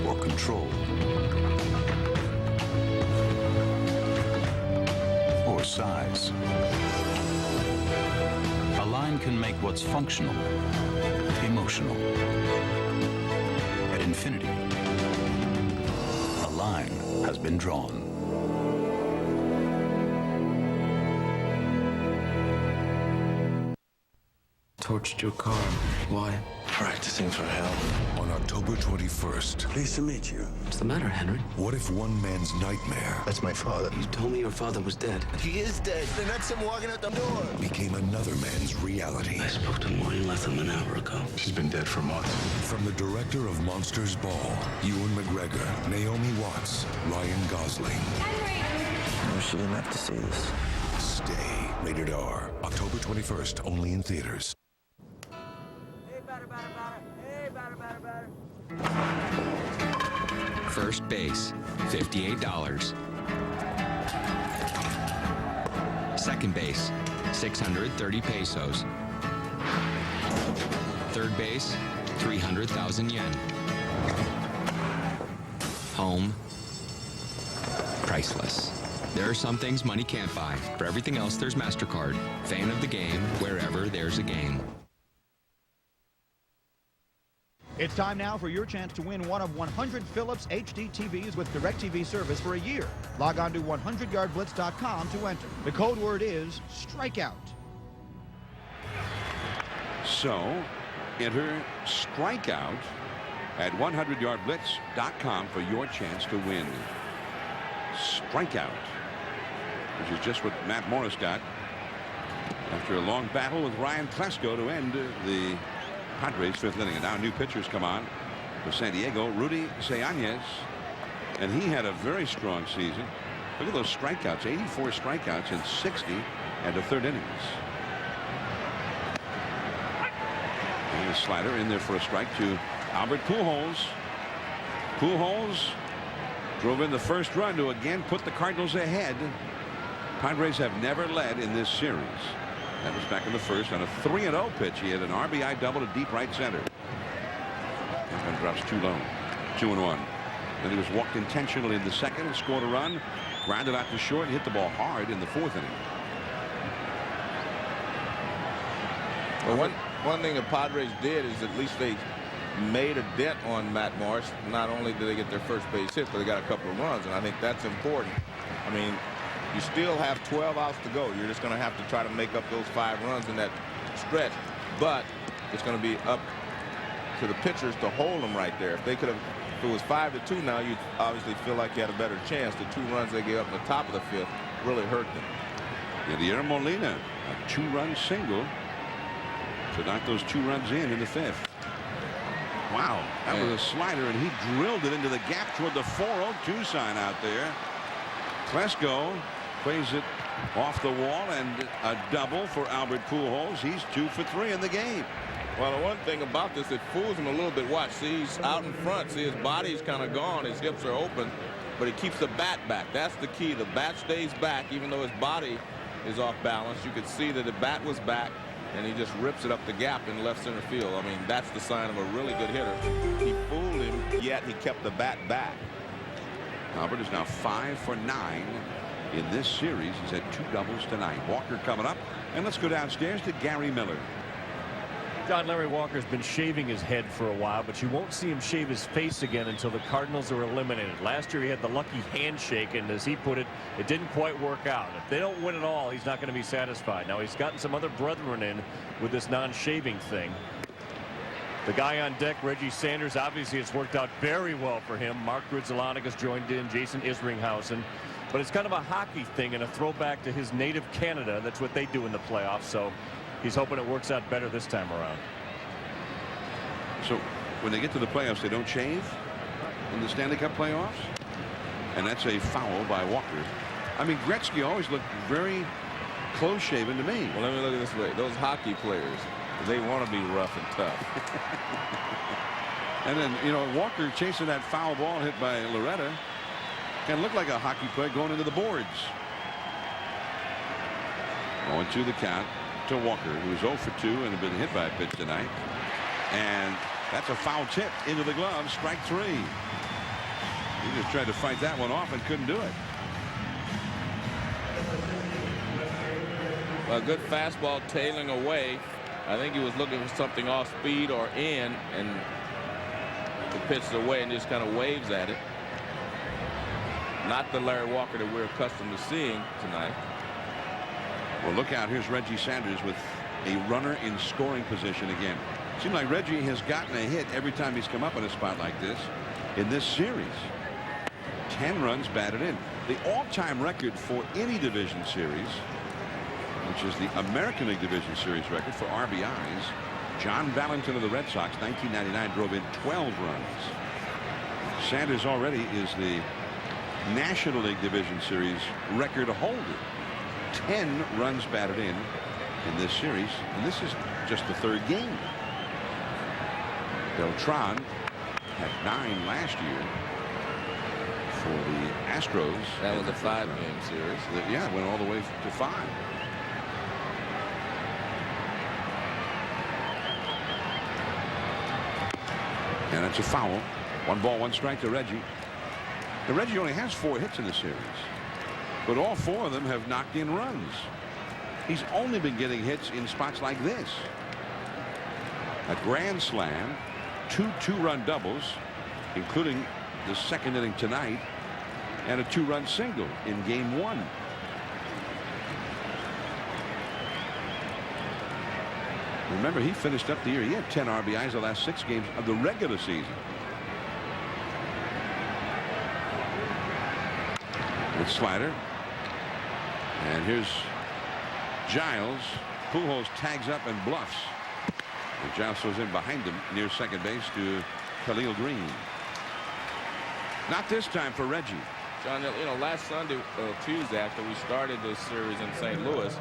Or control. Or size. A line can make what's functional emotional. At infinity, a line has been drawn. Torched your car. Why? Practicing for hell. On October 21st. Pleased to meet you. What's the matter, Henry? What if one man's nightmare? That's my father. You told me your father was dead. He is dead. Then that's him walking out the door. Became another man's reality. I spoke to Maureen less than an hour ago. She's been dead for months. From the director of Monsters Ball, Ewan McGregor, Naomi Watts, Ryan Gosling. Henry! I wish you didn't have to see this. Stay. Rated R. October 21st. Only in theaters. First base, $58. Second base, 630 pesos. Third base, 300,000 yen. Home, priceless. There are some things money can't buy. For everything else, there's MasterCard. Fan of the game, wherever there's a game. It's time now for your chance to win one of 100 Philips HD TVs with DirecTV service for a year. Log on to 100yardblitz.com to enter. The code word is strikeout. So enter strikeout at 100yardblitz.com for your chance to win. Strikeout, which is just what Matt Morris got after a long battle with Ryan Klesko to end the Padres 5th inning. And now new pitchers come on for San Diego. Rudy Seañez, and he had a very strong season. Look at those strikeouts, 84 strikeouts in 60 and the 3rd innings. And a slider in there for a strike to Albert Pujols. Pujols drove in the first run to again put the Cardinals ahead. Padres have never led in this series. That was back in the first on a 3-0 pitch. He had an RBI double to deep right center. That one drops too low. 2-1. Then he was walked intentionally in the second and scored a run. Grounded out to short and hit the ball hard in the fourth inning. Well, one thing the Padres did is at least they made a dent on Matt Morris. Not only did they get their first base hit, but they got a couple of runs, and I think that's important. I mean, you still have 12 outs to go. You're just going to have to try to make up those 5 runs in that stretch, but it's going to be up to the pitchers to hold them right there. If they could have, if it was 5-2 now, you'd obviously feel like you had a better chance. The 2 runs they gave up in the top of the 5th really hurt them. Yadier Molina, a 2-run single to knock those 2 runs in the 5th. Wow, that was a slider, and he drilled it into the gap toward the 4-0-2 sign out there. Klesko plays it off the wall, and a double for Albert Pujols. He's 2 for 3 in the game. Well, the one thing about this, it fools him a little bit. Watch, see, he's out in front. See, his body's kind of gone. His hips are open, but he keeps the bat back. That's the key. The bat stays back, even though his body is off balance. You could see that the bat was back, and he just rips it up the gap in left center field. I mean, that's the sign of a really good hitter. He fooled him, yet he kept the bat back. Albert is now 5 for 9 in this series. He's had 2 doubles tonight. Walker coming up, and let's go downstairs to Gary Miller. John, Larry Walker's been shaving his head for a while, but you won't see him shave his face again until the Cardinals are eliminated. Last year he had the lucky handshake, and as he put it, it didn't quite work out. If they don't win it all, he's not going to be satisfied. Now he's gotten some other brethren in with this non-shaving thing. The guy on deck, Reggie Sanders, obviously it's worked out very well for him. Mark Grudzielanek has joined in, Jason Isringhausen. But it's kind of a hockey thing and a throwback to his native Canada. That's what they do in the playoffs, so he's hoping it works out better this time around. So when they get to the playoffs, they don't shave in the Stanley Cup playoffs? And that's a foul by Walker. I mean, Gretzky always looked very close-shaven to me. Well, let me look at this way. Those hockey players, they want to be rough and tough. And then, you know, Walker chasing that foul ball hit by Loretta can look like a hockey player going into the boards. 0-2 the count to Walker, who is 0 for 2 and had been hit by a pitch tonight. And that's a foul tip into the glove. Strike 3. He just tried to fight that one off and couldn't do it. A good fastball tailing away. I think he was looking for something off speed or in, and the pitch is away and just kind of waves at it. Not the Larry Walker that we're accustomed to seeing tonight. Well, look out. Here's Reggie Sanders with a runner in scoring position again. Seems like Reggie has gotten a hit every time he's come up in a spot like this in this series. 10 runs batted in. The all-time record for any division series, which is the American League Division Series record for RBIs. John Valentin of the Red Sox, 1999, drove in 12 runs. Sanders already is the National League Division Series record holder. 10 runs batted in this series, and this is just the 3rd game. Beltran had 9 last year for the Astros. That was a 5-game series. Yeah, it went all the way to 5. And it's a foul. 1 ball, 1 strike to Reggie. Now, Reggie only has 4 hits in the series, but all 4 of them have knocked in runs. He's only been getting hits in spots like this. A grand slam, 2 2-run doubles, including the 2nd inning tonight, and a 2-run single in game 1. Remember, he finished up the year. He had 10 RBIs the last 6 games of the regular season. With slider. And here's Giles. Pujols tags up and bluffs. And Giles throws in behind him near second base to Khalil Green. Not this time for Reggie. John, you know, last Sunday, Tuesday, after we started this series in St. Louis,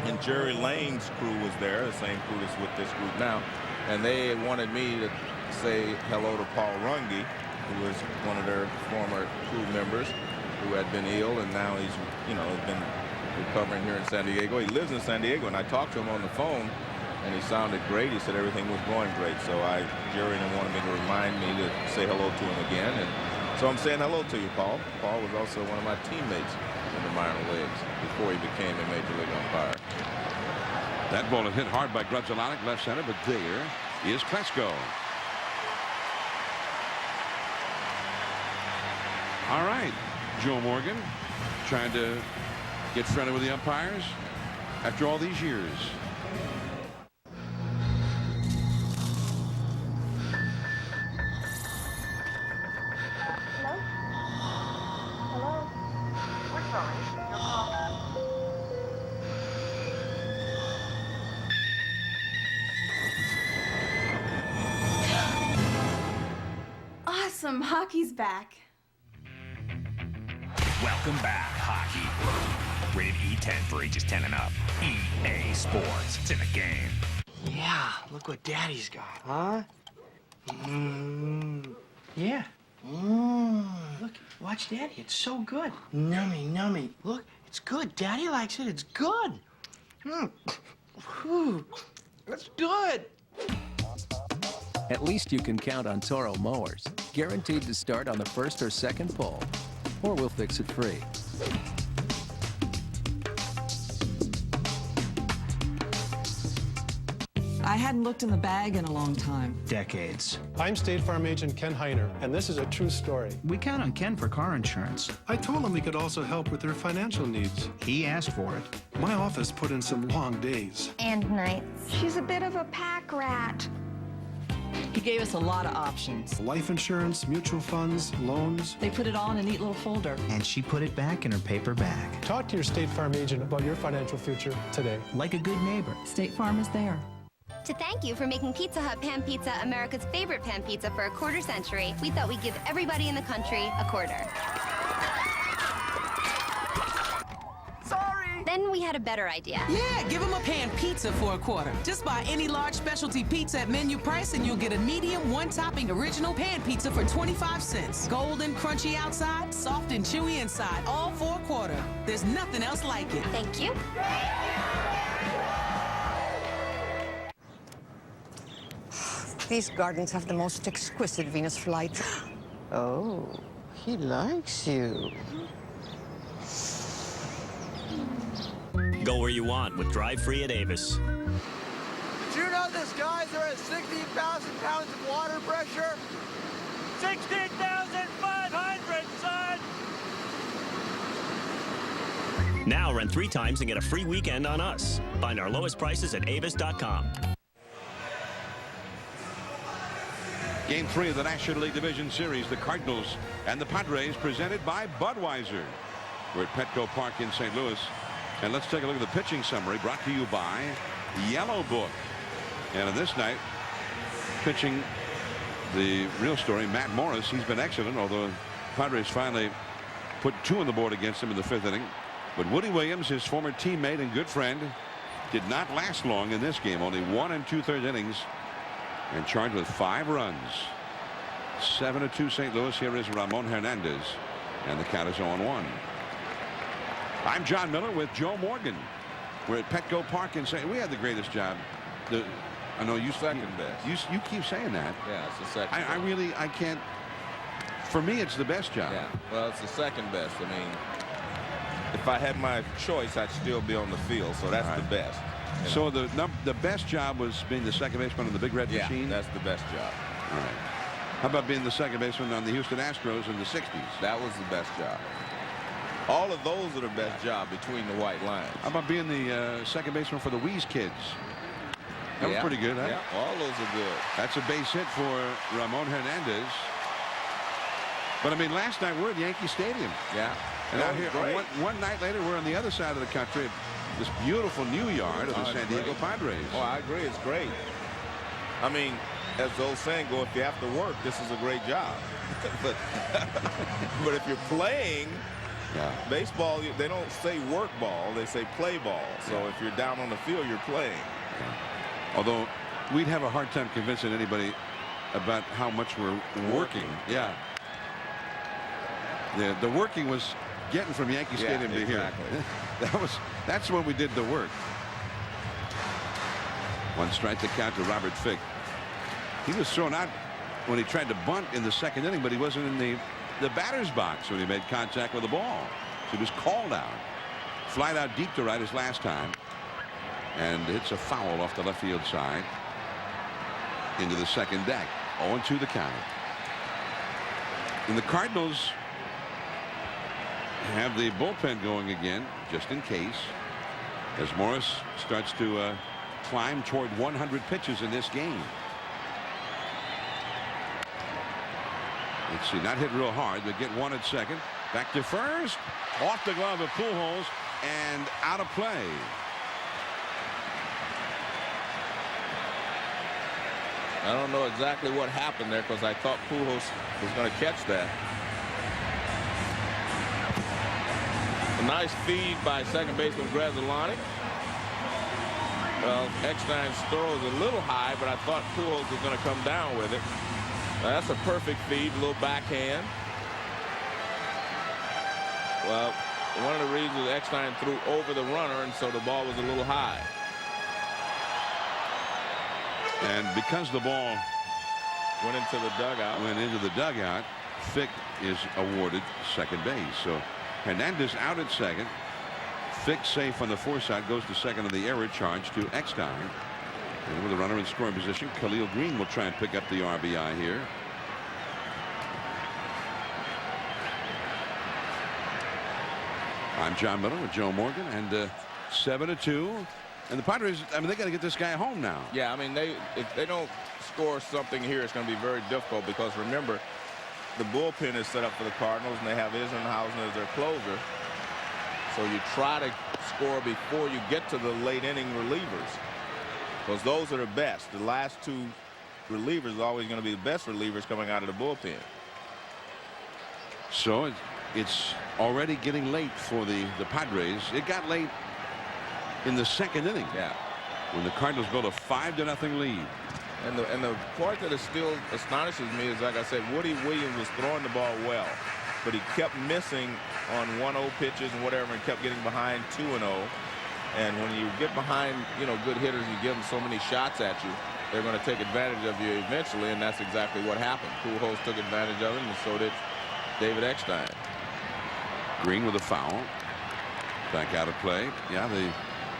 and Jerry Lane's crew was there, the same crew that's with this group now, and they wanted me to say hello to Paul Runge, who was one of their former crew members who had been ill, and now he's, you know, has been recovering here in San Diego. He lives in San Diego, and I talked to him on the phone, and he sounded great. He said everything was going great. So Jerry wanted me to remind me to say hello to him again. And so I'm saying hello to you, Paul. Paul was also one of my teammates in the minor leagues before he became a major league umpire. That ball is hit hard by Grudzielanek, left center, but there is Klesko. All right, Joe Morgan trying to get friendly with the umpires after all these years. Awesome, hockey's back. Welcome back, hockey. Rated E10 for ages 10 and up. EA Sports. It's in the game. Yeah, look what Daddy's got, huh? Yeah. Look, watch Daddy. It's so good. Nummy, nummy. Look, it's good. Daddy likes it. It's good. Whew. That's good. At least you can count on Toro mowers. Guaranteed to start on the first or second pull. Or we'll fix it free. I hadn't looked in the bag in a long time. Decades. I'm State Farm agent Ken Heiner, and this is a true story. We count on Ken for car insurance. I told him we could also help with their financial needs. He asked for it. My office put in some long days. And nights. She's a bit of a pack rat. He gave us a lot of options. Life insurance, mutual funds, loans. They put it all in a neat little folder. And she put it back in her paper bag. Talk to your State Farm agent about your financial future today. Like a good neighbor. State Farm is there. To thank you for making Pizza Hut Pan Pizza America's favorite pan pizza for a quarter-century, we thought we'd give everybody in the country a quarter. Sorry! Then we had a better idea. Yeah, give them a pan pizza for a quarter. Just buy any large specialty pizza at menu price and you'll get a medium one-topping original pan pizza for 25 cents. Golden, crunchy outside, soft and chewy inside, all for a quarter. There's nothing else like it. Thank you. These gardens have the most exquisite Venus flight. Oh, he likes you. Go where you want with Drive Free at Avis. Did you know this guy's are at 16,000 pounds of water pressure? 16,500, son! Now run 3 times and get a free weekend on us. Find our lowest prices at avis.com. Game 3 of the National League Division Series, the Cardinals and the Padres, presented by Budweiser. We're at Petco Park in St. Louis. And let's take a look at the pitching summary brought to you by Yellow Book. And in this night, pitching the real story, Matt Morris. He's been excellent, although Padres finally put 2 on the board against him in the 5th inning. But Woody Williams, his former teammate and good friend, did not last long in this game. Only 1 2/3 innings. And charged with 5 runs. 7-2 St. Louis. Here is Ramon Hernandez. And the count is 0-1. I'm John Miller with Joe Morgan. We're at Petco Park in St. We had the greatest job. I know you second best. You keep saying that. Yeah, it's the second. I can't. For me, it's the best job. Yeah. Well, it's the second best. I mean, if I had my choice, I'd still be on the field. So that's the best. So the best job was being the second baseman on the Big Red Machine? That's the best job. All right. How about being the second baseman on the Houston Astros in the 60s? That was the best job. All of those are the best job between the white lines. How about being the second baseman for the Wheeze Kids? That was pretty good, huh? Yeah, all those are good. That's a base hit for Ramon Hernandez. But, I mean, last night we're at Yankee Stadium. Yeah. And out here, one night later, we're on the other side of the country. This beautiful new yard of the San Diego Padres. Oh, I agree. It's great. I mean, as the old saying go, if you have to work, this is a great job. but if you're playing baseball, they don't say work ball. They say play ball. So if you're down on the field, you're playing. Although we'd have a hard time convincing anybody about how much we're working. Yeah. The working was getting from Yankee Stadium to here. That's when we did the work. 1 strike to count to Robert Fick. He was thrown out when he tried to bunt in the 2nd inning, but he wasn't in the batter's box when he made contact with the ball. So he was called out. Flied out deep to right his last time, and hits a foul off the left field side into the 2nd deck. 0-2 the count. And the Cardinals have the bullpen going again, just in case, as Morris starts to climb toward 100 pitches in this game. Let's see, not hit real hard. They get 1 at 2nd. Back to first. Off the glove of Pujols and out of play. I don't know exactly what happened there because I thought Pujols was going to catch that. A nice feed by second baseman Grazzolani. Well, Eckstein's throw is a little high, but I thought Pujols was going to come down with it. Now, that's a perfect feed, a little backhand. Well, one of the reasons Eckstein threw over the runner, and so the ball was a little high. And because the ball went into the dugout, Fick is awarded second base. So Hernandez out at 2nd. Fick safe on the foresight, goes to 2nd on the error charge to Eckstein. And with a runner in scoring position, Khalil Green will try and pick up the RBI here. I'm John Miller with Joe Morgan, and 7-2. And the Padres, I mean, they got to get this guy home now. Yeah, I mean, if they don't score something here, it's going to be very difficult because remember, the bullpen is set up for the Cardinals, and they have Isringhausen as their closer. So you try to score before you get to the late inning relievers, because those are the best. The last 2 relievers are always going to be the best relievers coming out of the bullpen. So it's already getting late for the Padres. It got late in the 2nd inning. Yeah. When the Cardinals built a 5-0 lead. And the part that still astonishes me is, like I said, Woody Williams was throwing the ball well, but he kept missing on 1-0 pitches and whatever, and kept getting behind 2-0. And when you get behind, good hitters, you give them so many shots at you, they're going to take advantage of you eventually, and that's exactly what happened. Pujols took advantage of it, and so did David Eckstein. Green with a foul. Back out of play. Yeah, the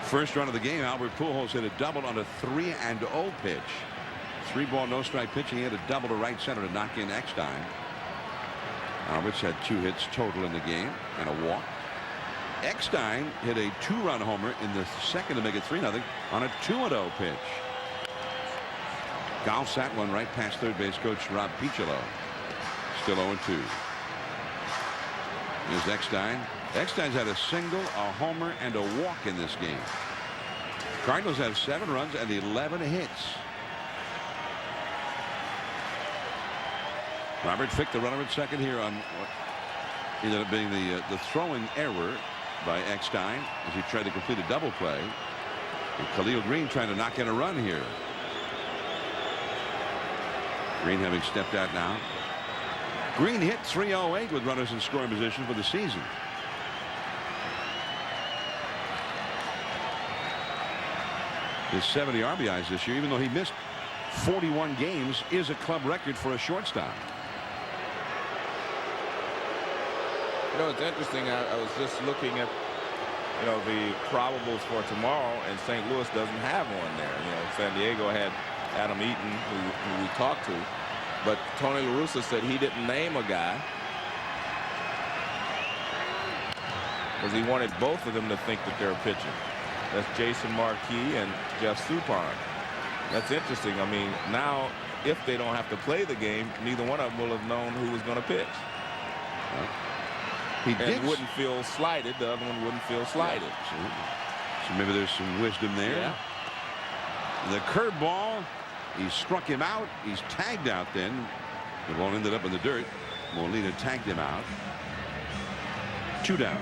first run of the game, Albert Pujols hit a double on a 3-0 pitch. 3-ball, no-strike pitching. He hit a double to right center to knock in Eckstein. Albert's had 2 hits total in the game and a walk. Eckstein hit a 2-run homer in the 2nd to make it 3-0 on a 2-0 pitch. Golfs that one right past third base coach Rob Piccolo. Still 0-2. Here's Eckstein. Eckstein's had a single, a homer, and a walk in this game. Cardinals have 7 runs and 11 hits. Robert Fick, the runner at 2nd here on what ended up being the throwing error by Eckstein as he tried to complete a double play. And Khalil Green trying to knock in a run here. Green having stepped out now. Green hit .308 with runners in scoring position for the season. His 70 RBIs this year, even though he missed 41 games, is a club record for a shortstop. It's interesting. I was just looking at, the probables for tomorrow, and St. Louis doesn't have one there. San Diego had Adam Eaton, who we talked to, but Tony La Russa said he didn't name a guy because he wanted both of them to think that they're pitching. That's Jason Marquis and Jeff Suppan. That's interesting. I mean, now if they don't have to play the game, neither one of them will have known who was going to pitch. He wouldn't feel slighted. The other one wouldn't feel slighted. So maybe there's some wisdom there. Yeah. The curveball, he struck him out. He's tagged out then. The ball ended up in the dirt. Molina tagged him out. 2 down.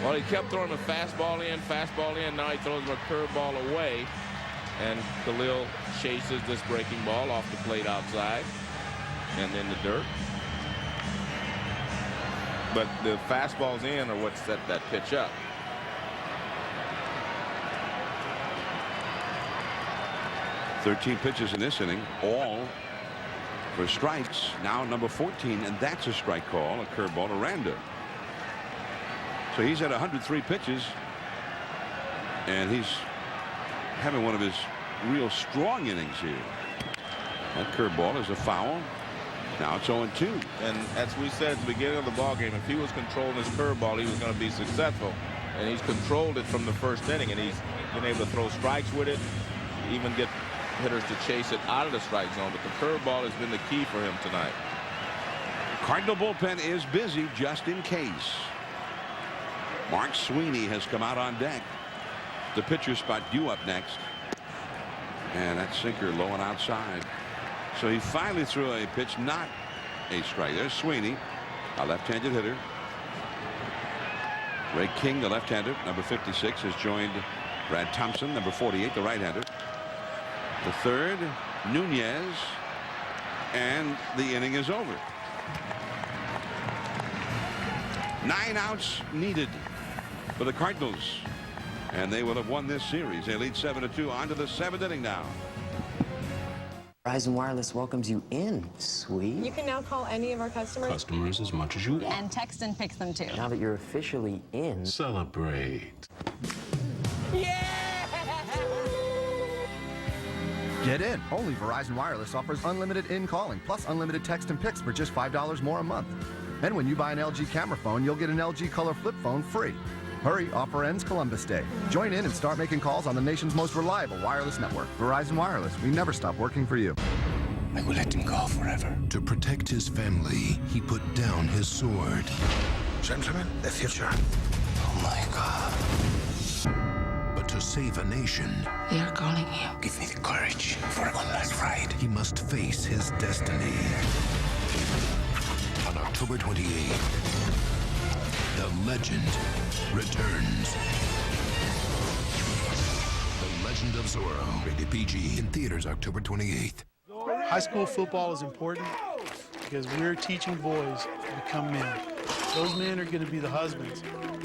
Well, he kept throwing a fastball in. Now he throws a curveball away. And Khalil chases this breaking ball off the plate outside and in the dirt. But the fastballs in are what set that pitch up. "13 pitches in this inning, all for strikes. Now number 14, and that's a strike call, a curveball to Randa. So he's at 103 pitches, and he's having one of his real strong innings here. That curveball is a foul. Now it's 0-2. And as we said at the beginning of the ball game, if he was controlling his curveball, he was going to be successful. And he's controlled it from the first inning, and he's been able to throw strikes with it, even get hitters to chase it out of the strike zone. But the curveball has been the key for him tonight. Cardinal bullpen is busy just in case. Mark Sweeney has come out on deck. The pitcher spot due up next. And that sinker low and outside. So he finally threw a pitch, not a strike. There's Sweeney, a left-handed hitter. Ray King, the left-hander, number 56, has joined Brad Thompson, number 48, the right-hander. The third, Nunez, and the inning is over. 9 outs needed for the Cardinals, and they will have won this series. They lead 7-2 on to the 7th inning now. Verizon Wireless welcomes you in, sweet. You can now call any of our customers. Customers as much as you want. And text and pick them too. Now that you're officially in, Celebrate. Get in. Only Verizon Wireless offers unlimited in-calling plus unlimited text and picks for just $5 more a month. And when you buy an LG camera phone, you'll get an LG Color flip phone free. Hurry, offer ends Columbus Day. Join in and start making calls on the nation's most reliable wireless network. Verizon Wireless. We never stop working for you. I will let him go forever. To protect his family, he put down his sword. Gentlemen, the future. Oh my God. But to save a nation, They are calling you. give me the courage for a one-last ride. He must face his destiny. On October 28th, the legend returns. The Legend of Zorro. Rated PG. In theaters October 28th. High school football is important because we're teaching boys to become men. Those men are going to be the husbands.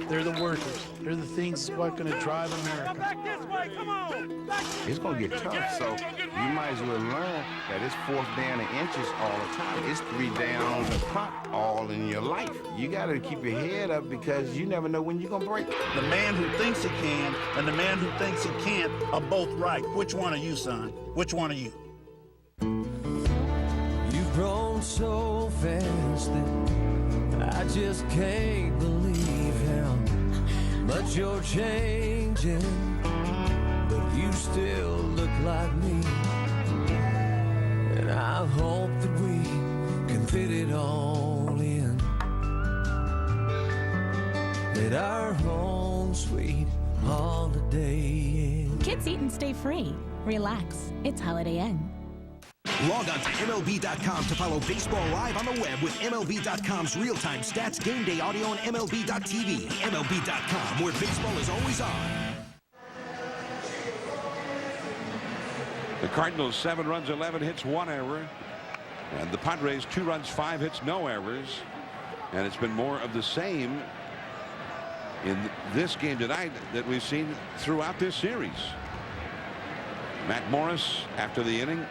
They're the workers. They're the things that's what going to drive America. Back this way, come on! It's going to get tough, so you might as well learn that it's 4th down and inches all the time. It's 3 downs and punt all in your life. You got to keep your head up because you never know when you're going to break. The man who thinks he can and the man who thinks he can't are both right. Which one are you, son? Which one are you? You've grown so fast that I just can't believe how much you're changing, but you still look like me, and I hope that we can fit it all in at our home sweet Holiday Inn. Kids eat and stay free. Relax. It's Holiday Inn. Log on to MLB.com to follow baseball live on the web with MLB.com's real-time stats, game day audio, and MLB.tv. MLB.com, where baseball is always on. The Cardinals 7 runs, 11 hits, 1 error. And the Padres 2 runs, 5 hits, no errors. And it's been more of the same in this game tonight that we've seen throughout this series. Matt Morris, after the inning,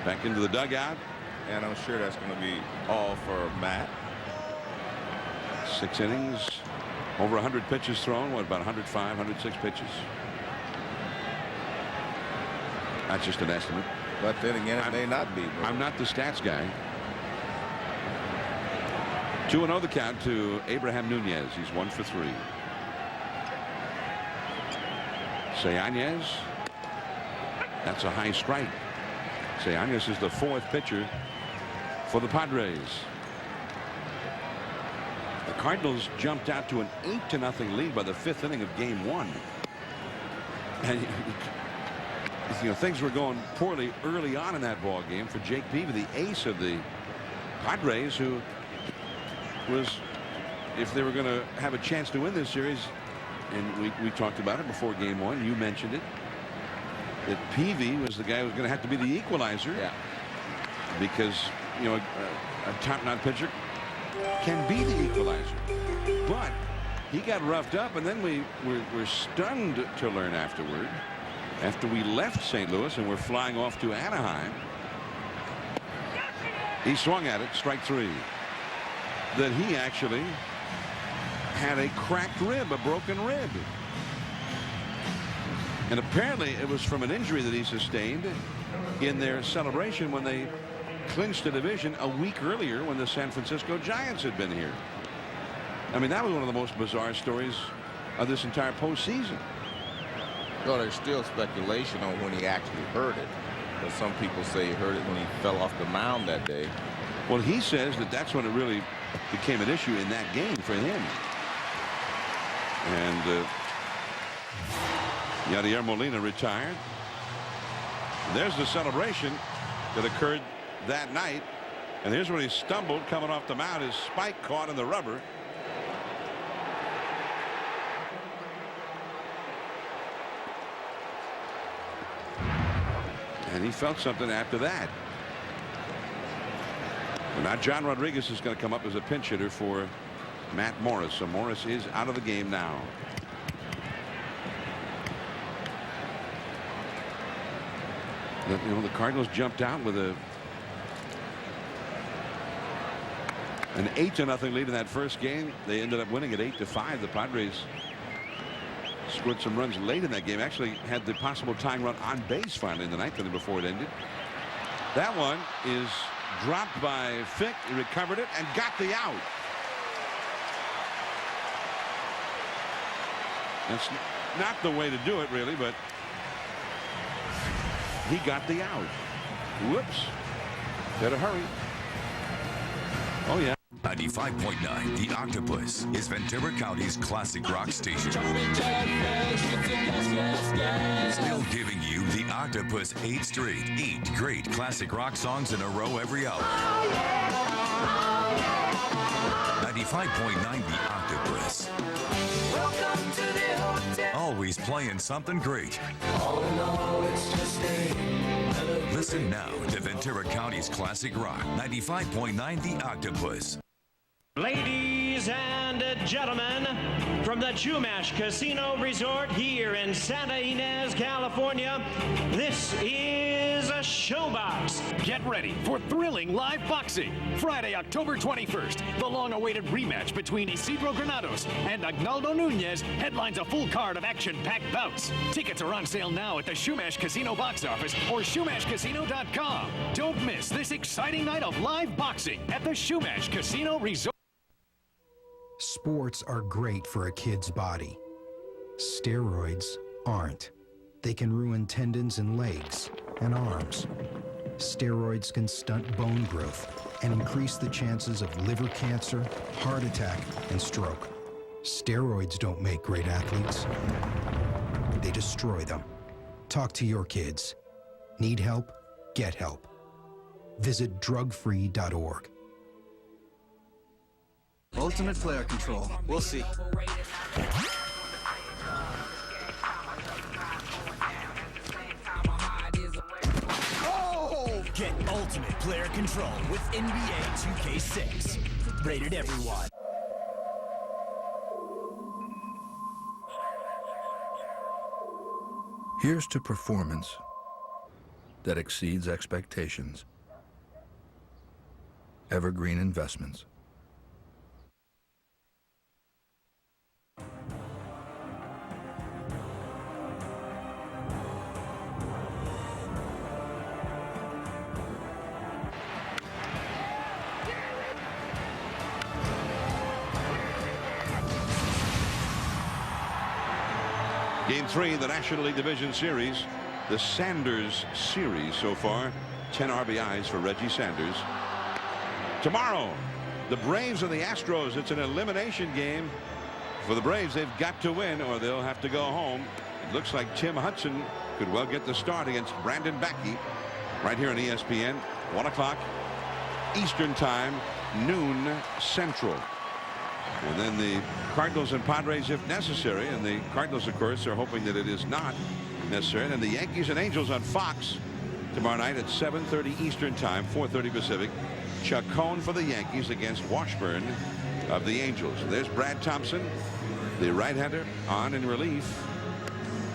back into the dugout. And I'm sure that's going to be all for Matt. 6 innings, over 100 pitches thrown. What, about 105, 106 pitches? That's just an estimate. But then again, it may not be. I'm not the stats guy. 2-0 the count to Abraham Nunez. He's 1 for 3. Sayañez. That's a high strike. Sayañez is the 4th pitcher for the Padres. The Cardinals jumped out to an 8-0 lead by the 5th inning of Game 1. And you know, things were going poorly early on in that ball game for Jake Peavy, the ace of the Padres, who was, if they were going to have a chance to win this series, and we talked about it before Game 1, you mentioned it, that Peavy was the guy who was going to have to be the equalizer. Yeah. Because, you know, a top-notch pitcher can be the equalizer. But he got roughed up, and then we were stunned to learn afterward, after we left St. Louis and we're flying off to Anaheim. He swung at it, strike 3. That he actually had a cracked rib, a broken rib. And apparently it was from an injury that he sustained in their celebration when they clinched the division a week earlier when the San Francisco Giants had been here. I mean, that was one of the most bizarre stories of this entire postseason. Well, there's still speculation on when he actually heard it. But some people say he heard it when he fell off the mound that day. Well, he says that that's when it really became an issue in that game for him. And Yadier Molina retired. There's the celebration that occurred that night. And here's when he stumbled coming off the mound. His spike caught in the rubber. And he felt something after that. And now John Rodriguez is going to come up as a pinch hitter for Matt Morris. So Morris is out of the game now. You know, the Cardinals jumped out with an 8-0 lead in that first game. They ended up winning at 8-5. The Padres scored some runs late in that game. Actually had the possible tying run on base finally in the ninth inning before it ended. That one is dropped by Fick. He recovered it and got the out. That's not the way to do it, really, but he got the out. Whoops. Better hurry. Oh, yeah. 95.9 The Octopus is Ventura County's classic rock station. Still giving you The Octopus 8 straight. 8 great classic rock songs in a row every hour. 95.9 The Octopus. Welcome to the hotel. Always playing something great. All in all, it's just Listen now to Ventura County's classic rock. 95.9 The Octopus. Ladies and gentlemen, from the Chumash Casino Resort here in Santa Ynez, California, this is a Showbox. Get ready for thrilling live boxing. Friday, October 21st, the long-awaited rematch between Isidro Granados and Agnaldo Nunez headlines a full card of action-packed bouts. Tickets are on sale now at the Chumash Casino box office or shumashcasino.com. Don't miss this exciting night of live boxing at the Chumash Casino Resort. Sports are great for a kid's body. Steroids aren't. They can ruin tendons in legs and arms. Steroids can stunt bone growth and increase the chances of liver cancer, heart attack, and stroke. Steroids don't make great athletes. They destroy them. Talk to your kids. Need help? Get help. Visit drugfree.org. Ultimate player control. We'll see. Oh! Get ultimate player control with NBA 2K6. Rated everyone. Here's to performance that exceeds expectations. Evergreen Investments. Game 3 of the National League Division Series, the Sanders series so far. 10 RBIs for Reggie Sanders. Tomorrow, the Braves and the Astros. It's an elimination game for the Braves. They've got to win or they'll have to go home. It looks like Tim Hudson could well get the start against Brandon Backey right here on ESPN. 1 o'clock Eastern Time, noon Central. And then the Cardinals and Padres if necessary. And the Cardinals, of course, are hoping that it is not necessary. And then the Yankees and Angels on Fox tomorrow night at 7:30 Eastern Time, 4:30 Pacific. Chacon for the Yankees against Washburn of the Angels. There's Brad Thompson, the right-hander, on in relief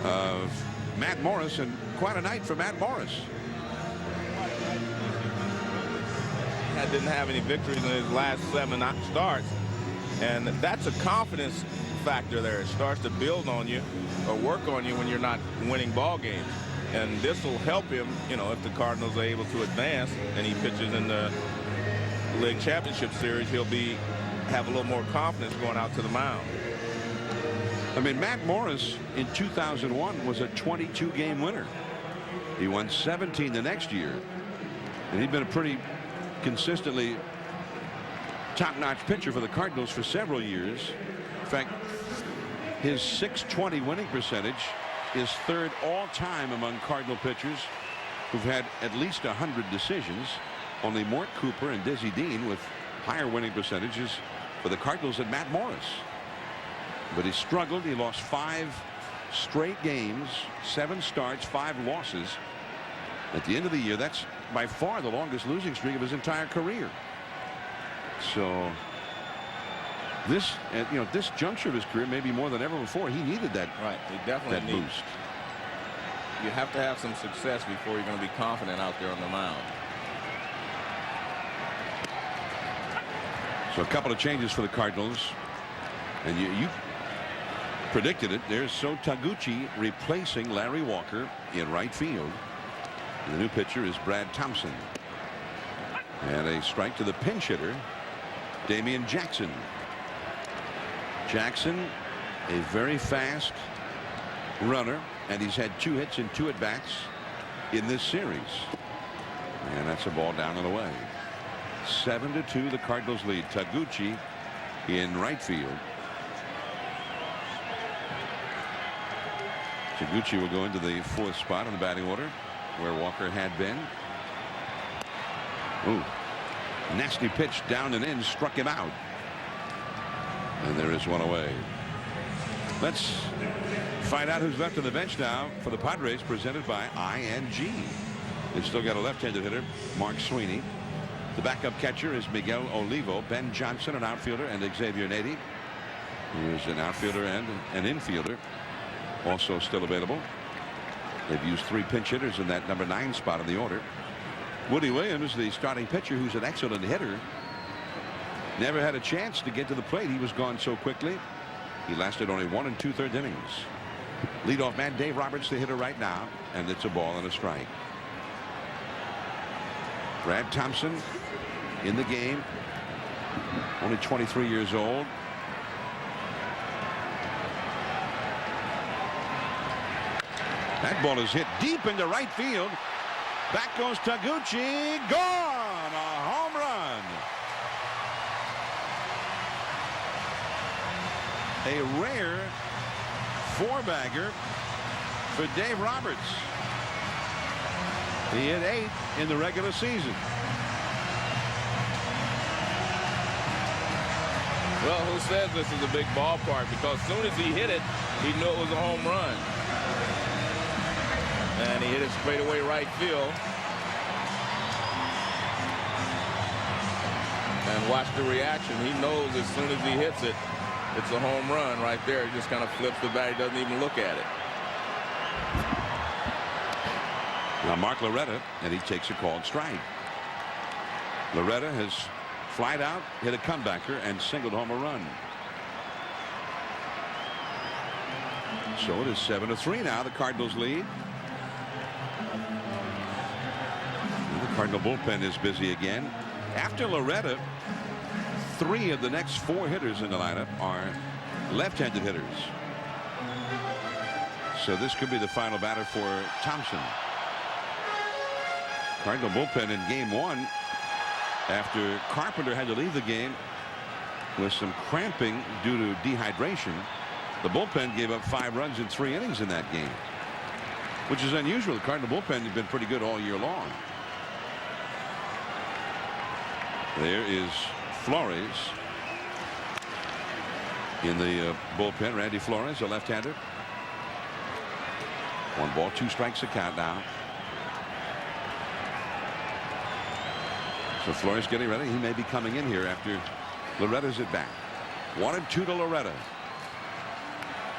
of Matt Morris, and quite a night for Matt Morris. Didn't have any victories in his last 7 starts, and that's a confidence factor there. It starts to build on you or work on you when you're not winning ball games, and this will help him, you know, if the Cardinals are able to advance and he pitches in the League Championship Series. He'll have a little more confidence going out to the mound. I mean, Matt Morris in 2001 was a 22-game winner. He won 17 the next year, and he'd been a pretty consistently top-notch pitcher for the Cardinals for several years. In fact, his .620 winning percentage is third all-time among Cardinal pitchers who've had at least 100 decisions. Only Mort Cooper and Dizzy Dean with higher winning percentages for the Cardinals than Matt Morris. But he struggled. He lost 5 straight games, 7 starts, 5 losses. At the end of the year, that's by far the longest losing streak of his entire career. So this, you know, this juncture of his career, maybe more than ever before, he needed that. Right, he definitely needs boost. You have to have some success before you're going to be confident out there on the mound. So a couple of changes for the Cardinals, and you predicted it. There's So Taguchi replacing Larry Walker in right field. The new pitcher is Brad Thompson. And a strike to the pinch hitter, Damian Jackson. Jackson, a very fast runner, and he's had 2 hits in 2 at-bats in this series. And that's a ball down and away. 7-2, the Cardinals lead. Taguchi in right field. Taguchi will go into the 4th spot in the batting order, where Walker had been. Ooh, nasty pitch down and in, struck him out. And there is one away. Let's find out who's left on the bench now for the Padres, presented by ING. They've still got a left-handed hitter, Mark Sweeney. The backup catcher is Miguel Olivo. Ben Johnson, an outfielder, and Xavier Nady, who is an outfielder and an infielder, also still available. They've used 3 pinch hitters in that number 9 spot in the order. Woody Williams, the starting pitcher, who's an excellent hitter, never had a chance to get to the plate. He was gone so quickly. He lasted only 1 2/3 innings. Leadoff man Dave Roberts, the hitter right now, and it's a ball and a strike. Brad Thompson in the game, only 23 years old. That ball is hit deep into right field. Back goes Taguchi. Gone. A home run. A rare 4-bagger for Dave Roberts. He hit 8 in the regular season. Well, who says this is a big ballpark? Because as soon as he hit it, he knew it was a home run. And he hit it straight away right field. And watch the reaction. He knows as soon as he hits it, it's a home run right there. He just kind of flips the bat. He doesn't even look at it. Now Mark Loretta, and he takes a called strike. Loretta has flied out, hit a comebacker, and singled home a run. So it is 7-3 now. The Cardinals lead. The Cardinal bullpen is busy again. After Loretta, 3 of the next 4 hitters in the lineup are left-handed hitters. So this could be the final batter for Thompson. Cardinal bullpen in game 1, after Carpenter had to leave the game with some cramping due to dehydration. The bullpen gave up 5 runs in 3 innings in that game, which is unusual. The Cardinal bullpen has been pretty good all year long. There is Flores in the bullpen. Randy Flores, a left-hander. 1 ball, 2 strikes a count now. So Flores getting ready. He may be coming in here after Loretta's at bat. 1-2 to Loretta.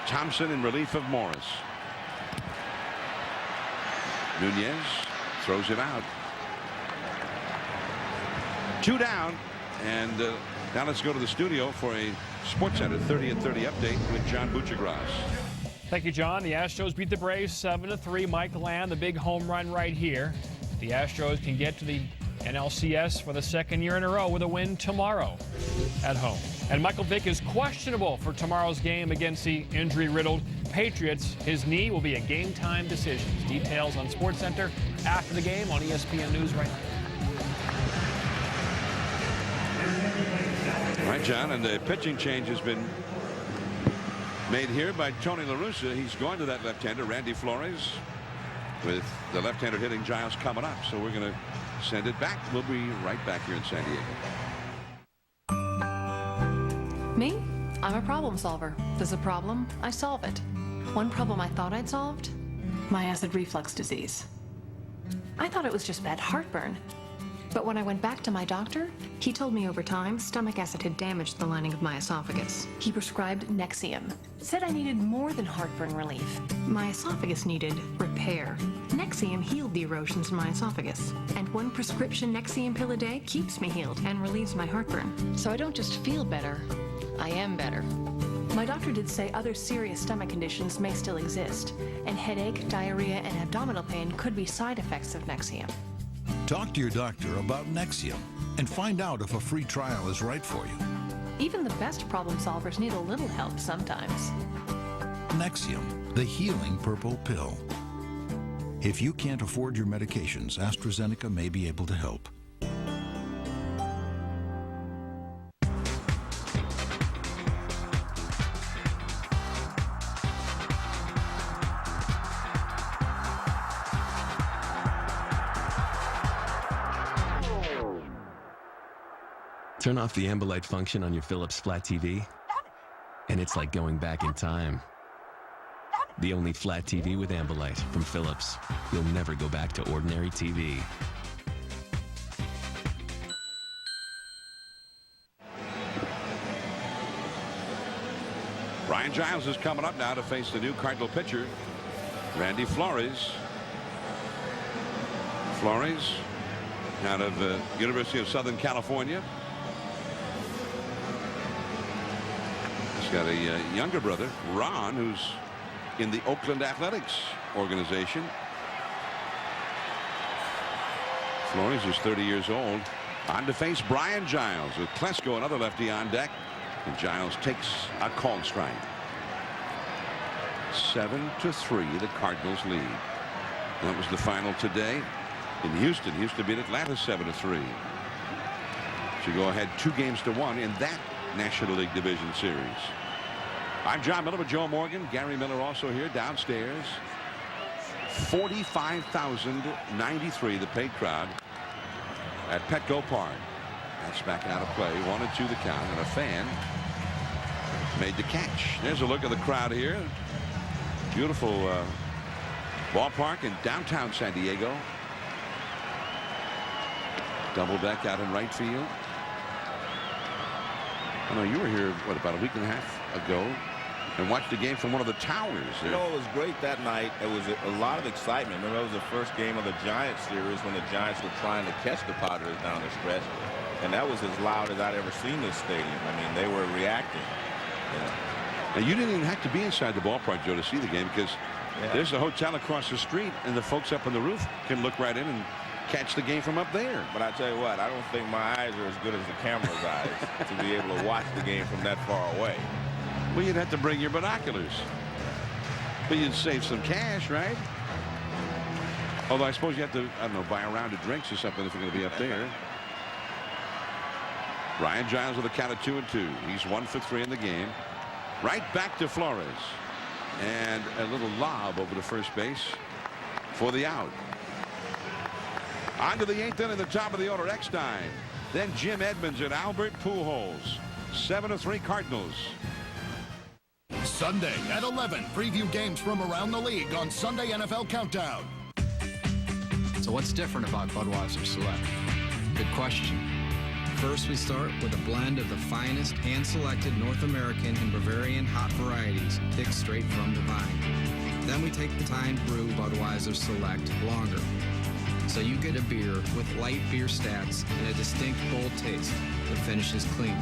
Thompson in relief of Morris. Nunez throws him out. 2 down. And now let's go to the studio for a SportsCenter 30 and 30 update with John Buccigross. Thank you, John. The Astros beat the Braves 7-3. Mike Lamb, the big home run right here. The Astros can get to the NLCS for the second year in a row with a win tomorrow at home. And Michael Vick is questionable for tomorrow's game against the injury-riddled Patriots. His knee will be a game-time decision. Details on SportsCenter after the game on ESPN News right now. All right, John, and the pitching change has been made here by Tony La Russa. He's going to that left-hander, Randy Flores, with the left-hander hitting Giles coming up. So we're going to send it back. We'll be right back here in San Diego. Me? I'm a problem solver. There's a problem, I solve it. One problem I thought I'd solved? My acid reflux disease. I thought it was just bad heartburn. But when I went back to my doctor, he told me over time stomach acid had damaged the lining of my esophagus. He prescribed Nexium. Said I needed more than heartburn relief. My esophagus needed repair. Nexium healed the erosions in my esophagus. And one prescription Nexium pill a day keeps me healed and relieves my heartburn. So I don't just feel better, I am better. My doctor did say other serious stomach conditions may still exist, and headache, diarrhea, and abdominal pain could be side effects of Nexium. Talk to your doctor about Nexium and find out if a free trial is right for you. Even the best problem solvers need a little help sometimes. Nexium, the healing purple pill. If you can't afford your medications, AstraZeneca may be able to help. Turn off the Ambilight function on your Philips flat TV, and it's like going back in time. The only flat TV with Ambilight from Philips. You'll never go back to ordinary TV. Brian Giles is coming up now to face the new Cardinal pitcher, Randy Flores. Flores out of the University of Southern California. Got a younger brother, Ron, who's in the Oakland Athletics organization. Flores is 30 years old. On to face Brian Giles with Klesko, another lefty, on deck. And Giles takes a called strike. 7-3, the Cardinals lead. That was the final today in Houston. Houston beat Atlanta 7-3. Should go ahead 2-1 in that National League Division Series. I'm John Miller with Joe Morgan. Gary Miller also here downstairs. 45,093, the paid crowd at Petco Park. That's back out of play. 1-2 the count, and a fan made the catch. There's a look at the crowd here. Beautiful ballpark in downtown San Diego. Double deck out in right field. I know you were here, what, about a week and a half ago, and watched the game from one of the towers there. You know, it was great that night. It was a lot of excitement. Remember, it was the first game of the Giants series when the Giants were trying to catch the Padres down the stretch, and that was as loud as I'd ever seen this stadium. I mean, they were reacting. Yeah. And you didn't even have to be inside the ballpark, Joe, to see the game, because there's a hotel across the street, and the folks up on the roof can look right in and catch the game from up there. But I tell you what, I don't think my eyes are as good as the camera's eyes to be able to watch the game from that far away. Well, you'd have to bring your binoculars. But you'd save some cash, right? Although I suppose you have to, I don't know, buy a round of drinks or something if you're going to be up there. Brian Giles with a count of 2-2. He's 1 for 3 in the game. Right back to Flores. And a little lob over to first base for the out. On to the 8th inning, the top of the order, Eckstein. Then Jim Edmonds and Albert Pujols. 7-3 Cardinals. Sunday at 11, preview games from around the league on Sunday NFL Countdown. So what's different about Budweiser Select? Good question. First, we start with a blend of the finest hand-selected North American and Bavarian hop varieties picked straight from the vine. Then we take the time to brew Budweiser Select longer, so you get a beer with light beer stats and a distinct bold taste that finishes clean.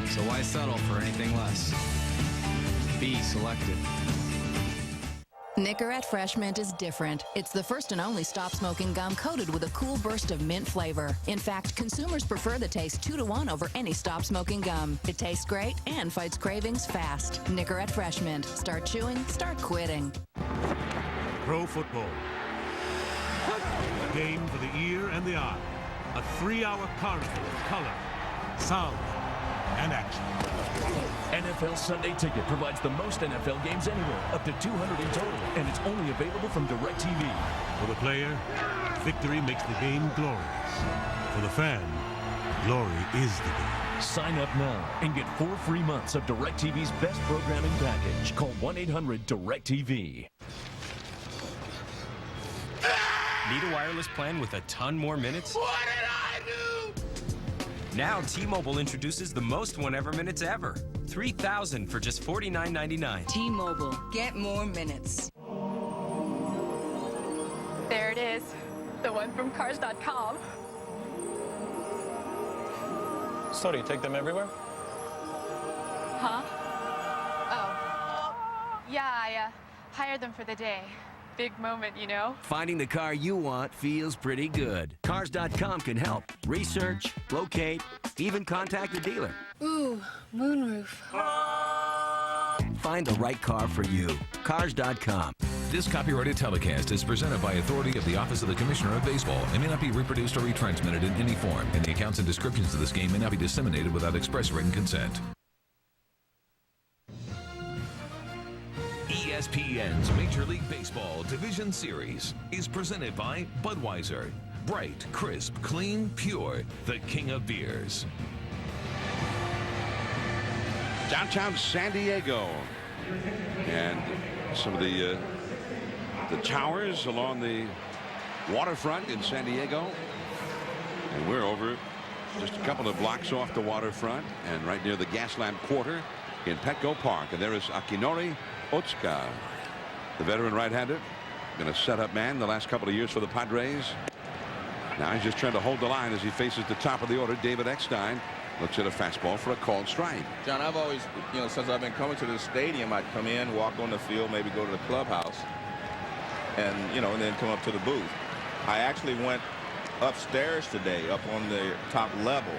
So why settle for anything less? Be selective. Nicorette Fresh Mint is different. It's the first and only stop-smoking gum coated with a cool burst of mint flavor. In fact, consumers prefer the taste 2-to-1 over any stop-smoking gum. It tastes great and fights cravings fast. Nicorette Fresh Mint. Start chewing, start quitting. Pro football. A game for the ear and the eye. A 3-hour carnival of color, sound, and action. NFL Sunday Ticket provides the most NFL games anywhere, up to 200 in total, and it's only available from DirecTV. For the player, victory makes the game glorious. For the fan, glory is the game. Sign up now and get 4 free months of DirecTV's best programming package. Call 1-800-DirecTV. Need a wireless plan with a ton more minutes? What did I do? Now T-Mobile introduces the most one-ever minutes ever. 3,000 for just $49.99. T-Mobile. Get more minutes. There it is. The one from Cars.com. So do you take them everywhere? Huh? Oh. Yeah, I hired them for the day. Big moment, you know? Finding the car you want feels pretty good. Cars.com can help. Research, locate, even contact the dealer. Ooh, moonroof. Find the right car for you. Cars.com. This copyrighted telecast is presented by authority of the Office of the Commissioner of Baseball and may not be reproduced or retransmitted in any form, and the accounts and descriptions of this game may not be disseminated without express written consent. ESPN's Major League Baseball Division Series is presented by Budweiser. Bright, crisp, clean, pure, the king of beers. Downtown San Diego. And some of the towers along the waterfront in San Diego. And we're over just a couple of blocks off the waterfront and right near the Gaslamp Quarter in Petco Park. And there is Akinori Otsuka, the veteran right-hander, been a setup man the last couple of years for the Padres. Now he's just trying to hold the line as he faces the top of the order. David Eckstein looks at a fastball for a called strike. John, I've always, since I've been coming to the stadium, I'd come in, walk on the field, maybe go to the clubhouse, and and then come up to the booth. I actually went upstairs today, up on the top level,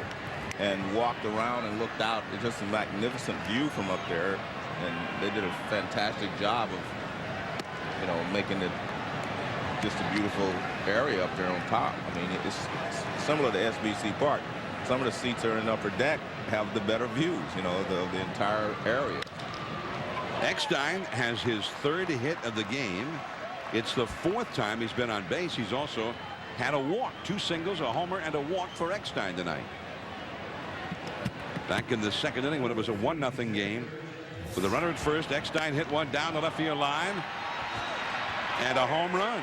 and walked around and looked out. It's just a magnificent view from up there. And they did a fantastic job of, making it just a beautiful area up there on top. I mean, it's similar to SBC Park. Some of the seats are in the upper deck have the better views, of the entire area. Eckstein has his third hit of the game. It's the fourth time he's been on base. He's also had a walk, 2 singles, a homer, and a walk for Eckstein tonight. Back in the second inning when it was a 1-0 game. With a runner at first, Eckstein hit one down the left field line and a home run.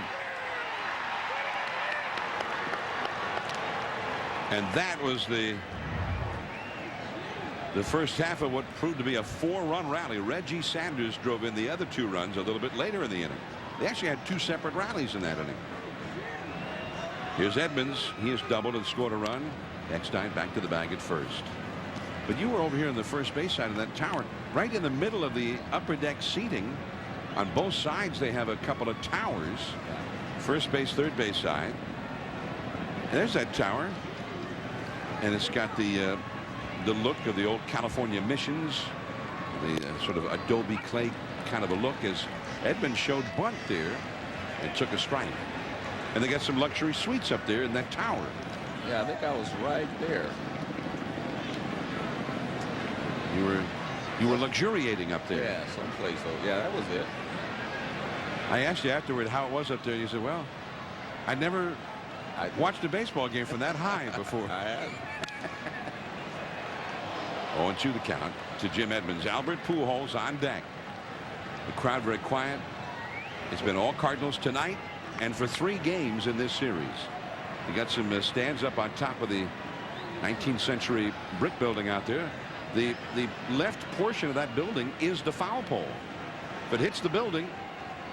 And that was the first half of what proved to be a 4-run rally. Reggie Sanders drove in the other 2 runs a little bit later in the inning. They actually had 2 separate rallies in that inning. Here's Edmonds. He has doubled and scored a run. Eckstein back to the bag at first. But you were over here on the first base side of that tower, right in the middle of the upper deck seating. On both sides, they have a couple of towers. First base, third base side. There's that tower. And it's got the look of the old California missions, the sort of adobe clay kind of a look, as Edmonds showed bunt there and took a strike. And they got some luxury suites up there in that tower. Yeah, I think I was right there. You were luxuriating up there. Yeah, someplace. So yeah, that was it. I asked you afterward how it was up there. You said, well, I never watched a baseball game from that high before. I have. 0-2 the count to Jim Edmonds. Albert Pujols on deck. The crowd very quiet. It's been all Cardinals tonight and for 3 games in this series. You got some stands up on top of the 19th century brick building out there. The left portion of that building is the foul pole. If it hits the building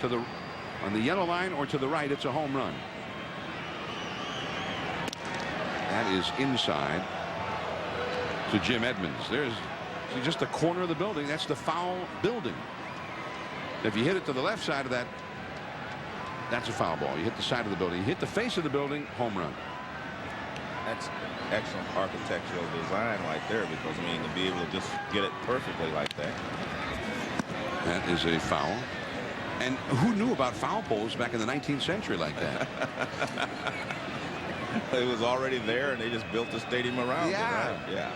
on the yellow line or to the right, it's a home run. That is inside to Jim Edmonds. There's just the corner of the building. That's the foul building. If you hit it to the left side of that, that's a foul ball. You hit the side of the building. You hit the face of the building, home run. That's excellent architectural design right there, because, I mean, to be able to just get it perfectly like that. That is a foul. And who knew about foul poles back in the 19th century like that? It was already there, and they just built the stadium around it, right? Yeah.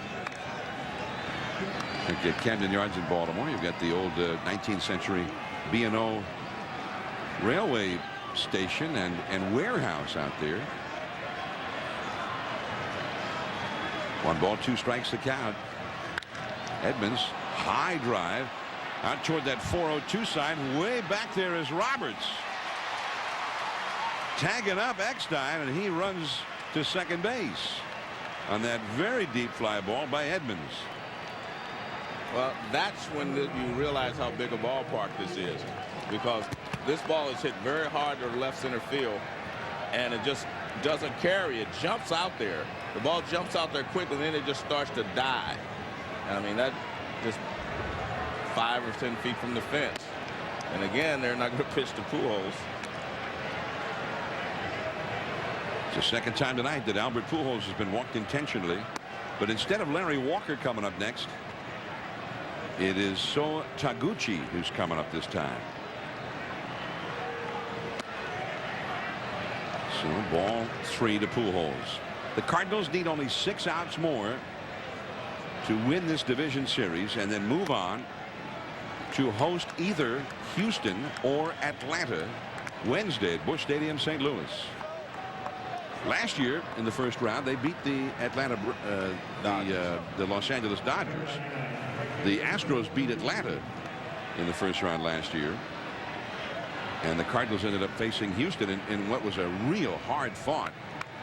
At Camden Yards in Baltimore, you've got the old 19th century B&O railway station and warehouse out there. 1 ball, 2 strikes, the count. Edmonds, high drive out toward that 402 side. Way back there is Roberts. Tagging up Eckstein, and he runs to second base on that very deep fly ball by Edmonds. Well, that's when you realize how big a ballpark this is, because this ball is hit very hard to the left center field, and it just doesn't carry. It jumps out there. The ball jumps out there quickly, and then it just starts to die. And I mean, that just 5 or 10 feet from the fence. And again, they're not going to pitch to Pujols. It's the second time tonight that Albert Pujols has been walked intentionally, but instead of Larry Walker coming up next, it is So Taguchi who's coming up this time. So ball 3 to Pujols. The Cardinals need only 6 outs more to win this division series and then move on to host either Houston or Atlanta Wednesday at Busch Stadium, St. Louis. Last year in the first round, they beat the the Los Angeles Dodgers. The Astros beat Atlanta in the first round last year. And the Cardinals ended up facing Houston in what was a real hard fought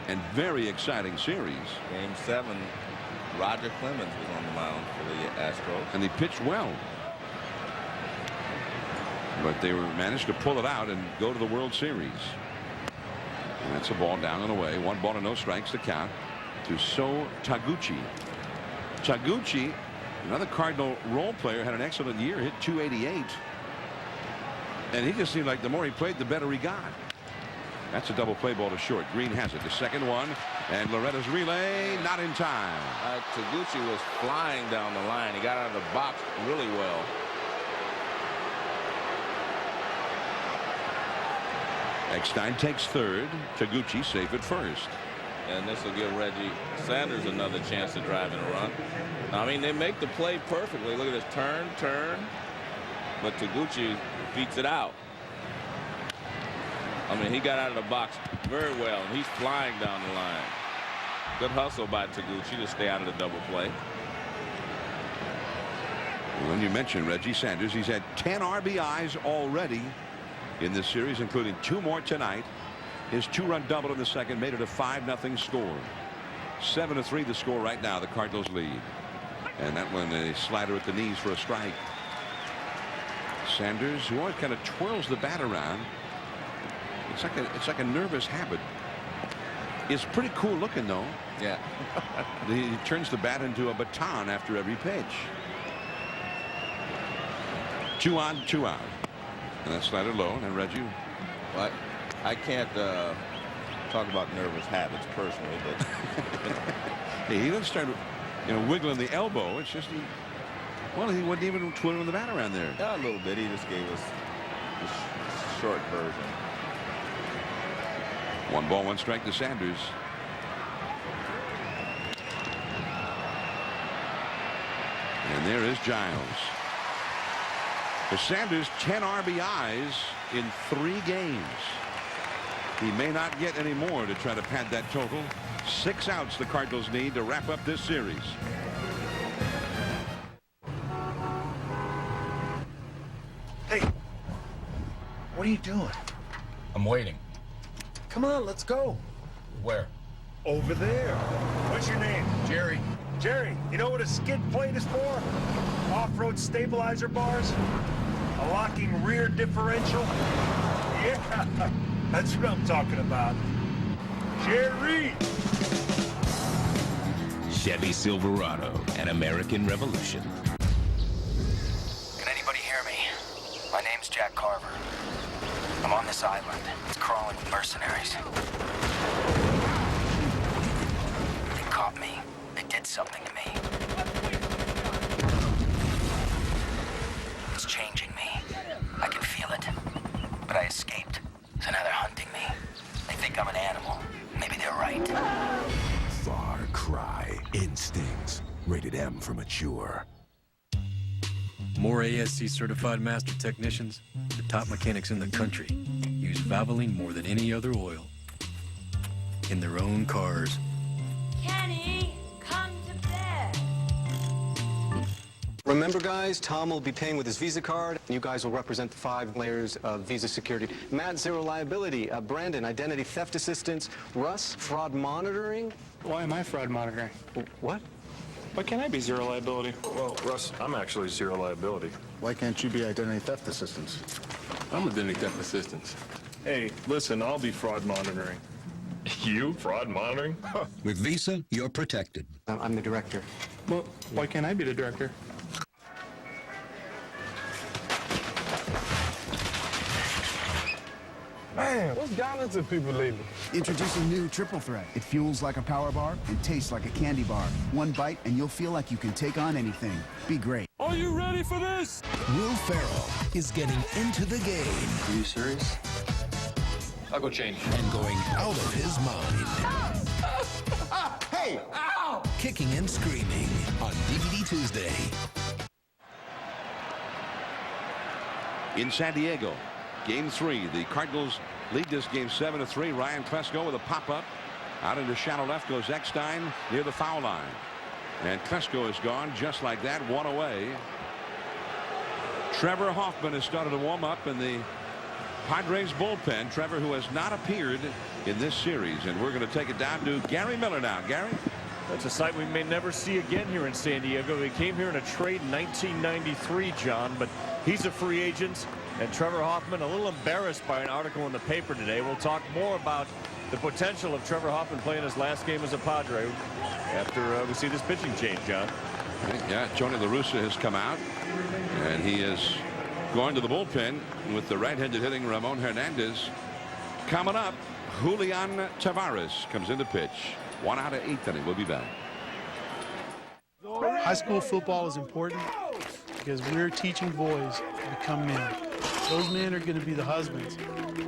and very exciting series. Game 7, Roger Clemens was on the mound for the Astros. And they pitched well. But they managed to pull it out and go to the World Series. And that's a ball down and away. 1 ball and no strikes to count to So Taguchi. Taguchi, another Cardinal role player, had an excellent year, hit .288. And he just seemed like the more he played, the better he got. That's a double play ball to short. Green has it. The second one. And Loretta's relay, not in time. Taguchi was flying down the line. He got out of the box really well. Eckstein takes third. Taguchi safe at first. And this will give Reggie Sanders another chance to drive in a run. Now, I mean, they make the play perfectly. Look at this turn. But Taguchi beats it out. I mean, he got out of the box very well, and he's flying down the line. Good hustle by Taguchi to stay out of the double play. When you mentioned Reggie Sanders, he's had 10 RBIs already in this series, including 2 more tonight. His 2-run double in the second made it a 5-0 score. 7-3 the score right now. The Cardinals lead. And that one, a slider at the knees for a strike. Sanders, who always kind of twirls the bat around. It's like a nervous habit. It's pretty cool looking, though. Yeah. He turns the bat into a baton after every pitch. 2 on, 2 out. And that's slider low. And Reggie. Well, I can't talk about nervous habits personally, but hey, he doesn't start, wiggling the elbow. It's just he wasn't even twiddling the bat around there. Yeah, a little bit. He just gave us the short version. 1 ball, 1 strike to Sanders. And there is Giles. For Sanders, 10 RBIs in 3 games. He may not get any more to try to pad that total. 6 outs the Cardinals need to wrap up this series. Hey, what are you doing? I'm waiting. Come on, let's go. Where? Over there. What's your name? Jerry. Jerry, you know what a skid plate is for? Off-road stabilizer bars? A locking rear differential? Yeah, that's what I'm talking about. Jerry! Chevy Silverado, an American revolution. Can anybody hear me? My name's Jack Carver. I'm on this island. It's crawling with mercenaries. They caught me. They did something to me. It's changing me. I can feel it. But I escaped. So now they're hunting me. They think I'm an animal. Maybe they're right. Far Cry Instincts. Rated M for mature. More ASC certified master technicians, the top mechanics in the country, use Valvoline more than any other oil in their own cars. Kenny, come to bed. Remember, guys, Tom will be paying with his Visa card. You guys will represent the 5 layers of Visa security. Matt, zero liability. Brandon, identity theft assistance. Russ, fraud monitoring. Why am I fraud monitoring? What? Why can't I be zero liability? Well, Russ, I'm actually zero liability. Why can't you be identity theft assistance? I'm identity theft assistance. Hey, listen, I'll be fraud monitoring. You? Fraud monitoring? With Visa, you're protected. I'm the director. Well, why can't I be the director? Man, what's gotten into people lately? Introducing new Triple Threat. It fuels like a power bar and tastes like a candy bar. One bite and you'll feel like you can take on anything. Be great. Are you ready for this? Will Ferrell is getting into the game. Are you serious? I'll go change. And going out of his mind. Hey! Ow! Kicking and screaming on DVD Tuesday. In San Diego, Game 3, the Cardinals lead this game 7-3. Ryan Klesko with a pop-up. Out into shallow left goes Eckstein near the foul line. And Klesko is gone just like that, one away. Trevor Hoffman has started to warm up in the Padres bullpen. Trevor, who has not appeared in this series. And we're going to take it down to Gary Miller now. Gary? That's a sight we may never see again here in San Diego. He came here in a trade in 1993, John, but he's a free agent. And Trevor Hoffman a little embarrassed by an article in the paper today. We'll talk more about the potential of Trevor Hoffman playing his last game as a Padre after we see this pitching change, John. Yeah, Tony La Russa has come out, and he is going to the bullpen with the right-handed hitting Ramon Hernandez. Coming up, Julian Tavares comes in to pitch. 1 out of 8 inning. We'll be back. High school football is important because we're teaching boys to become men. Those men are going to be the husbands.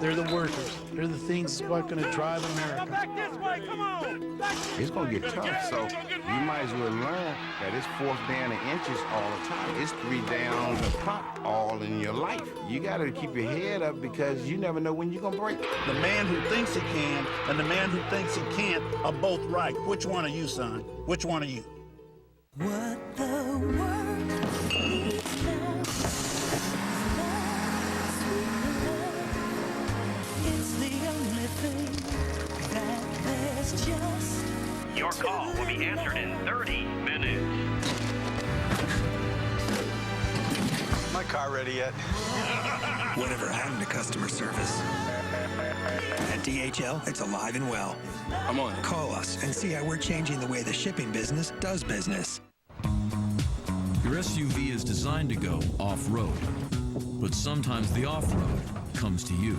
They're the workers. They're the things that's what going to drive America. Back this way, come on! It's going to get tough, so you might as well learn that it's 4th down and inches all the time. It's 3 down the punt all in your life. You got to keep your head up because you never know when you're going to break. The man who thinks he can and the man who thinks he can't are both right. Which one are you, son? Which one are you? What the world needs now. It's the only thing that there's just. Your call will be answered in 30 minutes. My car ready yet? Whatever happened to customer service? At DHL, it's alive and well. I'm on it. Call us and see how we're changing the way the shipping business does business. Your SUV is designed to go off-road, but sometimes the off-road comes to you.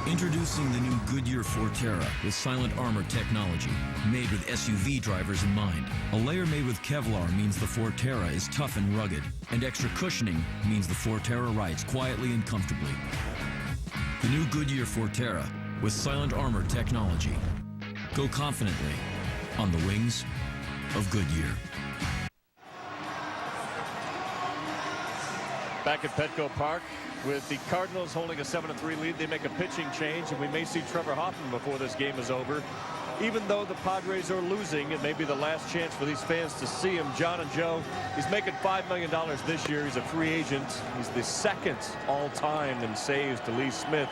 Introducing the new Goodyear Forterra with silent armor technology, made with SUV drivers in mind. A layer made with Kevlar means the Forterra is tough and rugged, and extra cushioning means the Forterra rides quietly and comfortably. The new Goodyear Forterra with silent armor technology. Go confidently on the wings of Goodyear. Back at Petco Park, with the Cardinals holding a 7-3 lead, they make a pitching change, and we may see Trevor Hoffman before this game is over. Even though the Padres are losing, it may be the last chance for these fans to see him. John and Joe, he's making $5 million this year. He's a free agent. He's the second all-time in saves to Lee Smith.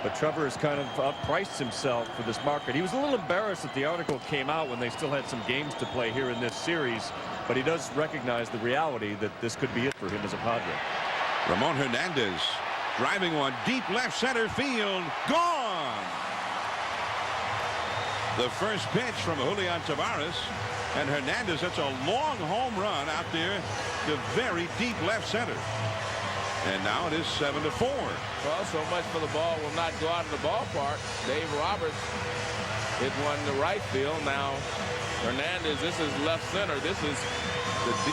but Trevor has kind of priced himself for this market. He was a little embarrassed that the article came out when they still had some games to play here in this series, but he does recognize the reality that this could be it for him as a Padre. Ramon Hernandez driving one deep left center field. Gone. The first pitch from Julian Tavares, and Hernandez, that's a long home run out there to very deep left center. And now it is 7-4. Well, so much for the ball will not go out of the ballpark. Dave Roberts hit one to right field. Now Hernandez, this is left center. This is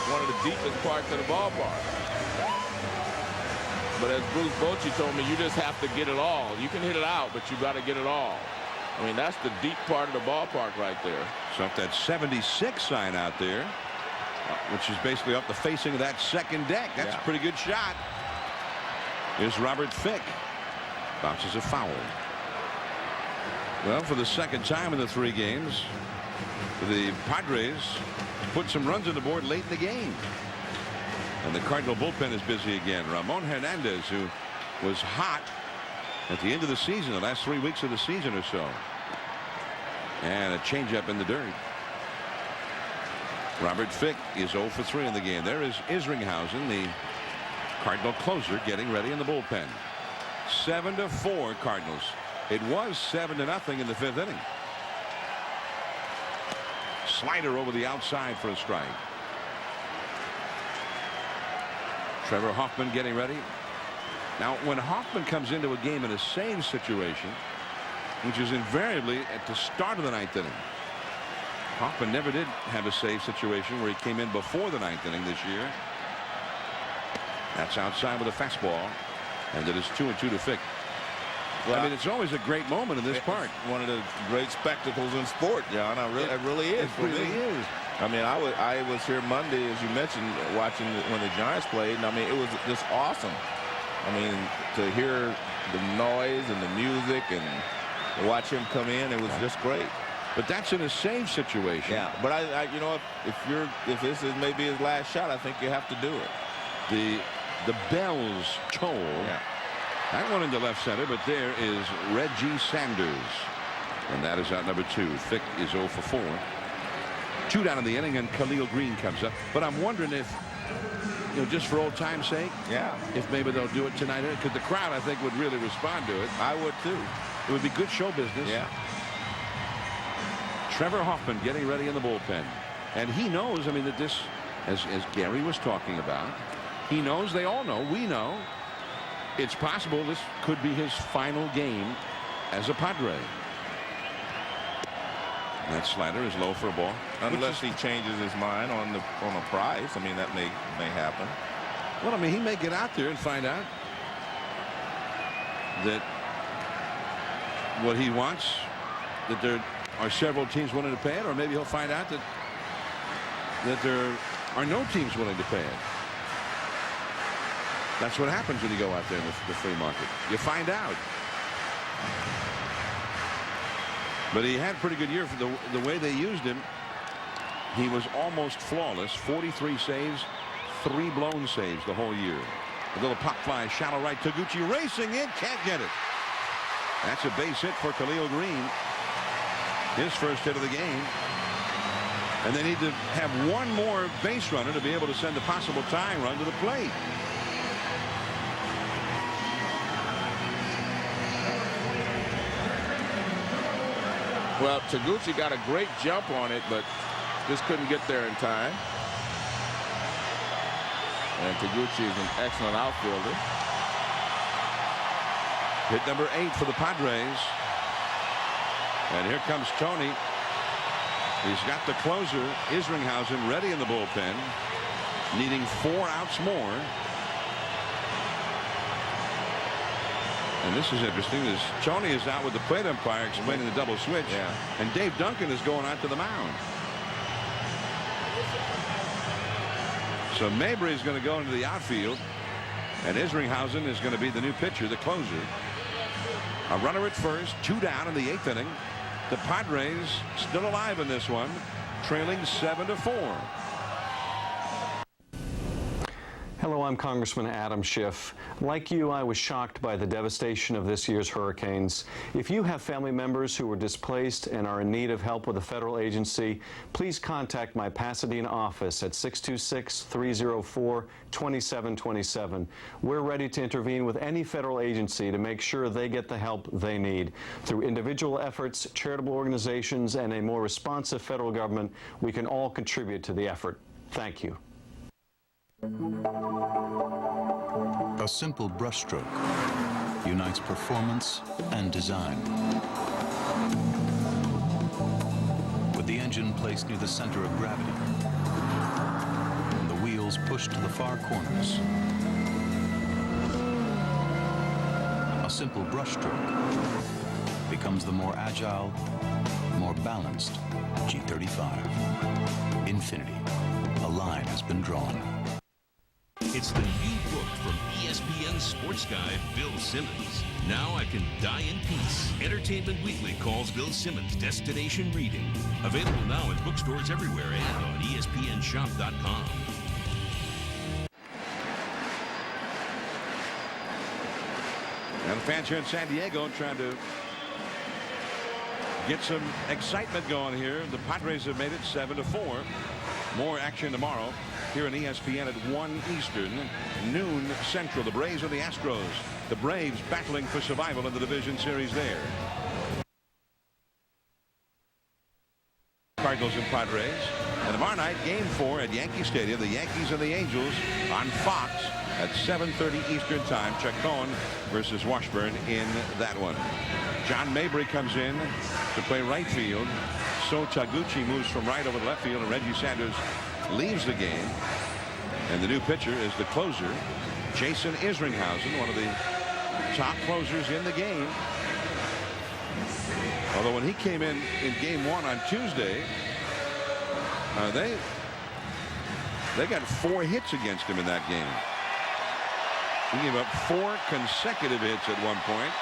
one of the deepest parts of the ballpark. But as Bruce Bochy told me, you just have to get it all. You can hit it out, but you got to get it all. I mean, that's the deep part of the ballpark right there. So up that 76 sign out there, which is basically up the facing of that second deck. That's a pretty good shot. Here's Robert Fick. Bounces a foul. Well, for the second time in the 3 games, the Padres put some runs on the board late in the game. And the Cardinal bullpen is busy again. Ramon Hernandez, who was hot at the end of the season, the last 3 weeks of the season or so. And a changeup in the dirt. Robert Fick is 0 for 3 in the game. There is Isringhausen, the Cardinal closer, getting ready in the bullpen. 7-4 Cardinals. It was 7-0 in the 5th inning. Slider over the outside for a strike. Trevor Hoffman getting ready. Now, when Hoffman comes into a game in a save situation, which is invariably at the start of the 9th inning, Hoffman never did have a save situation where he came in before the 9th inning this year. That's outside with a fastball, and it is 2-2 to Fick. Well, I mean, it's always a great moment in this park. One of the great spectacles in sport, John. It really is. It really is. I mean, I was here Monday, as you mentioned, watching when the Giants played, and I mean, it was just awesome. I mean, to hear the noise and the music and watch him come in, it was just great. But that's in a save situation. Yeah, but I you know, if this is maybe his last shot, I think you have to do it. The bells toll. Yeah. That one into left center, but there is Reggie Sanders, and that is out number 2. Fick is 0 for 4. 2 down in the inning, and Khalil Green comes up. But I'm wondering if, you know, just for old time's sake, if maybe they'll do it tonight, because the crowd, I think, would really respond to it. I would too. It would be good show business. Yeah. Trevor Hoffman getting ready in the bullpen, and he knows, I mean, that this, as Gary was talking about, he knows, they all know, we know, it's possible this could be his final game as a Padre. That slider is low for a ball. Unless he changes his mind on a price. I mean, that may happen. Well, I mean, he may get out there and find out that what he wants, that there are several teams willing to pay it, or maybe he'll find out that there are no teams willing to pay it. That's what happens when you go out there in the free market. You find out. But he had a pretty good year for the way they used him. He was almost flawless. 43 saves, 3 blown saves the whole year. A little pop fly, shallow right. Taguchi racing in, can't get it. That's a base hit for Khalil Green. His first hit of the game. And they need to have one more base runner to be able to send a possible tying run to the plate. Well, Taguchi got a great jump on it, but just couldn't get there in time. And Taguchi is an excellent outfielder. Hit number 8 for the Padres. And here comes Tony. He's got the closer, Isringhausen, ready in the bullpen, needing 4 outs more. And this is interesting, as Tony is out with the plate umpire explaining the double switch. Yeah. And Dave Duncan is going out to the mound. So Mabry is going to go into the outfield, and Isringhausen is going to be the new pitcher, the closer. A runner at first, 2 down in the 8th inning. The Padres still alive in this one, trailing 7-4. Hello, I'm Congressman Adam Schiff. Like you, I was shocked by the devastation of this year's hurricanes. If you have family members who were displaced and are in need of help with a federal agency, please contact my Pasadena office at 626-304-2727. We're ready to intervene with any federal agency to make sure they get the help they need. Through individual efforts, charitable organizations, and a more responsive federal government, we can all contribute to the effort. Thank you. A simple brushstroke unites performance and design. With the engine placed near the center of gravity and the wheels pushed to the far corners, a simple brushstroke becomes the more agile, more balanced G35. Infinity. A line has been drawn. It's the new book from ESPN sports guy Bill Simmons. Now I Can Die in Peace. Entertainment Weekly calls Bill Simmons destination reading. Available now in bookstores everywhere and on ESPNshop.com. And the fans here in San Diego trying to get some excitement going here. The Padres have made it 7-4. More action tomorrow here on ESPN at 1 Eastern, noon Central. The Braves and the Astros. The Braves battling for survival in the division series there. Cardinals and Padres. And tomorrow night, Game 4 at Yankee Stadium. The Yankees and the Angels on Fox at 7:30 Eastern Time. Chuck Cohen versus Washburn in that one. John Mabry comes in to play right field. So Taguchi moves from right over to left field, and Reggie Sanders leaves the game. And the new pitcher is the closer, Jason Isringhausen, one of the top closers in the game. Although when he came in Game 1 on Tuesday, they got 4 hits against him in that game. He gave up 4 consecutive hits at one point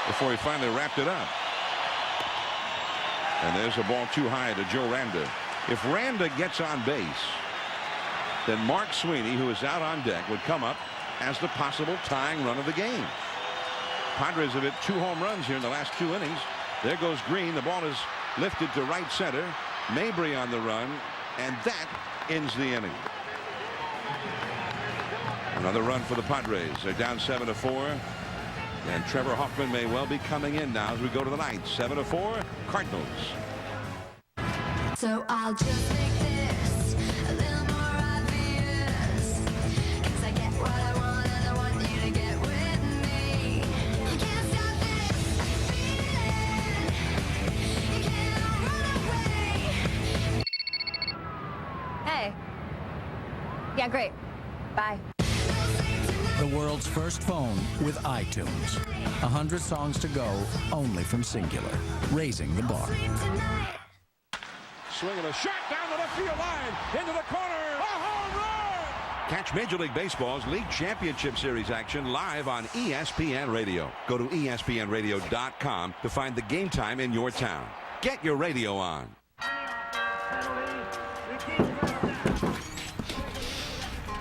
before he finally wrapped it up. And there's a ball too high to Joe Randa. If Randa gets on base, then Mark Sweeney, who is out on deck, would come up as the possible tying run of the game. Padres have hit 2 home runs here in the last 2 innings. There goes Green. The ball is lifted to right center. Mabry on the run, and that ends the inning. Another run for the Padres. They're down 7-4. And Trevor Hoffman may well be coming in now as we go to the ninth. 7-4, Cardinals. So I'll just make this a little more obvious, 'cause I get what I want and I want you to get with me. You can't stop this feeling. You can't run away. Hey. Yeah, great. Bye. The world's first phone with iTunes. 100 songs to go, only from Singular. Raising the bar. Swinging a shot down the left field line. Into the corner. A home run! Catch Major League Baseball's League Championship Series action live on ESPN Radio. Go to ESPNradio.com to find the game time in your town. Get your radio on.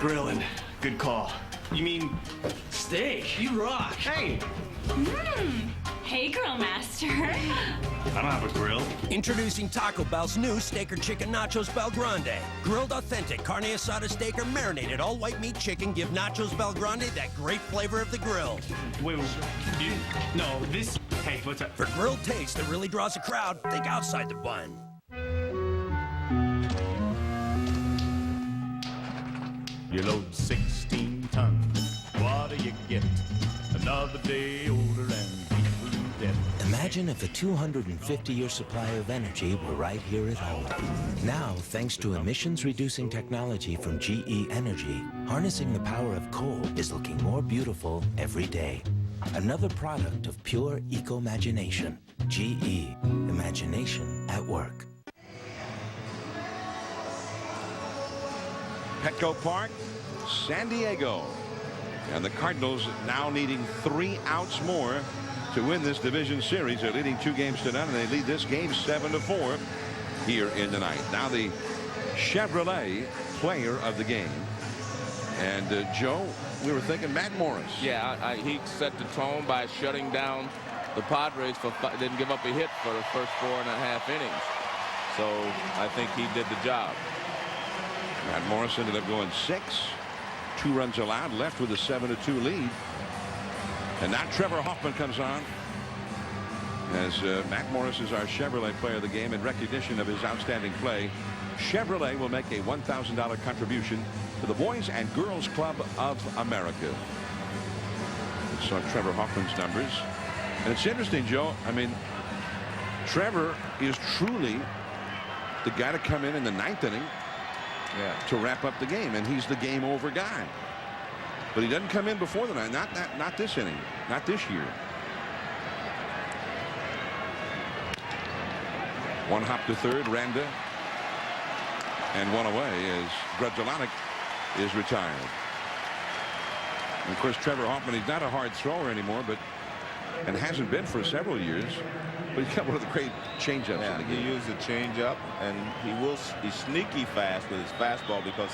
Grilling. Good call. You mean steak? You rock. Hey. Hey, Grill Master. I don't have a grill. Introducing Taco Bell's new Steak or Chicken Nachos Bel Grande. Grilled authentic carne asada steak or marinated all white meat chicken give Nachos Bel Grande that great flavor of the grill. Wait, no, this. Hey, what's up? For grilled taste that really draws a crowd, think outside the bun. You load 16 tons. What do you get? Another day older and people in debt. Imagine if a 250-year supply of energy were right here at home. Now, thanks to emissions-reducing technology from GE Energy, harnessing the power of coal is looking more beautiful every day. Another product of pure eco-imagination. GE. Imagination at work. Petco Park, San Diego. And the Cardinals now needing 3 outs more to win this division series. They're leading 2-0, and they lead this game 7-4 here in the ninth. Now the Chevrolet player of the game. And Joe, we were thinking Matt Morris. Yeah, he set the tone by shutting down the Padres didn't give up a hit for the first 4.5 innings. So I think he did the job. Matt Morris ended up going 6. 2 runs allowed, left with a 7-2 lead. And now Trevor Hoffman comes on as Matt Morris is our Chevrolet player of the game in recognition of his outstanding play. Chevrolet will make a $1,000 contribution to the Boys and Girls Club of America. We saw Trevor Hoffman's numbers. And it's interesting, Joe. I mean, Trevor is truly the guy to come in the 9th inning to wrap up the game, and he's the game over guy. But he doesn't come in before the 9th. Not this inning, not this year. One hop to third, Randa, and one away as Grudzielanek is retired. And of course, Trevor Hoffman, he's not a hard thrower anymore, and hasn't been for several years. But he's got one of the great changeups in the game. He used a changeup, and he's sneaky fast with his fastball because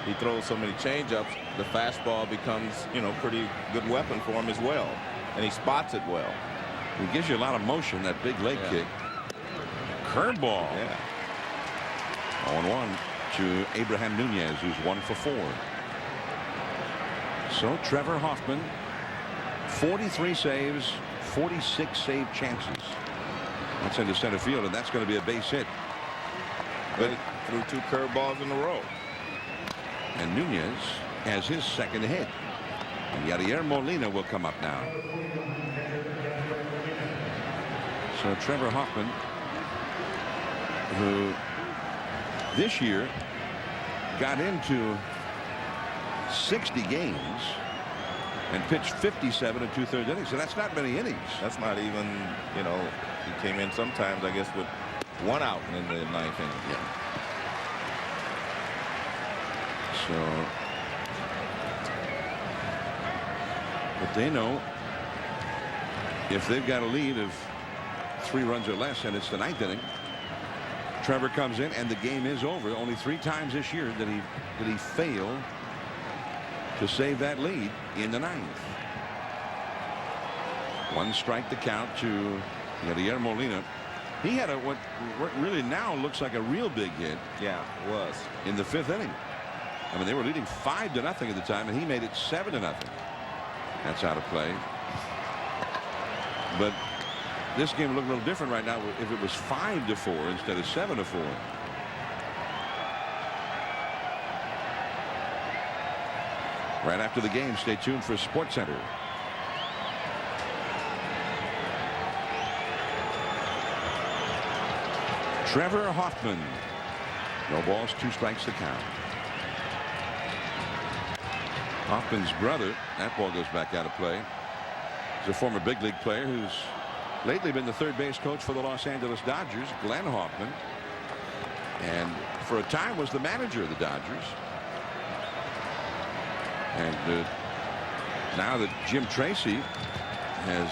he throws so many changeups. The fastball becomes, pretty good weapon for him as well, and he spots it well. He gives you a lot of motion, that big leg kick. Curveball. 0-1 to Abraham Nunez, who's 1 for 4. So Trevor Hoffman, 43 saves, 46 save chances. That's into center field, and that's going to be a base hit. But he threw 2 curveballs in a row. And Nunez has his second hit. And Yadier Molina will come up now. So Trevor Hoffman, who this year got into 60 games and pitched 57 2/3 innings. So that's not many innings. That's not even, he came in sometimes, I guess, with 1 out in the 9th inning. So, but they know if they've got a lead of 3 runs or less and it's the 9th inning, Trevor comes in and the game is over. Only 3 times this year did he fail to save that lead in the 9th. 1 strike to count to Yadier Molina. He had what really now looks like a real big hit. Yeah, it was. In the 5th inning. I mean, they were leading 5-0 at the time, and he made it 7-0. That's out of play. But this game would look a little different right now if it was 5-4 instead of 7-4. Right after the game, stay tuned for Sports Center. Trevor Hoffman. No balls, 2 strikes to count. Hoffman's brother, that ball goes back out of play. He's a former big league player who's lately been the third base coach for the Los Angeles Dodgers, Glenn Hoffman, and for a time was the manager of the Dodgers. And now that Jim Tracy has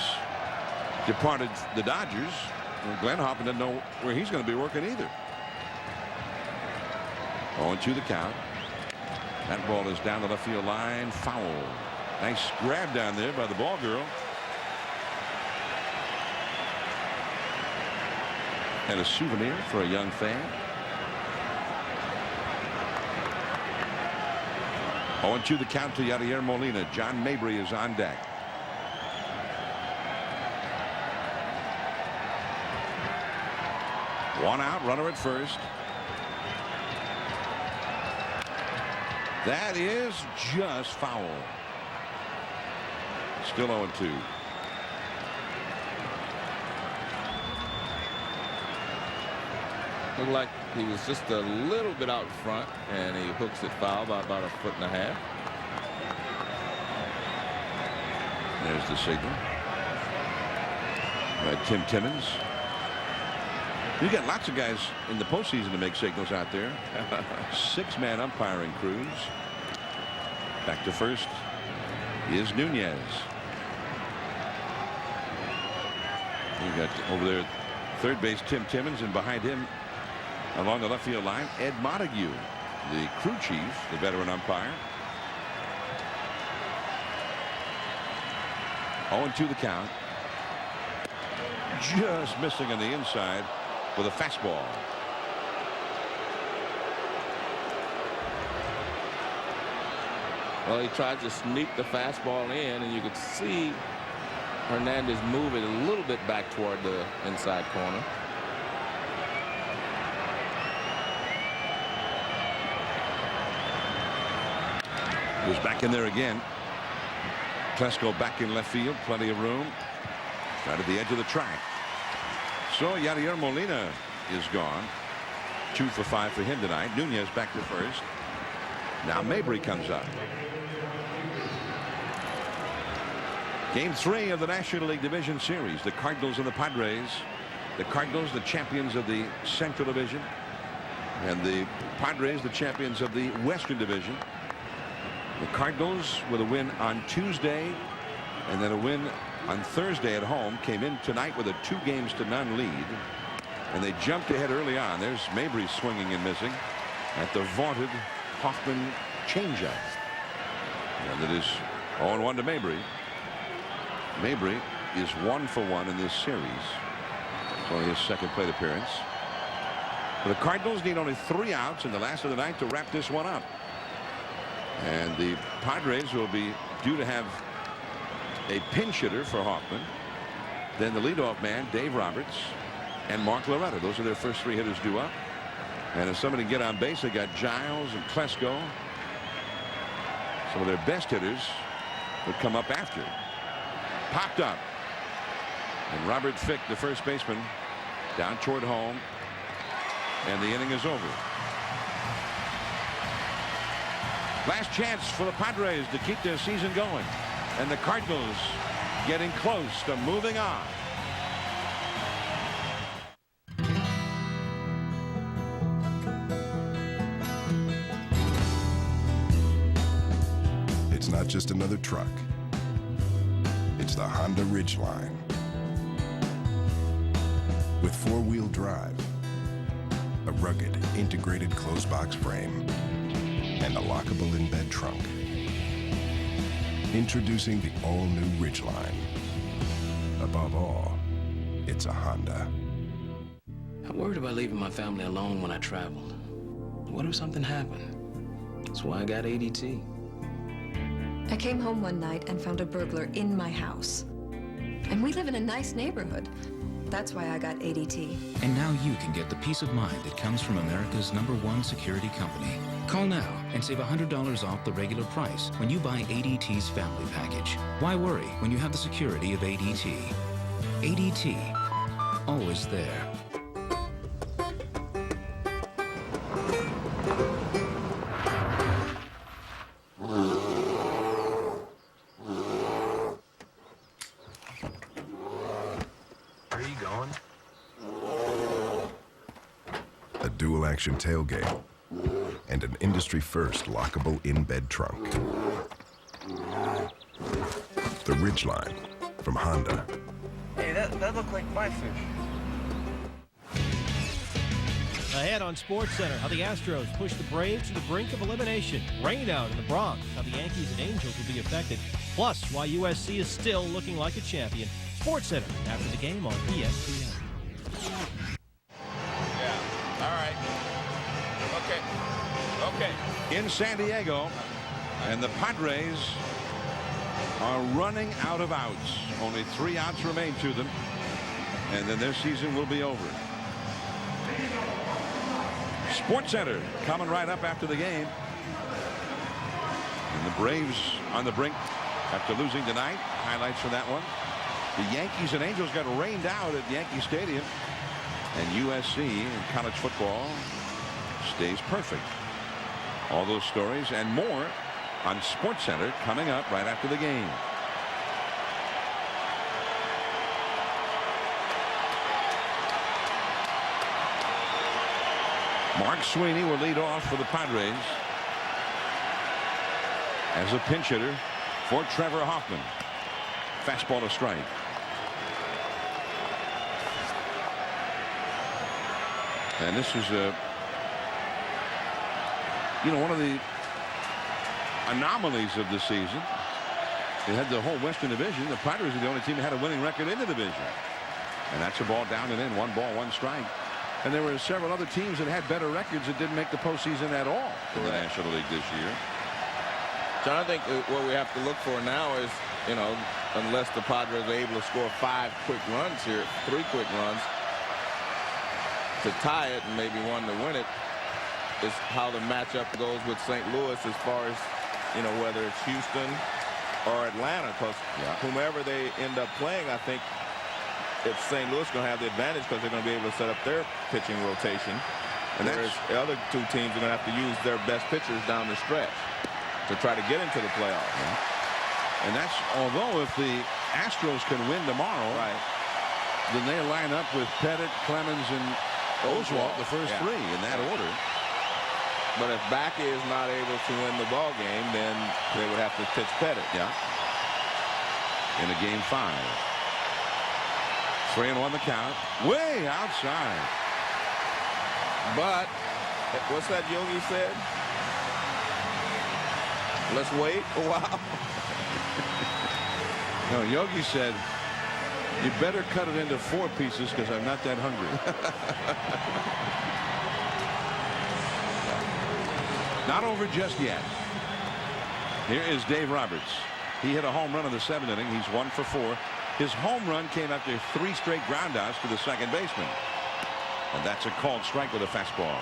departed the Dodgers, Glenn Hoffman doesn't know where he's going to be working either. 0-2 the count. That ball is down the left field line, foul. Nice grab down there by the ball girl. And a souvenir for a young fan. 0-2 the count to Yadier Molina. John Mabry is on deck. One out, runner at first. That is just foul. Still 0-2. Looked like he was just a little bit out front, and he hooks it foul by about 1.5 feet. There's the signal by Tim Timmons. You got lots of guys in the postseason to make signals out there. 6-man umpiring crews. Back to first is Nunez. You got over there third base Tim Timmons, and behind him along the left field line Ed Montague, the crew chief, the veteran umpire. 0-2 the count. Just missing on the inside with a fastball. Well, he tried to sneak the fastball in, and you could see Hernandez move it a little bit back toward the inside corner. Was back in there again. Klesko back in left field. Plenty of room. Right at the edge of the track. So Yadier Molina is gone. 2 for 5 for him tonight. Nunez back to first. Now Mabry comes up. Game 3 of the National League Division Series. The Cardinals and the Padres. The Cardinals, the champions of the Central Division. And the Padres, the champions of the Western Division. The Cardinals with a win on Tuesday and then a win on Thursday at home came in tonight with a 2-0 lead, and they jumped ahead early on. There's Mabry swinging and missing at the vaunted Hoffman changeup, and it is 0-1 to Mabry. Mabry is 1 for 1 in this series. It's only his second plate appearance. But the Cardinals need only 3 outs in the last of the night to wrap this one up. And the Padres will be due to have a pinch hitter for Hoffman. Then the leadoff man, Dave Roberts, and Mark Loretta. Those are their first 3 hitters due up. And if somebody can get on base, they got Giles and Klesko. Some of their best hitters would come up after. Popped up. And Robert Fick, the first baseman, down toward home. And the inning is over. Last chance for the Padres to keep their season going. And the Cardinals getting close to moving on. It's not just another truck. It's the Honda Ridgeline. With 4-wheel drive, a rugged integrated closed box frame, and a lockable in-bed trunk. Introducing the all-new Ridgeline. Above all, it's a Honda. I worried about leaving my family alone when I traveled. What if something happened? That's why I got ADT. I came home one night and found a burglar in my house. And we live in a nice neighborhood. That's why I got ADT. And now you can get the peace of mind that comes from America's #1 security company. Call now and save $100 off the regular price when you buy ADT's family package. Why worry when you have the security of ADT? ADT, always there. Dual-action tailgate, and an industry-first lockable in-bed trunk. The Ridgeline from Honda. Hey, that looked like my fish. Ahead on SportsCenter, how the Astros push the Braves to the brink of elimination. Rain out in the Bronx, how the Yankees and Angels will be affected. Plus, why USC is still looking like a champion. SportsCenter, after the game on ESPN. In San Diego, and the Padres are running out of outs. Only 3 outs remain to them, and then their season will be over. SportsCenter coming right up after the game. And the Braves on the brink after losing tonight. Highlights from that one. The Yankees and Angels got rained out at Yankee Stadium, and USC in college football stays perfect. All those stories and more on SportsCenter coming up right after the game. Mark Sweeney will lead off for the Padres as a pinch hitter for Trevor Hoffman. Fastball to strike. And this is one of the anomalies of the season. They had the whole Western Division. The Padres are the only team that had a winning record in the division. And that's a ball down and in. 1 ball, 1 strike. And there were several other teams that had better records that didn't make the postseason at all in the National League this year. So I think what we have to look for now is, you know, unless the Padres are able to score 5 quick runs here, 3 quick runs to tie it and maybe 1 to win it, is how the matchup goes with St. Louis as far as, you know, whether it's Houston or Atlanta, because whomever they end up playing, I think it's St. Louis going to have the advantage because they're going to be able to set up their pitching rotation. And whereas the other 2 teams are going to have to use their best pitchers down the stretch to try to get into the playoffs. And that's, although if the Astros can win tomorrow, then they line up with Pettit, Clemens, and Oswalt, the first 3 in that order. But if Bakke is not able to win the ball game, then they would have to pitch Pettit. In a game 5. 3-1 the count. Way outside. But what's that Yogi said? Let's wait a while. No, Yogi said, you better cut it into 4 pieces because I'm not that hungry. Not over just yet. Here is Dave Roberts. He hit a home run in the 7th inning. He's 1 for 4. His home run came after 3 straight groundouts to the second baseman. And that's a called strike with a fastball.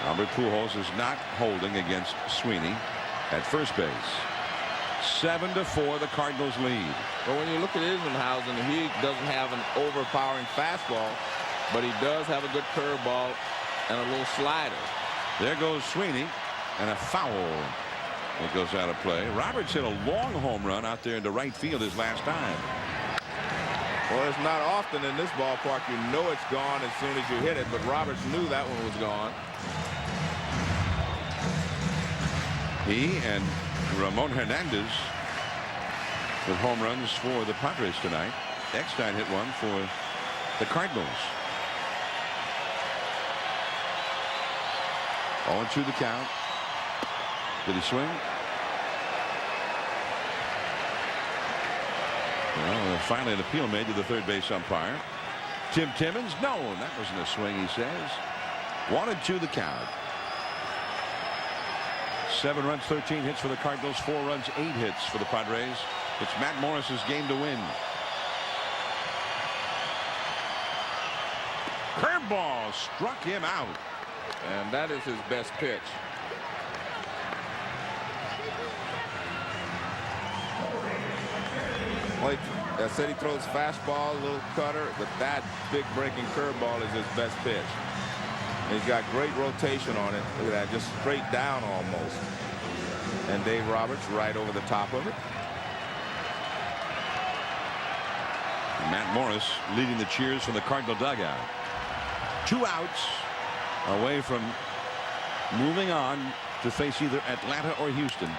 Albert Pujols is not holding against Sweeney at first base. 7-4 the Cardinals lead. But when you look at Isringhausen, he doesn't have an overpowering fastball, but he does have a good curveball and a little slider. There goes Sweeney, and a foul. It goes out of play. Roberts hit a long home run out there into right field his last time. Well, it's not often in this ballpark you know it's gone as soon as you hit it, but Roberts knew that one was gone. He and Ramon Hernandez with home runs for the Padres tonight. Eckstein hit one for the Cardinals. 0-2 the count. Did he swing? Well, finally an appeal made to the third base umpire. Tim Timmons, no, that wasn't a swing, he says. 1-2 the count. 7 runs, 13 hits for the Cardinals, 4 runs, 8 hits for the Padres. It's Matt Morris's game to win. Curveball struck him out. And that is his best pitch. Like I said, he throws fastball, a little cutter, but that big breaking curveball is his best pitch. And he's got great rotation on it. Look at that, just straight down almost. And Dave Roberts right over the top of it. Matt Morris leading the cheers from the Cardinal dugout. 2 outs away from moving on to face either Atlanta or Houston.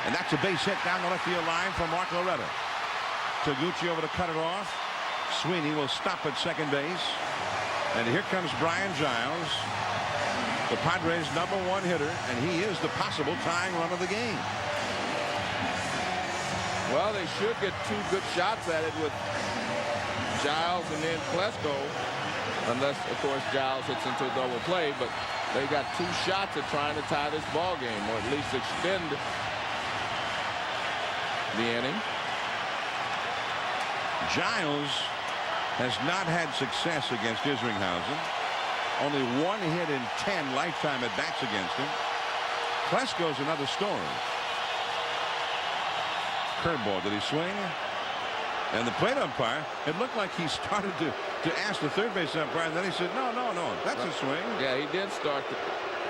And that's a base hit down the left field line from Mark Loretta. Taguchi over to cut it off. Sweeney will stop at second base. And here comes Brian Giles, the Padres' #1 hitter, and he is the possible tying run of the game. Well, they should get 2 good shots at it with Giles and then Klesko, unless, of course, Giles hits into a double play. But they got 2 shots at trying to tie this ball game, or at least extend the inning. Giles has not had success against Isringhausen. Only 1 hit in 10 lifetime at bats against him. Klesko's another story. Curveball, did he swing? And the plate umpire, it looked like he started to ask the third base umpire, and then he said, no, that's a swing. Yeah, he did start to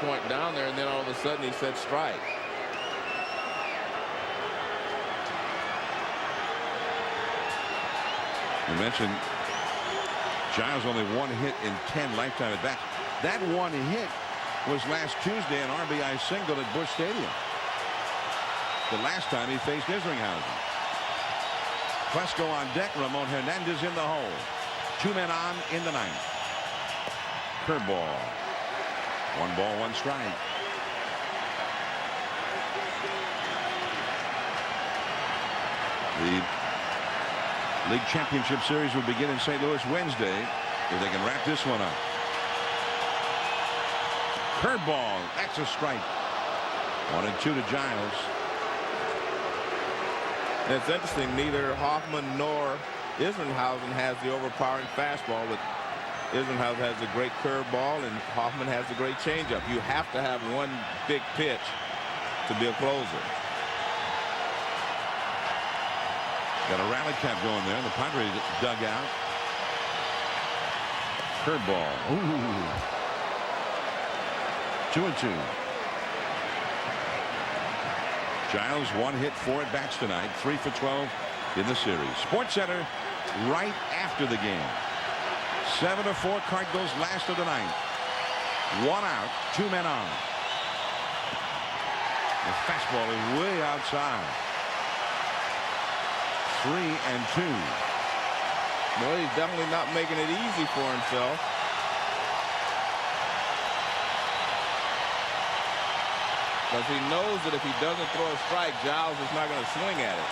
point down there, and then all of a sudden he said strike. You mentioned Giles only 1 hit in 10 lifetime at bats. That 1 hit was last Tuesday, an RBI single at Busch Stadium. The last time he faced Isringhausen. Klesko on deck, Ramon Hernandez in the hole. 2 men on in the 9th. Curveball. 1 ball, 1 strike. The League Championship Series will begin in St. Louis Wednesday if they can wrap this one up. Curveball. That's a strike. 1-2 to Giles. It's interesting, neither Hoffman nor Isringhausen has the overpowering fastball, but Isringhausen has a great curveball and Hoffman has a great changeup. You have to have one big pitch to be a closer. Got a rally cap going there in the Padres dugout. Curveball. Ooh. 2-2. Giles 1 hit, 4 at bats tonight, 3 for 12 in the series. Sports Center right after the game. 7-4 Cardinals last of the ninth. 1 out, 2 men on. The fastball is way outside. 3-2. Well, he's definitely not making it easy for himself. Because he knows that if he doesn't throw a strike, Giles is not going to swing at it.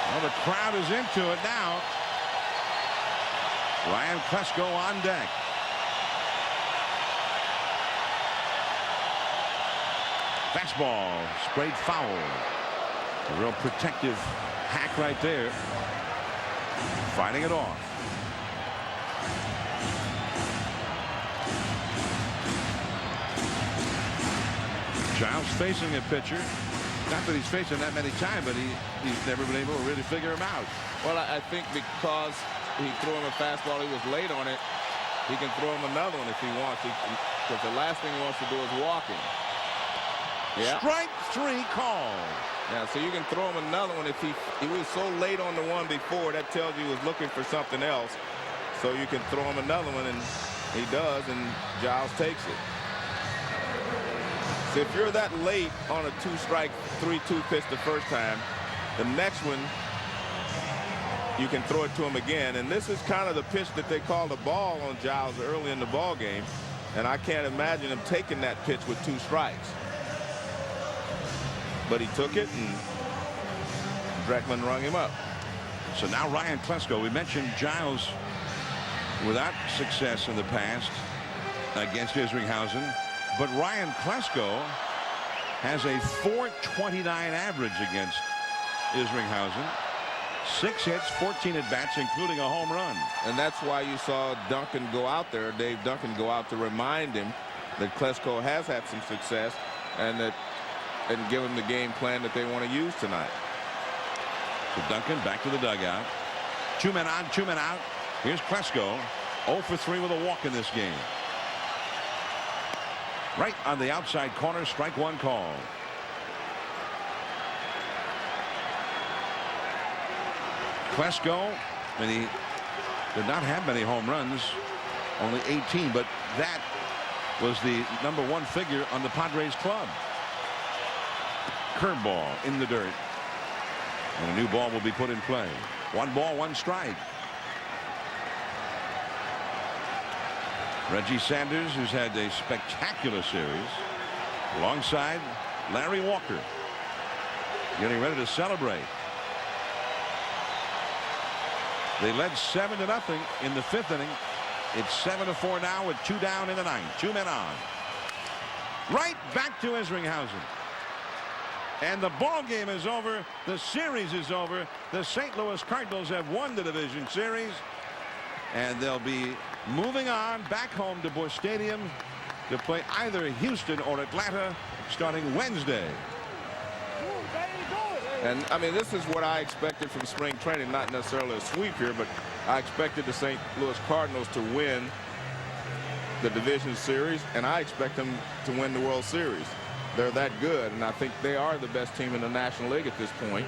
Well, the crowd is into it now. Ryan Klesko on deck. Fastball sprayed foul. A real protective hack right there. Fighting it off. Giles facing a pitcher. Not that he's faced him that many times, but he's never been able to really figure him out. Well, I think because he threw him a fastball, he was late on it. He can throw him another one if he wants. Because the last thing he wants to do is walk him. Yeah. Strike 3 call. Yeah, so you can throw him another one if he was so late on the one before. That tells you he was looking for something else. So you can throw him another one, and he does, and Giles takes it. So if you're that late on a 2-strike, 3-2 pitch the first time, the next one you can throw it to him again. And this is kind of the pitch that they call the ball on Giles early in the ball game. And I can't imagine him taking that pitch with 2 strikes. But he took it, and Dreckman rung him up. So now Ryan Klesko. We mentioned Giles without success in the past against Isringhausen. But Ryan Klesko has a .429 average against Isringhausen. 6 hits, 14 at bats, including a home run. And that's why you saw Duncan go out there, Dave Duncan go out to remind him that Klesko has had some success and give him the game plan that they want to use tonight. So Duncan back to the dugout. 2 men on, 2 men out. Here's Klesko, 0 for 3 with a walk in this game. Right on the outside corner, strike 1 call. Klesko, and he did not have many home runs, only 18, but that was the #1 figure on the Padres club. Curveball in the dirt. And a new ball will be put in play. 1 ball, 1 strike. Reggie Sanders, who's had a spectacular series, alongside Larry Walker, getting ready to celebrate. They led 7-0 in the 5th inning. It's 7-4 now with 2 down in the 9th. 2 men on. Right back to Isringhausen. And the ball game is over. The series is over. The St. Louis Cardinals have won the division series. And they'll be moving on back home to Busch Stadium to play either Houston or Atlanta starting Wednesday. And I mean, this is what I expected from spring training, not necessarily a sweep here, but I expected the St. Louis Cardinals to win the division series, and I expect them to win the World Series. They're that good, and I think they are the best team in the National League at this point.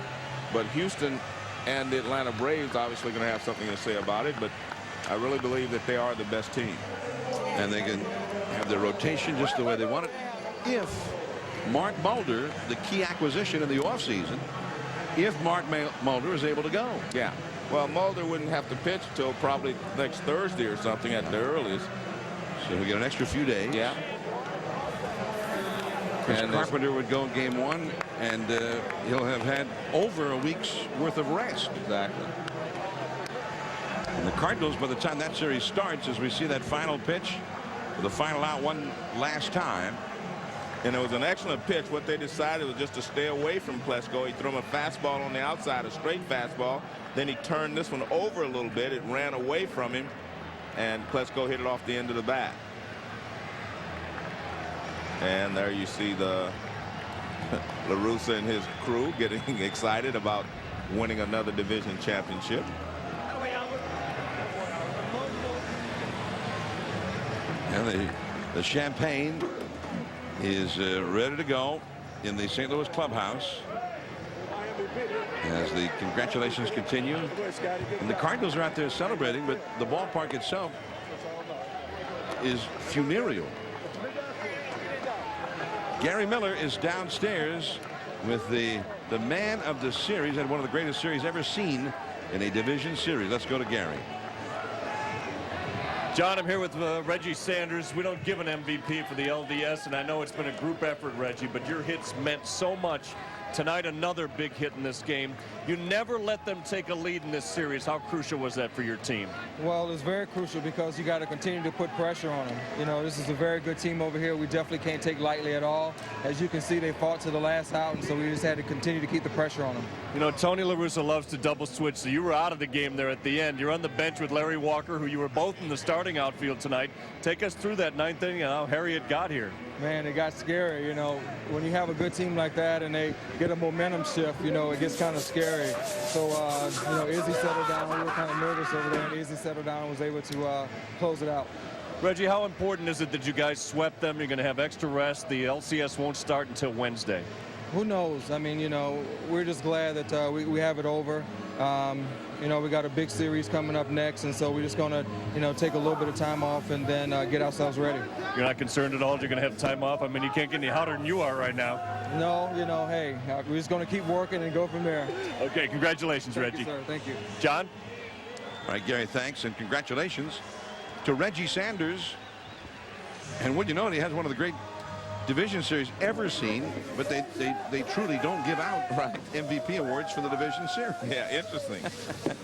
But Houston and the Atlanta Braves obviously going to have something to say about it, but I really believe that they are the best team. And they can have their rotation just the way they want it if Mark Mulder, the key acquisition in the offseason, if Mark Mulder is able to go. Yeah. Well, Mulder wouldn't have to pitch till probably next Thursday or something at the earliest. So we get an extra few days. Yeah. Chris Carpenter would go game 1, and he'll have had over a week's worth of rest. Exactly. And the Cardinals, by the time that series starts, as we see that final pitch, with the final out one last time. And it was an excellent pitch. What they decided was just to stay away from Plesko. He threw him a fastball on the outside, a straight fastball. Then he turned this one over a little bit. It ran away from him, and Plesko hit it off the end of the bat. And there you see the La Russa and his crew getting excited about winning another division championship. And the champagne is ready to go in the St. Louis clubhouse as the congratulations continue. And the Cardinals are out there celebrating, but the ballpark itself is funereal. Gary Miller is downstairs with the man of the series and one of the greatest series ever seen in a division series. Let's go to Gary. John, I'm here with Reggie Sanders. We don't give an MVP for the LDS, and I know it's been a group effort, Reggie, but your hits meant so much. Tonight, another big hit in this game. You never let them take a lead in this series. How crucial was that for your team? Well, it's very crucial because you got to continue to put pressure on them. You know, this is a very good team over here. We definitely can't take lightly at all. As you can see, they fought to the last out, and so we just had to continue to keep the pressure on them. You know, Tony La Russa loves to double switch, so you were out of the game there at the end. You're on the bench with Larry Walker, who you were both in the starting outfield tonight. Take us through that ninth inning and how Harriet got here. Man, it got scary. You know, when you have a good team like that and they get a momentum shift, you know, it gets kind of scary. So, you know, Izzy settled down. We were kind of nervous over there, and Izzy settled down and was able to close it out. Reggie, how important is it that you guys swept them? You're going to have extra rest. The LCS won't start until Wednesday. Who knows? I mean, you know, we're just glad that we have it over. You know, we got a big series coming up next, and so we're just going to, you know, take a little bit of time off and then get ourselves ready. You're not concerned at all you're going to have time off? I mean, you can't get any hotter than you are right now. No, you know, hey, we're just going to keep working and go from there. Okay, congratulations, Reggie. Thank you, sir. Thank you. John? All right, Gary, thanks, and congratulations to Reggie Sanders. And would you know, he has one of the great division series ever seen, but they truly don't give out MVP awards for the division series. Yeah, interesting.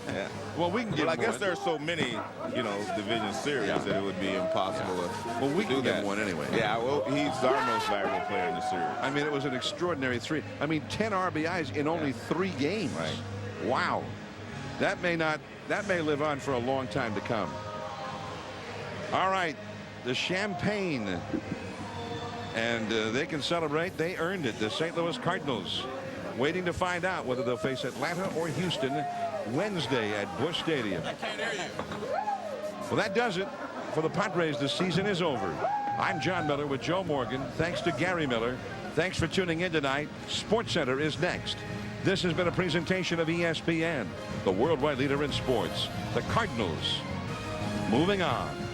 Yeah. Well, we can give. Well, I guess there are so many, you know, division series that it would be impossible to. Well, we can give one anyway. Yeah, well, he's our most valuable player in the series. I mean, it was an extraordinary 10 RBIs in only 3 games. Right. Wow. That may live on for a long time to come. All right, the champagne. And they can celebrate. They earned it. The St. Louis Cardinals waiting to find out whether they'll face Atlanta or Houston Wednesday at Busch Stadium. I can't hear you. Well, that does it for the Padres. The season is over. I'm John Miller with Joe Morgan. Thanks to Gary Miller. Thanks for tuning in tonight. SportsCenter is next. This has been a presentation of ESPN, the worldwide leader in sports. The Cardinals moving on.